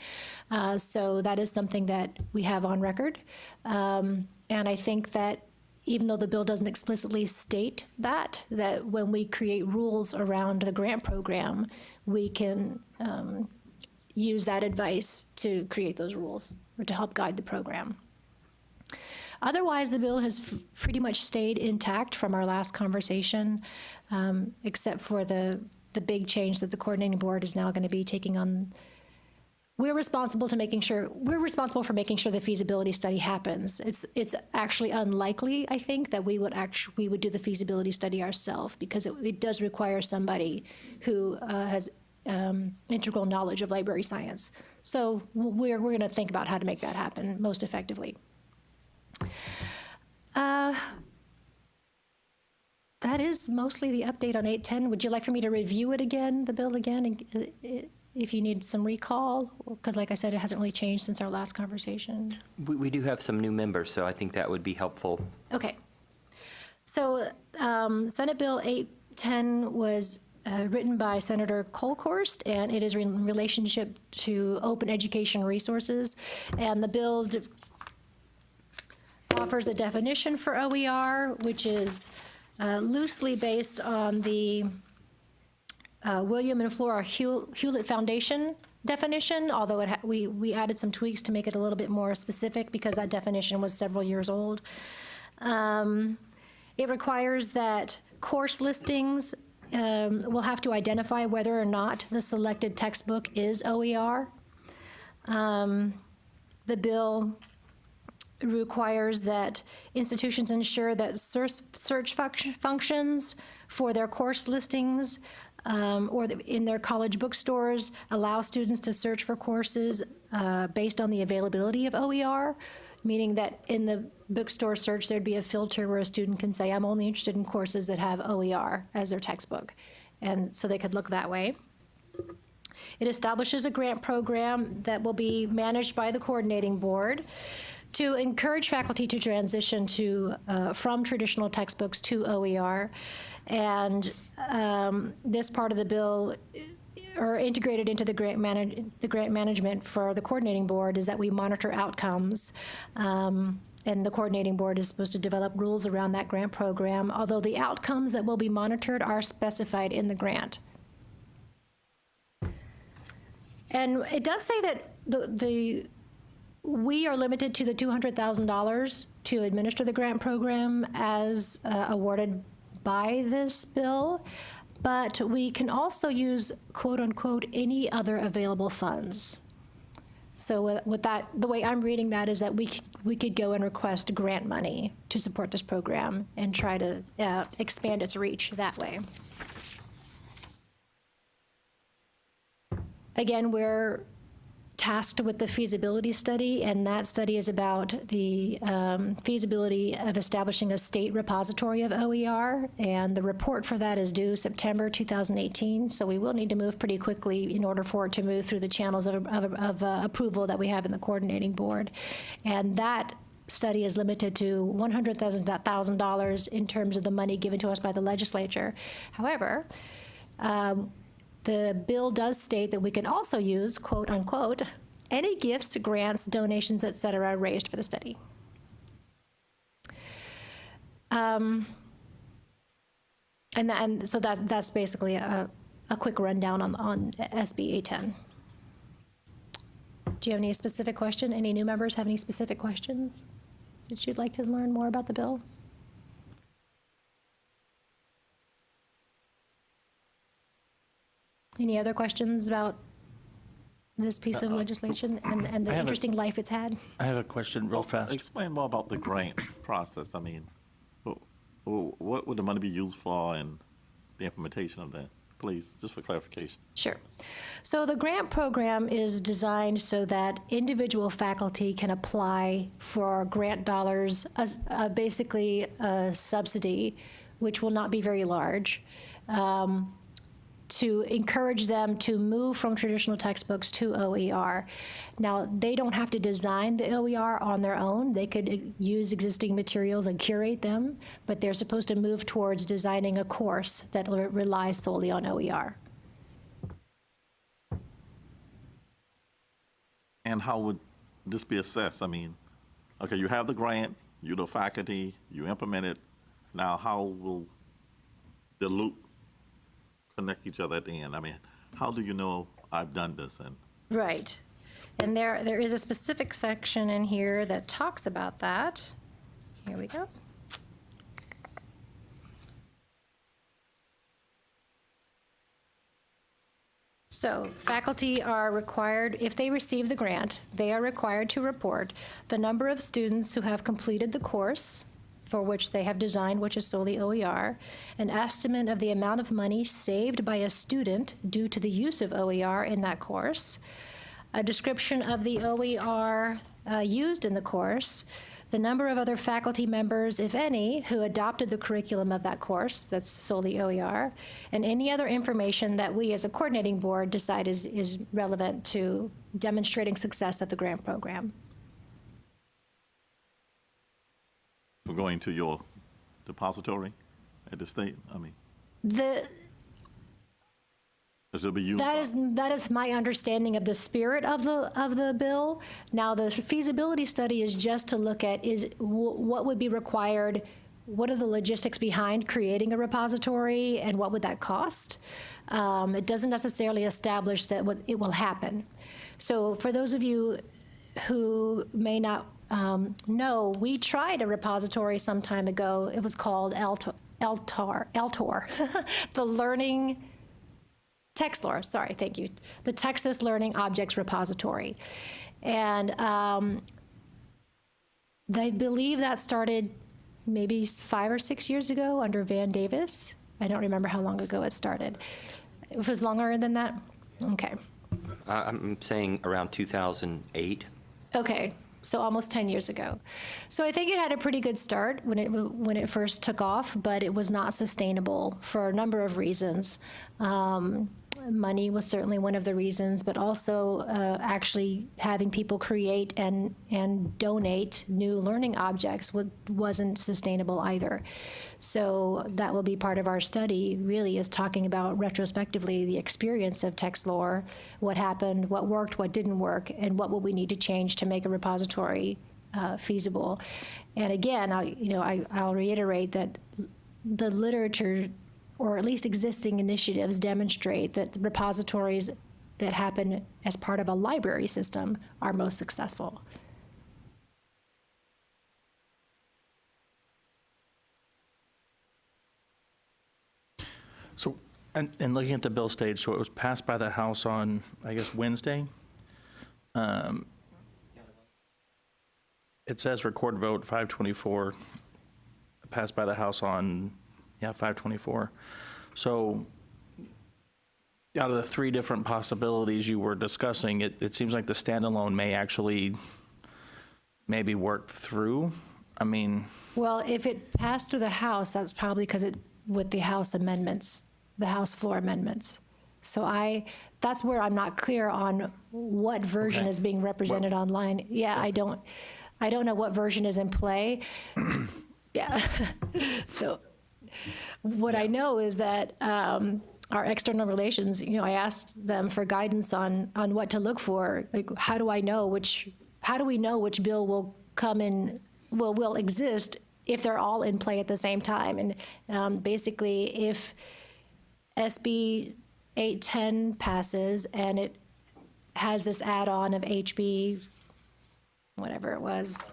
So that is something that we have on record. And I think that even though the bill doesn't explicitly state that when we create rules around the grant program, we can use that advice to create those rules or to help guide the program. Otherwise, the bill has pretty much stayed intact from our last conversation, except for the big change that the coordinating board is now going to be taking on. We're responsible for making sure the feasibility study happens. It's actually unlikely, I think, that we would do the feasibility study ourselves, because it does require somebody who has integral knowledge of library science. So we're going to think about how to make that happen most effectively. That is mostly the update on 810. Would you like for me to review it again, the bill again, if you need some recall? Because like I said, it hasn't really changed since our last conversation. We do have some new members, so I think that would be helpful. Okay. So Senate Bill 810 was written by Senator Kolkhorst, and it is in relationship to open education resources. And the bill offers a definition for OER, which is loosely based on the William and Flora Hewlett Foundation definition, although we added some tweaks to make it a little bit more specific because that definition was several years old. It requires that course listings will have to identify whether or not the selected textbook is OER. The bill requires that institutions ensure that search functions for their course listings or in their college bookstores allow students to search for courses based on the availability of OER, meaning that in the bookstore search there'd be a filter where a student can say, I'm only interested in courses that have OER as their textbook. And so they could look that way. It establishes a grant program that will be managed by the coordinating board to encourage faculty to transition from traditional textbooks to OER. And this part of the bill, or integrated into the grant management for the coordinating board, is that we monitor outcomes. And the coordinating board is supposed to develop rules around that grant program, although the outcomes that will be monitored are specified in the grant. And it does say that we are limited to the $200,000 to administer the grant program as awarded by this bill, but we can also use, quote unquote, any other available funds. So with that, the way I'm reading that is that we could go and request grant money to support this program and try to expand its reach that way. Again, we're tasked with the feasibility study, and that study is about the feasibility of establishing a state repository of OER, and the report for that is due September 2018, so we will need to move pretty quickly in order for it to move through the channels of approval that we have in the coordinating board. And that study is limited to $100,000 in terms of the money given to us by the legislature. However, the bill does state that we can also use, quote unquote, any gifts, grants, donations, et cetera, raised for the study. And so that's basically a quick rundown on SB 810. Do you have any specific question? Any new members have any specific questions that you'd like to learn more about the bill? Any other questions about this piece of legislation and the interesting life it's had? I have a question real fast. Explain more about the grant process. I mean, what would the money be used for and the implementation of that? Please, just for clarification. Sure. So the grant program is designed so that individual faculty can apply for grant dollars, basically a subsidy, which will not be very large, to encourage them to move from traditional textbooks to OER. Now, they don't have to design the OER on their own. They could use existing materials and curate them, but they're supposed to move towards designing a course that relies solely on OER. And how would this be assessed? I mean, okay, you have the grant, you're the faculty, you implement it. Now, how will the loop connect each other at the end? I mean, how do you know I've done this? And Right. And there is a specific section in here that talks about that. Here we go. So faculty are required, if they receive the grant, they are required to report the number of students who have completed the course for which they have designed, which is solely OER, an estimate of the amount of money saved by a student due to the use of OER in that course, a description of the OER used in the course, the number of other faculty members, if any, who adopted the curriculum of that course, that's solely OER, and any other information that we as a coordinating board decide is relevant to demonstrating success of the grant program. we're going to your depository at the state? I mean, it'll be used. That is my understanding of the spirit of the bill. Now, the feasibility study is just to look at what would be required, what are the logistics behind creating a repository, and what would that cost. It doesn't necessarily establish that it will happen. So for those of you who may not know, we tried a repository some time ago. It was called LTOR, the Learning TextLore, sorry, thank you. The Texas Learning Objects Repository. And they believe that started maybe 5 or 6 years ago under Van Davis. I don't remember how long ago it started. It was longer than that? Okay. I'm saying around 2008. Okay, so almost 10 years ago. So I think it had a pretty good start when it first took off, but it was not sustainable for a number of reasons. Money was certainly one of the reasons, but also actually having people create and donate new learning objects wasn't sustainable either. So that will be part of our study, really, is talking about retrospectively the experience of TextLore, what happened, what worked, what didn't work, and what will we need to change to make a repository feasible. And again, I'll reiterate that the literature, or at least existing initiatives, demonstrate that the repositories that happen as part of a library system are most successful. So, and looking at the bill stage, so it was passed by the House on, I guess, Wednesday. It says record vote 524, passed by the House on, 524. So out of the 3 different possibilities you were discussing, it seems like the standalone may actually maybe work through. I mean. Well, if it passed through the House, that's probably because with the House amendments, the House floor amendments. So that's where I'm not clear on what version is being represented online. Yeah, I don't. I don't know what version is in play. Yeah. So what I know is that our external relations, I asked them for guidance on what to look for. Like, how do we know which bill will come in, will exist if they're all in play at the same time? And basically, if SB 810 passes and it has this add-on of HB, whatever it was,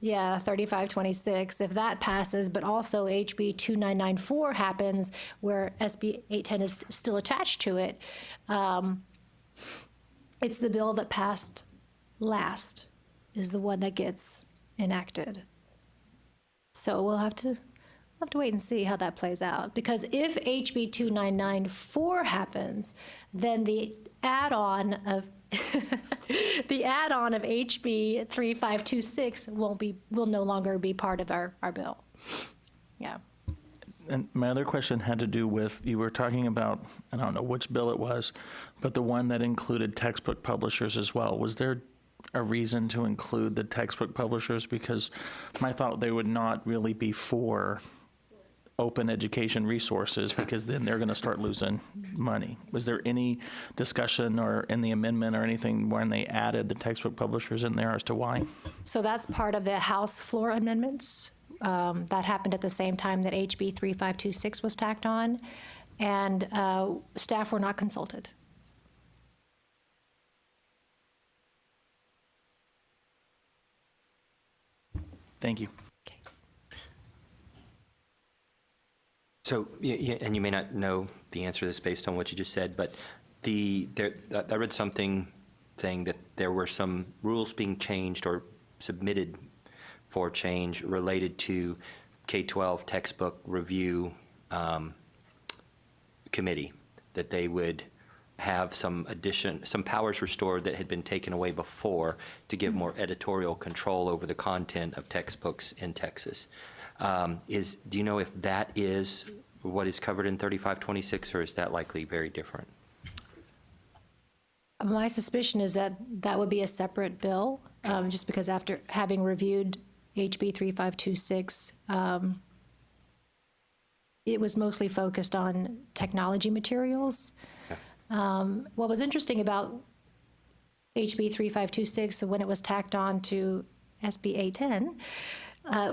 3526, if that passes, but also HB 2994 happens where SB 810 is still attached to it, it's the bill that passed last is the one that gets enacted. So we'll have to wait and see how that plays out. Because if HB 2994 happens, then the add-on of HB 3526 will no longer be part of our bill. Yeah. And my other question had to do with, you were talking about, I don't know which bill it was, but the one that included textbook publishers as well. Was there a reason to include the textbook publishers? Because my thought they would not really be for open education resources, because then they're going to start losing money. Was there any discussion or in the amendment or anything when they added the textbook publishers in there as to why? So that's part of the House floor amendments. That happened at the same time that HB 3526 was tacked on, and staff were not consulted. Thank you. So, and you may not know the answer to this based on what you just said, but I read something saying that there were some rules being changed or submitted for change related to K-12 textbook review committee, that they would have some powers restored that had been taken away before to give more editorial control over the content of textbooks in Texas. Do you know if that is what is covered in 3526, or is that likely very different? My suspicion is that that would be a separate bill, just because after having reviewed HB 3526, it was mostly focused on technology materials. What was interesting about HB 3526 when it was tacked on to SB 810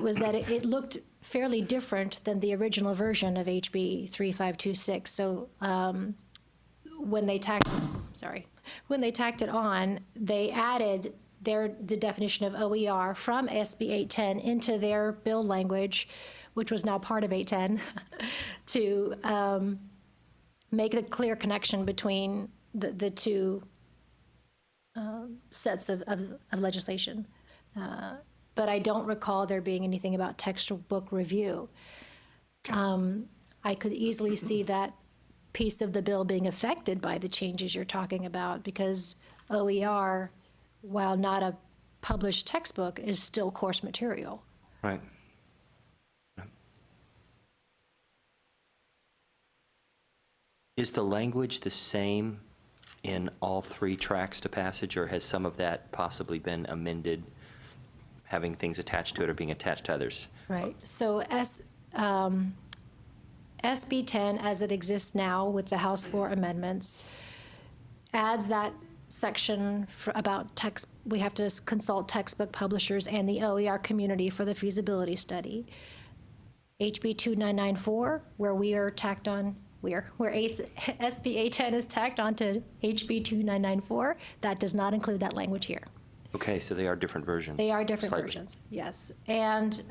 was that it looked fairly different than the original version of HB 3526. So when they tacked it on, they added the definition of OER from SB 810 into their bill language, which was now part of 810, to make the clear connection between the two sets of legislation. But I don't recall there being anything about textbook review. I could easily see that piece of the bill being affected by the changes you're talking about, because OER, while not a published textbook, is still course material. Right. Is the language the same in all three tracks to passage, or has some of that possibly been amended, having things attached to it or being attached to others? Right. So SB 10, as it exists now with the House floor amendments, adds that section about text. We have to consult textbook publishers and the OER community for the feasibility study. HB 2994, where we are tacked on, where SB 810 is tacked onto HB 2994, that does not include that language here. Okay, so they are different versions. They are different slightly. versions, yes. And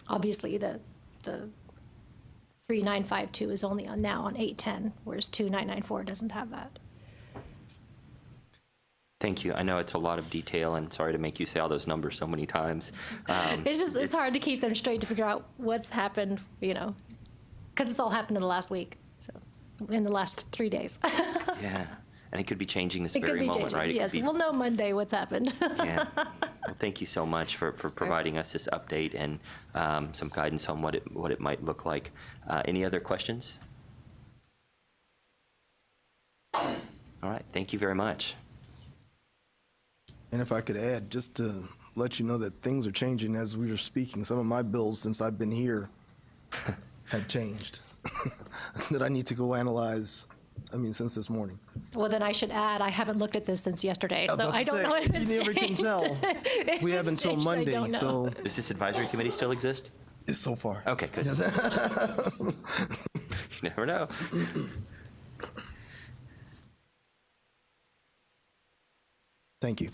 obviously the 3952 is only now on 810, whereas 2994 doesn't have that. Thank you. I know it's a lot of detail, and sorry to make you say all those numbers so many times. It's hard to keep them straight to figure out what's happened, because it's all happened in the last week, so in the last 3 days. Yeah, and it could be changing this It could very be moment, changing, right? It yes. could be, We'll know Monday what's happened. yeah. Well, thank you so much for providing us this update and some guidance on what it might look like. Any other questions? All right, thank you very much. And if I could add, just to let you know that things are changing as we are speaking. Some of my bills since I've been here have changed that I need to go analyze, since this morning. Well, then I should add, I haven't looked at this since yesterday, so I don't know if it's You never can changed. tell. We have It's until changed, I Monday, don't know. so. Does this advisory committee still exist? So far. Okay, good. Yes. You never know. Thank you.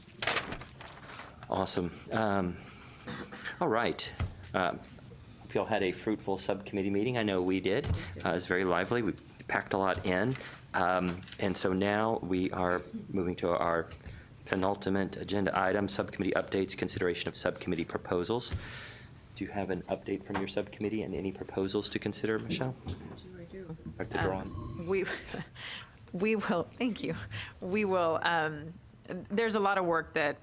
Awesome. All right. Hope you all had a fruitful subcommittee meeting. I know we did. It was very lively. We packed a lot in. And so now we are moving to our penultimate agenda item, subcommittee updates, consideration of subcommittee proposals. Do you have an update from your subcommittee and any proposals to consider, Michelle? Dr. Drawn. We will, thank you. We will, there's a lot of work that,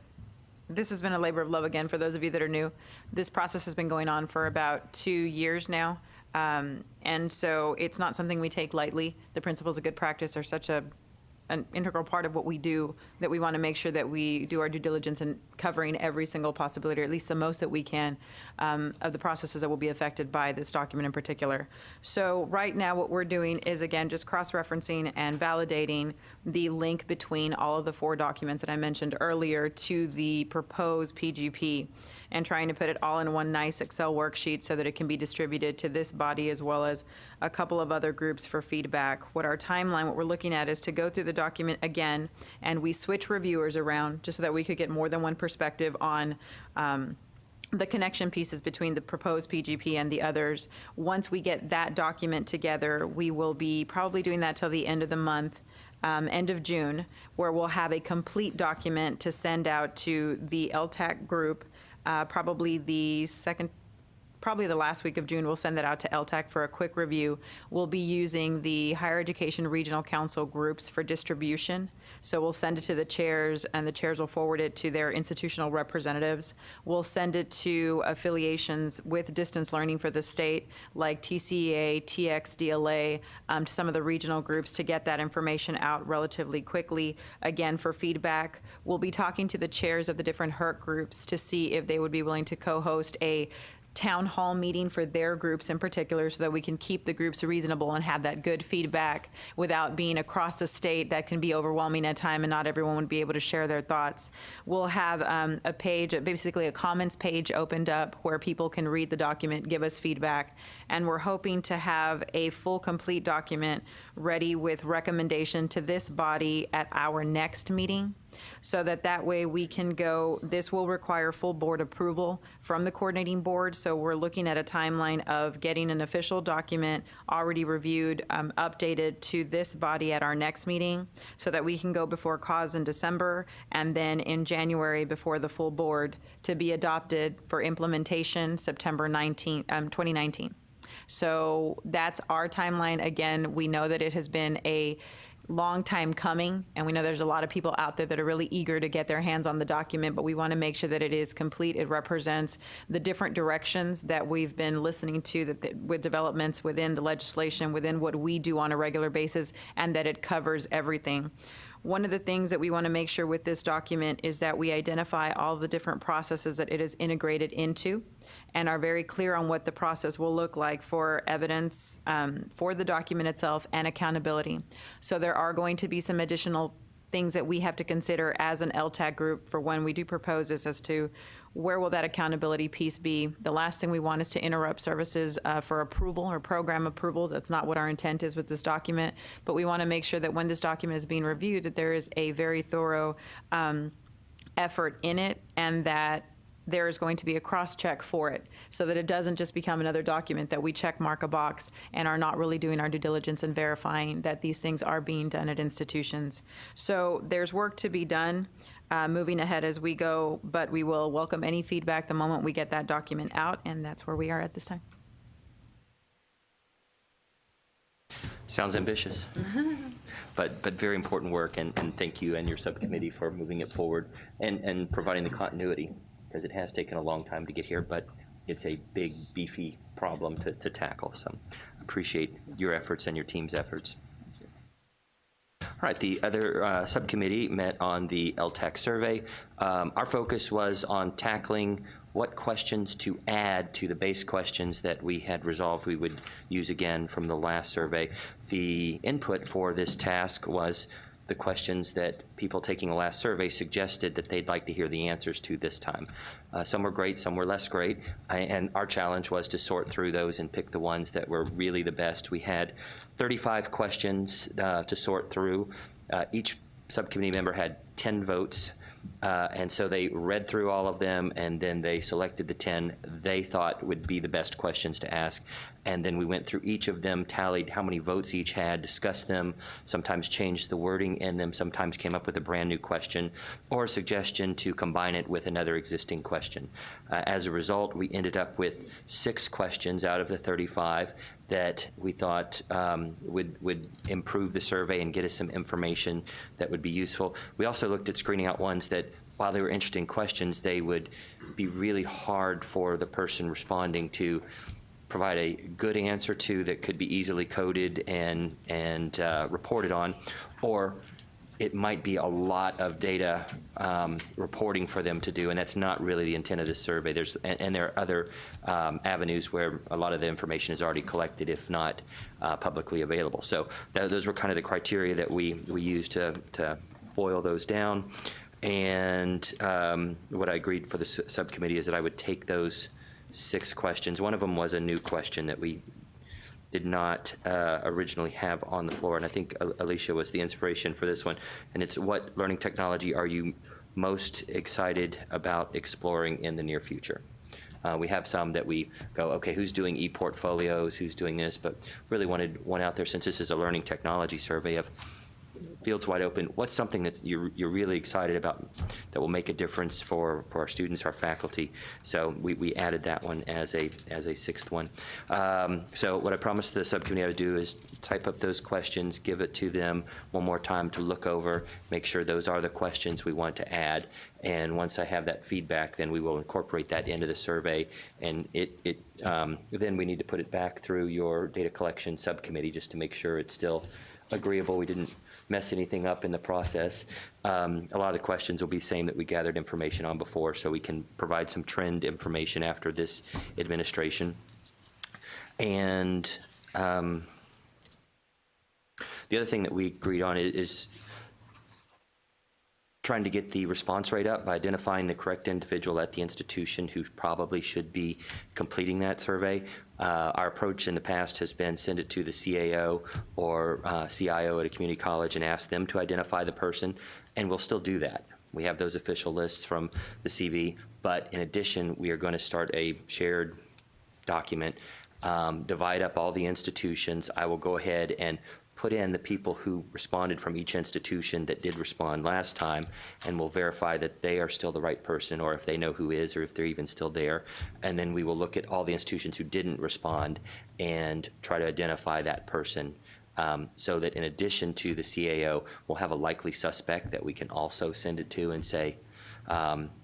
this has been a labor of love again for those of you that are new. This process has been going on for about 2 years now. And so it's not something we take lightly. The principles of good practice are such an integral part of what we do, that we want to make sure that we do our due diligence in covering every single possibility, or at least the most that we can, of the processes that will be affected by this document in particular. So right now what we're doing is, again, just cross-referencing and validating the link between all of the 4 documents that I mentioned earlier to the proposed PGP, and trying to put it all in one nice Excel worksheet so that it can be distributed to this body as well as a couple of other groups for feedback. What our timeline, what we're looking at is to go through the document again, and we switch reviewers around just so that we could get more than one perspective on the connection pieces between the proposed PGP and the others. Once we get that document together, we will be probably doing that till the end of the month, end of June, where we'll have a complete document to send out to the LTAC group. Probably the last week of June, we'll send that out to LTAC for a quick review. We'll be using the Higher Education Regional Council groups for distribution. So we'll send it to the chairs, and the chairs will forward it to their institutional representatives. We'll send it to affiliations with distance learning for the state, like TCEA, TXDLA, to some of the regional groups to get that information out relatively quickly. Again, for feedback, we'll be talking to the chairs of the different HERC groups to see if they would be willing to co-host a town hall meeting for their groups in particular, so that we can keep the groups reasonable and have that good feedback without being across the state. That can be overwhelming at time, and not everyone would be able to share their thoughts. We'll have a page, basically a comments page opened up where people can read the document, give us feedback, and we're hoping to have a full, complete document ready with recommendation to this body at our next meeting, so that way we can go. This will require full board approval from the coordinating board, so we're looking at a timeline of getting an official document already reviewed, updated to this body at our next meeting, so that we can go before cause in December, and then in January before the full board to be adopted for implementation September 2019. So that's our timeline. Again, we know that it has been a long time coming, and we know there's a lot of people out there that are really eager to get their hands on the document, but we want to make sure that it is complete. It represents the different directions that we've been listening to, with developments within the legislation, within what we do on a regular basis, and that it covers everything. One of the things that we want to make sure with this document is that we identify all the different processes that it is integrated into, and are very clear on what the process will look like for evidence for the document itself and accountability. So there are going to be some additional things that we have to consider as an LTAC group for when we do propose this, as to where will that accountability piece be. The last thing we want is to interrupt services for approval or program approval. That's not what our intent is with this document, but we want to make sure that when this document is being reviewed, that there is a very thorough effort in it, and that there is going to be a cross-check for it, so that it doesn't just become another document that we check mark a box and are not really doing our due diligence and verifying that these things are being done at institutions. So there's work to be done moving ahead as we go, but we will welcome any feedback the moment we get that document out, and that's where we are at this time. Sounds ambitious, but very important work, and thank you and your subcommittee for moving it forward and providing the continuity, because it has taken a long time to get here, but it's a big, beefy problem to tackle. So appreciate your efforts and your team's efforts. All right, the other subcommittee met on the LTAC survey. Our focus was on tackling what questions to add to the base questions that we had resolved we would use again from the last survey. The input for this task was the questions that people taking the last survey suggested that they'd like to hear the answers to this time. Some were great, some were less great, and our challenge was to sort through those and pick the ones that were really the best. We had 35 questions to sort through. Each subcommittee member had 10 votes. And so they read through all of them, and then they selected the 10 they thought would be the best questions to ask. And then we went through each of them, tallied how many votes each had, discussed them, sometimes changed the wording in them, sometimes came up with a brand new question or a suggestion to combine it with another existing question. As a result, we ended up with 6 questions out of the 35 that we thought would improve the survey and get us some information that would be useful. We also looked at screening out ones that, while they were interesting questions, they would be really hard for the person responding to provide a good answer to that could be easily coded and reported on, or it might be a lot of data reporting for them to do, and that's not really the intent of this survey. And there are other avenues where a lot of the information is already collected, if not publicly available. So those were kind of the criteria that we used to boil those down. And what I agreed for the subcommittee is that I would take those 6 questions. One of them was a new question that we did not originally have on the floor, and I think Alicia was the inspiration for this one. And it's, what learning technology are you most excited about exploring in the near future? We have some that we go, okay, who's doing e-portfolios, who's doing this, but really wanted one out there, since this is a learning technology survey, of fields wide open. What's something that you're really excited about that will make a difference for our students, our faculty? So we added that one as a 6th one. So what I promised the subcommittee I would do is type up those questions, give it to them one more time to look over, make sure those are the questions we want to add. And once I have that feedback, then we will incorporate that into the survey. And then we need to put it back through your data collection subcommittee just to make sure it's still agreeable. We didn't mess anything up in the process. A lot of the questions will be the same that we gathered information on before, so we can provide some trend information after this administration. And the other thing that we agreed on is trying to get the response rate up by identifying the correct individual at the institution who probably should be completing that survey. Our approach in the past has been send it to the CAO or CIO at a community college and ask them to identify the person, and we'll still do that. We have those official lists from the CB, but in addition, we are going to start a shared document, divide up all the institutions. I will go ahead and put in the people who responded from each institution that did respond last time, and we'll verify that they are still the right person, or if they know who is, or if they're even still there. And then we will look at all the institutions who didn't respond and try to identify that person, so that in addition to the CAO, we'll have a likely suspect that we can also send it to and say,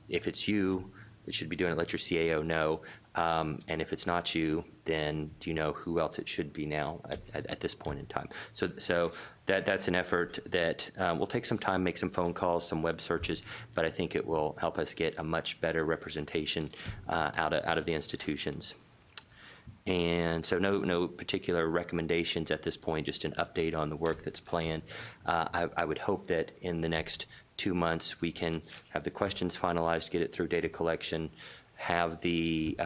if it's you that should be doing it, let your CAO know. And if it's not you, then do you know who else it should be now at this point in time? So that's an effort that will take some time, make some phone calls, some web searches, but I think it will help us get a much better representation out of the institutions. And so no particular recommendations at this point, just an update on the work that's planned. I would hope that in the next 2 months we can have the questions finalized, get it through data collection, have the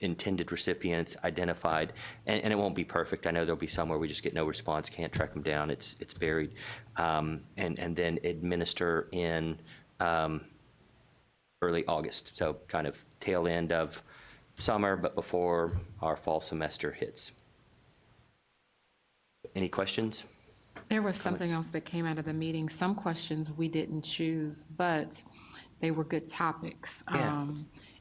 intended recipients identified, and it won't be perfect. I know there'll be some where we just get no response, can't track them down, it's buried, and then administer in early August, so kind of tail end of summer, but before our fall semester hits. Any questions? There was something else that came out of the meeting. Some questions we didn't choose, but they were good topics. Yeah.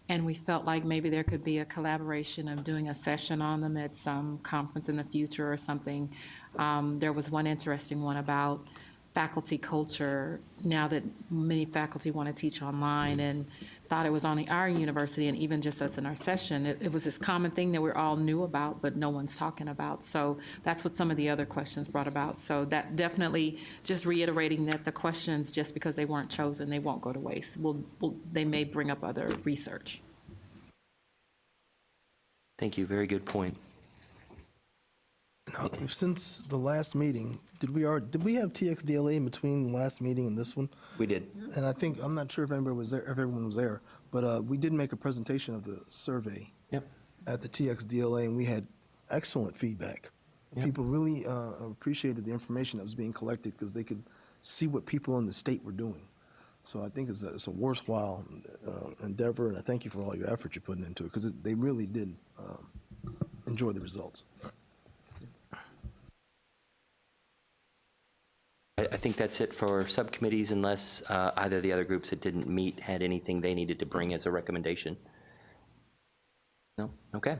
And we felt like maybe there could be a collaboration of doing a session on them at some conference in the future or something. There was one interesting one about faculty culture, now that many faculty want to teach online and thought it was only our university, and even just us in our session, it was this common thing that we all knew about, but no one's talking about. So that's what some of the other questions brought about. So that definitely just reiterating that the questions, just because they weren't chosen, they won't go to waste. They may bring up other research. Thank you. Very good point. Now, since the last meeting, did we have TXDLA in between the last meeting and this one? We did. And I think, I'm not sure if anybody was there, if everyone was there, but we did make a presentation of the survey. Yep. At the TXDLA, and we had excellent feedback. Yep. People really appreciated the information that was being collected because they could see what people in the state were doing. So I think it's a worthwhile endeavor, and I thank you for all your effort you're putting into it, because they really did enjoy the results. I think that's it for subcommittees, unless either of the other groups that didn't meet had anything they needed to bring as a recommendation. No? Okay.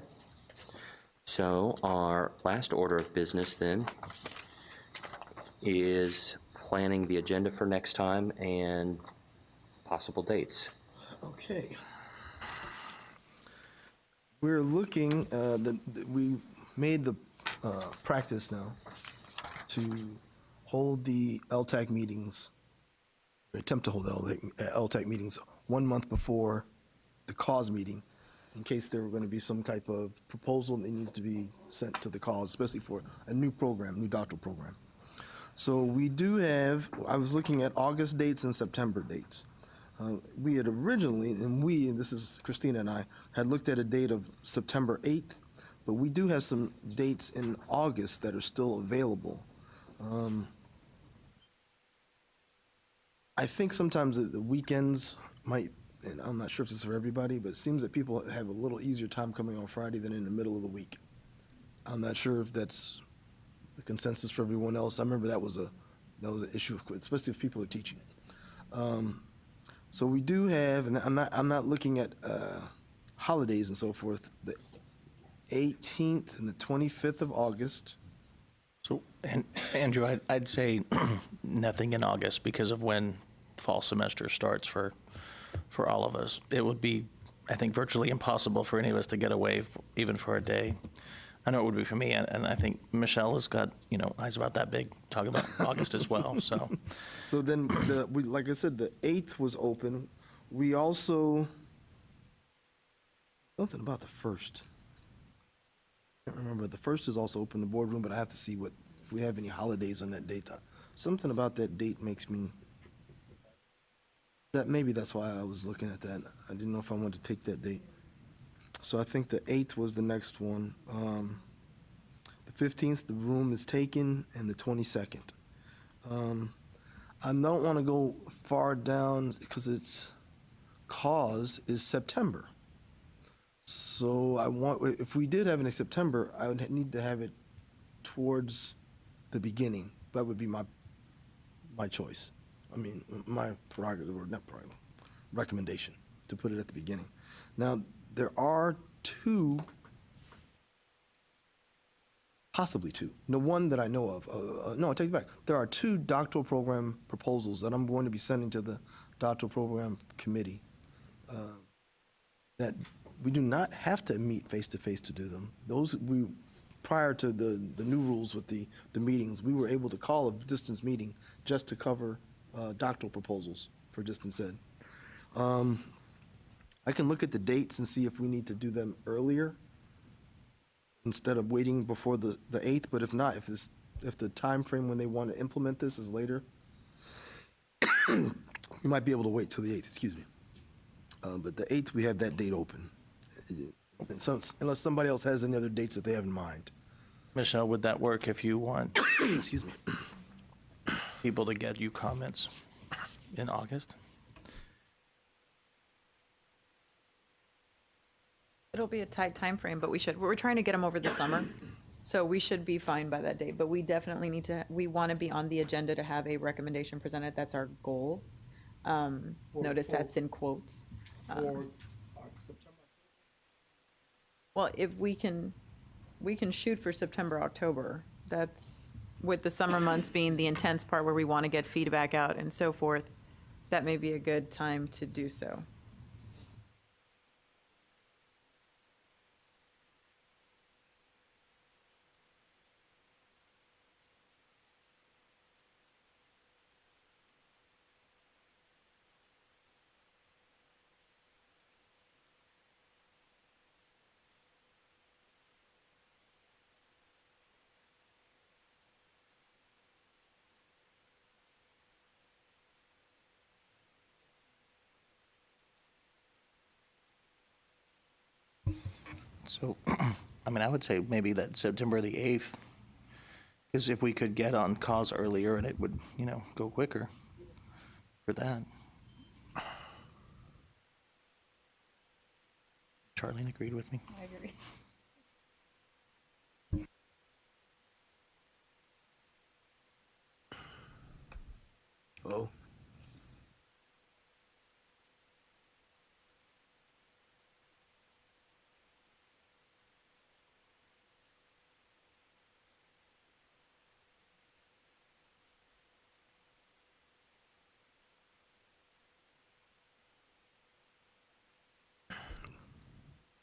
So our last order of business then is planning the agenda for next time and possible dates. Okay. We're looking, we made the practice now to hold the LTAC meetings, attempt to hold the LTAC meetings 1 month before the cause meeting, in case there were going to be some type of proposal that needs to be sent to the cause, especially for a new program, new doctoral program. So we do have, I was looking at August dates and September dates. We had originally, and this is Christina and I, had looked at a date of September 8th, but we do have some dates in August that are still available. I think sometimes the weekends might, and I'm not sure if this is for everybody, but it seems that people have a little easier time coming on Friday than in the middle of the week. I'm not sure if that's the consensus for everyone else. I remember that was an issue, especially if people are teaching. So we do have, and I'm not looking at holidays and so forth, the 18th and the 25th of August. So, and Andrew, I'd say nothing in August because of when fall semester starts for all of us. It would be, I think, virtually impossible for any of us to get away even for a day. I know it would be for me, and I think Michelle has got, eyes about that big, talking about August as well, so. So then, like I said, the 8th was open. We also, something about the 1st. I can't remember. The 1st is also open, the boardroom, but I have to see if we have any holidays on that date. Something about that date makes me, maybe that's why I was looking at that. I didn't know if I wanted to take that date. So I think the 8th was the next one. The 15th, the room is taken, and the 22nd. I don't want to go far down because cause is September. So if we did have it in September, I would need to have it towards the beginning. That would be my choice. I mean, my prerogative, or not prerogative, recommendation, to put it at the beginning. Now, there are possibly two. No, one that I know of. No, I take it back. There are 2 doctoral program proposals that I'm going to be sending to the doctoral program committee that we do not have to meet face-to-face to do them. Those, prior to the new rules with the meetings, we were able to call a distance meeting just to cover doctoral proposals for distance ed. I can look at the dates and see if we need to do them earlier instead of waiting before the 8th, but if not, if the time frame when they want to implement this is later, we might be able to wait till the 8th, excuse me. But the 8th, we have that date open. And so, unless somebody else has any other dates that they have in mind. Michelle, would that work if you want excuse me, people to get you comments in August? It'll be a tight time frame, but we're trying to get them over the summer, so we should be fine by that date. But we definitely we want to be on the agenda to have a recommendation presented. That's our goal. Notice that's in quotes. For September. Well, if we can shoot for September, October. That's with the summer months being the intense part where we want to get feedback out and so forth, that may be a good time to do so. So, I mean, I would say maybe that September the 8th, because if we could get on cause earlier and it would, go quicker for that. Charlene agreed with me. I agree. Oh.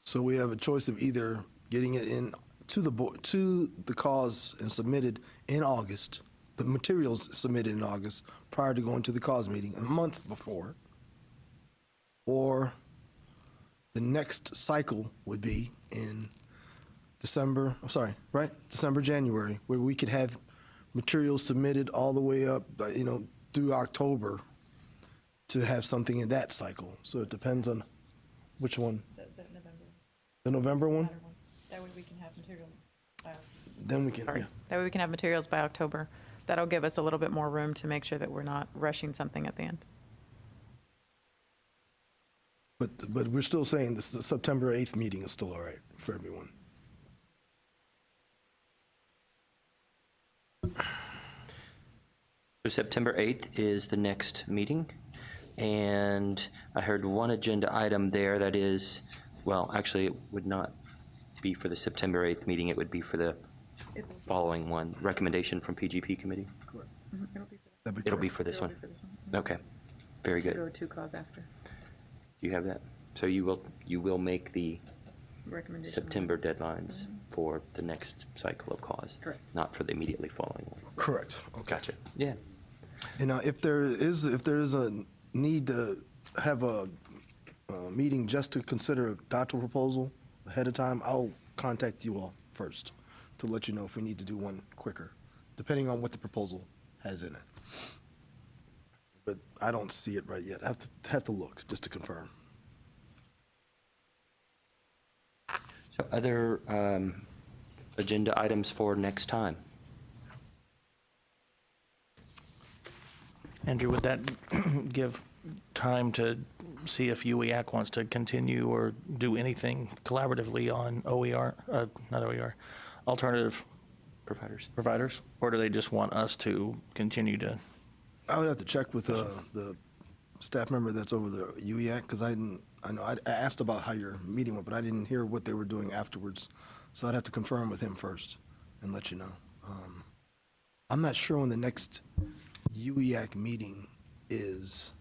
So we have a choice of either getting it in to the board, to the cause and submitted in August, the materials submitted in August prior to going to the cause meeting a month before, or the next cycle would be in December, January, where we could have materials submitted all the way up, through October to have something in that cycle. So it depends on which one. The November one? That way we can have materials by Then we can, yeah. That way we can have materials by October. That'll give us a little bit more room to make sure that we're not rushing something at the end. But we're still saying the September 8th meeting is still all right for everyone. So September 8th is the next meeting, and I heard one agenda item there that is, well, actually, it would not be for the September 8th meeting, it would be for the following one, recommendation from PGP committee? Correct. It'll be for this one? Okay, very good. Go to cause after. Do you have that? So you will make the Recommendation. September deadlines for the next cycle of cause? Correct. Not for the immediately following one? Correct. Okay. Gotcha. Yeah. And if there is a need to have a meeting just to consider a doctoral proposal ahead of time, I'll contact you all first to let you know if we need to do one quicker, depending on what the proposal has in it. But I don't see it right yet. I have to look just to confirm. So other agenda items for next time? Andrew, would that give time to see if UEAC wants to continue or do anything collaboratively on alternative providers? Or do they just want us to continue to? I would have to check with the staff member that's over the UEAC, because I asked about how your meeting went, but I didn't hear what they were doing afterwards. So I'd have to confirm with him first and let you know. I'm not sure when the next UEAC meeting is.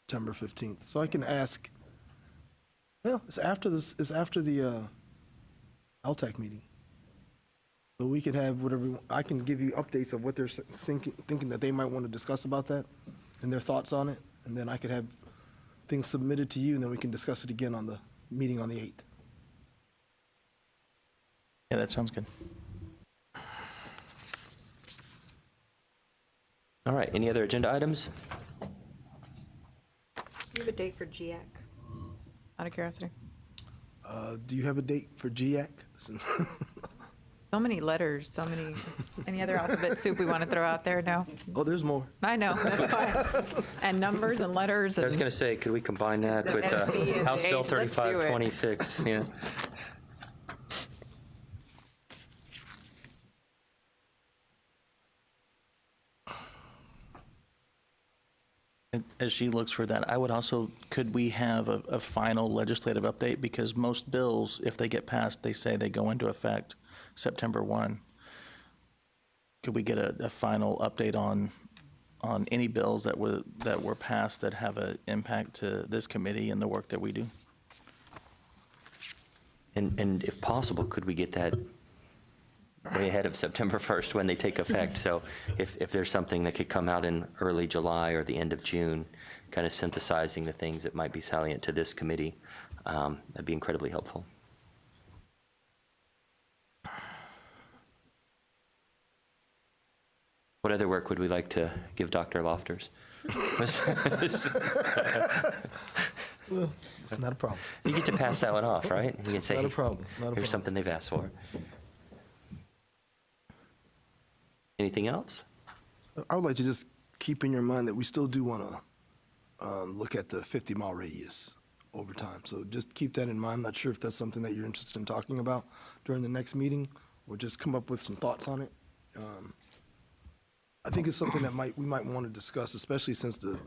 September 15th. So I can ask, well, it's after the LTAC meeting. So we could have whatever, I can give you updates of what they're thinking that they might want to discuss about that and their thoughts on it. And then I could have things submitted to you, and then we can discuss it again on the meeting on the 8th. Yeah, that sounds good. All right, any other agenda items? Do you have a date for GIAC? Out of curiosity. Do you have a date for GIAC? So many letters, any other alphabet soup we want to throw out there? No? Oh, there's more. I know, that's why. And numbers and letters. I was going to say, could we combine that with SB and House Bill H? Let's do it. 3526? Yeah. As she looks for that, I would also, could we have a final legislative update? Because most bills, if they get passed, they say they go into effect September 1. Could we get a final update on any bills that were passed that have an impact to this committee and the work that we do? And if possible, could we get that way ahead of September 1st when they take effect? So if there's something that could come out in early July or the end of June, kind of synthesizing the things that might be salient to this committee, that'd be incredibly helpful. What other work would we like to give Dr. Lofters? Well, it's not a problem. You get to pass that one off, right? You can say, Not a problem. Not a here's problem. something they've asked for. Anything else? I would like to just keep in your mind that we still do want to look at the 50-mile radius over time. So just keep that in mind. I'm not sure if that's something that you're interested in talking about during the next meeting, or just come up with some thoughts on it. I think it's something that we might want to discuss, especially since the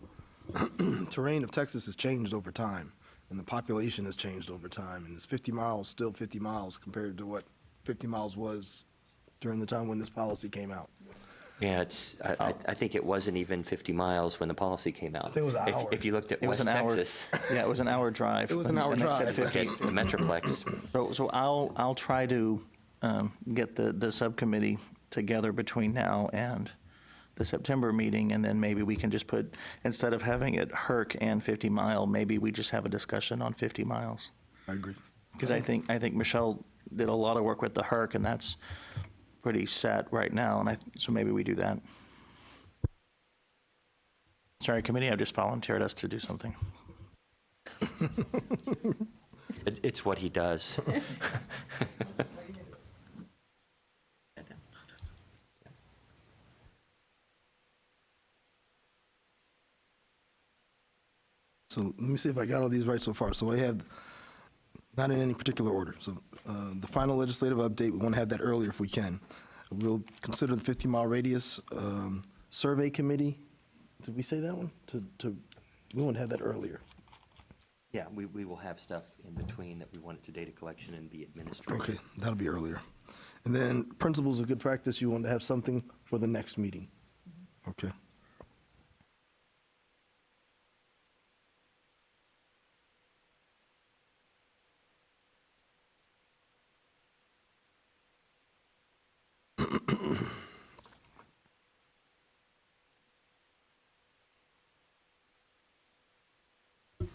terrain of Texas has changed over time, and the population has changed over time, and is 50 miles still 50 miles compared to what 50 miles was during the time when this policy came out? Yeah, I think it wasn't even 50 miles when the policy came out. I think it was an hour. If you looked at It was West an hour. Texas. Yeah, it was an hour drive. It was an hour And they said drive. 50. Look at the Metroplex. So I'll try to get the subcommittee together between now and the September meeting, and then maybe we can just put, instead of having it HERC and 50 mile, maybe we just have a discussion on 50 miles. I agree. Because I think Michelle did a lot of work with the HERC, and that's pretty set right now, and so maybe we do that. Sorry, committee, I've just volunteered us to do something. It's what he does. So let me see if I got all these right so far. So I had, not in any particular order. So the final legislative update, we want to have that earlier if we can. We'll consider the 50-mile radius survey committee. Did we say that one? We want to have that earlier. Yeah, we will have stuff in between that we want it to data collection and be administrative. Okay, that'll be earlier. And then principles of good practice, you want to have something for the next meeting. Okay.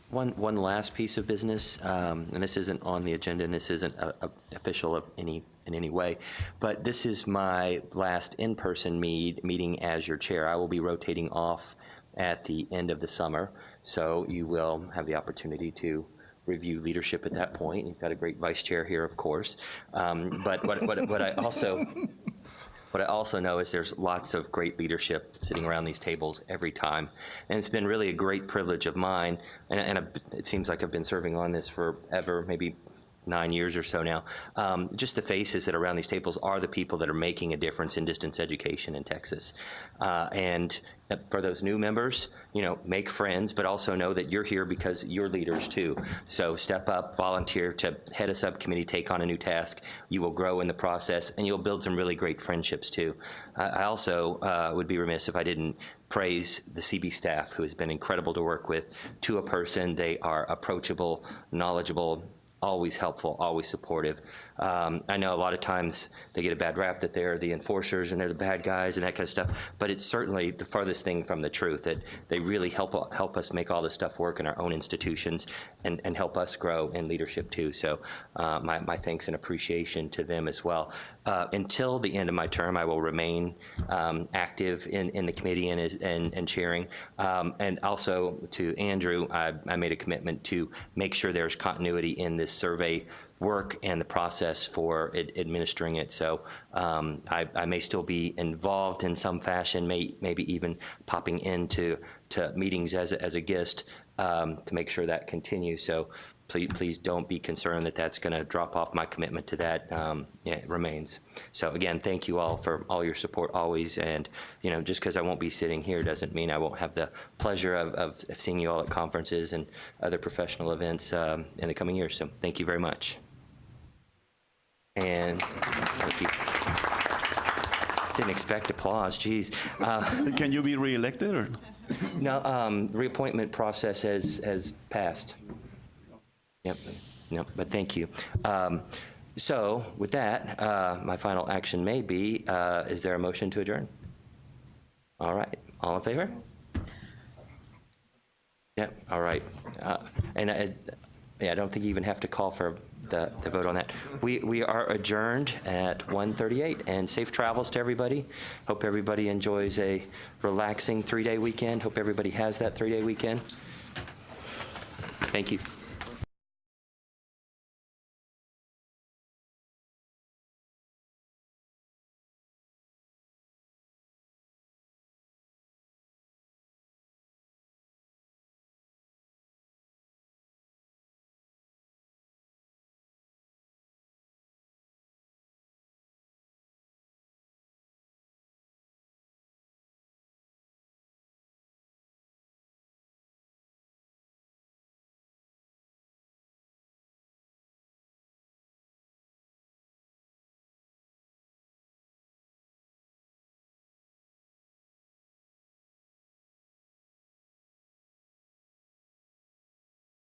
One last piece of business, and this isn't on the agenda, and this isn't official in any way, but this is my last in-person meeting as your chair. I will be rotating off at the end of the summer, so you will have the opportunity to review leadership at that point. You've got a great vice chair here, of course, but what I also know is there's lots of great leadership sitting around these tables every time. And it's been really a great privilege of mine, and it seems like I've been serving on this forever, maybe 9 years or so now. Just the faces that are around these tables are the people that are making a difference in distance education in Texas. And for those new members, make friends, but also know that you're here because you're leaders too. So step up, volunteer to head a subcommittee, take on a new task. You will grow in the process, and you'll build some really great friendships too. I also would be remiss if I didn't praise the CB staff, who has been incredible to work with to a person. They are approachable, knowledgeable, always helpful, always supportive. I know a lot of times they get a bad rap that they're the enforcers and they're the bad guys and that kind of stuff, but it's certainly the farthest thing from the truth, that they really help us make all this stuff work in our own institutions and help us grow in leadership too. So my thanks and appreciation to them as well. Until the end of my term, I will remain active in the committee and chairing. And also to Andrew, I made a commitment to make sure there's continuity in this survey work and the process for administering it. So I may still be involved in some fashion, maybe even popping into meetings as a guest to make sure that continues. So please don't be concerned that that's going to drop off. My commitment to that it remains. So again, thank you all for all your support always. And just because I won't be sitting here doesn't mean I won't have the pleasure of seeing you all at conferences and other professional events in the coming years. So thank you very much. And thank you. Didn't expect applause. Geez. Can you be reelected or? No, reappointment process has passed. Yep. But thank you. So with that, my final action may be, is there a motion to adjourn? All right. All in favor? Yep. All right. And I don't think you even have to call for the vote on that. We are adjourned at 1:38, and safe travels to everybody. Hope everybody enjoys a relaxing 3-day weekend. Hope everybody has that 3-day weekend. Thank you.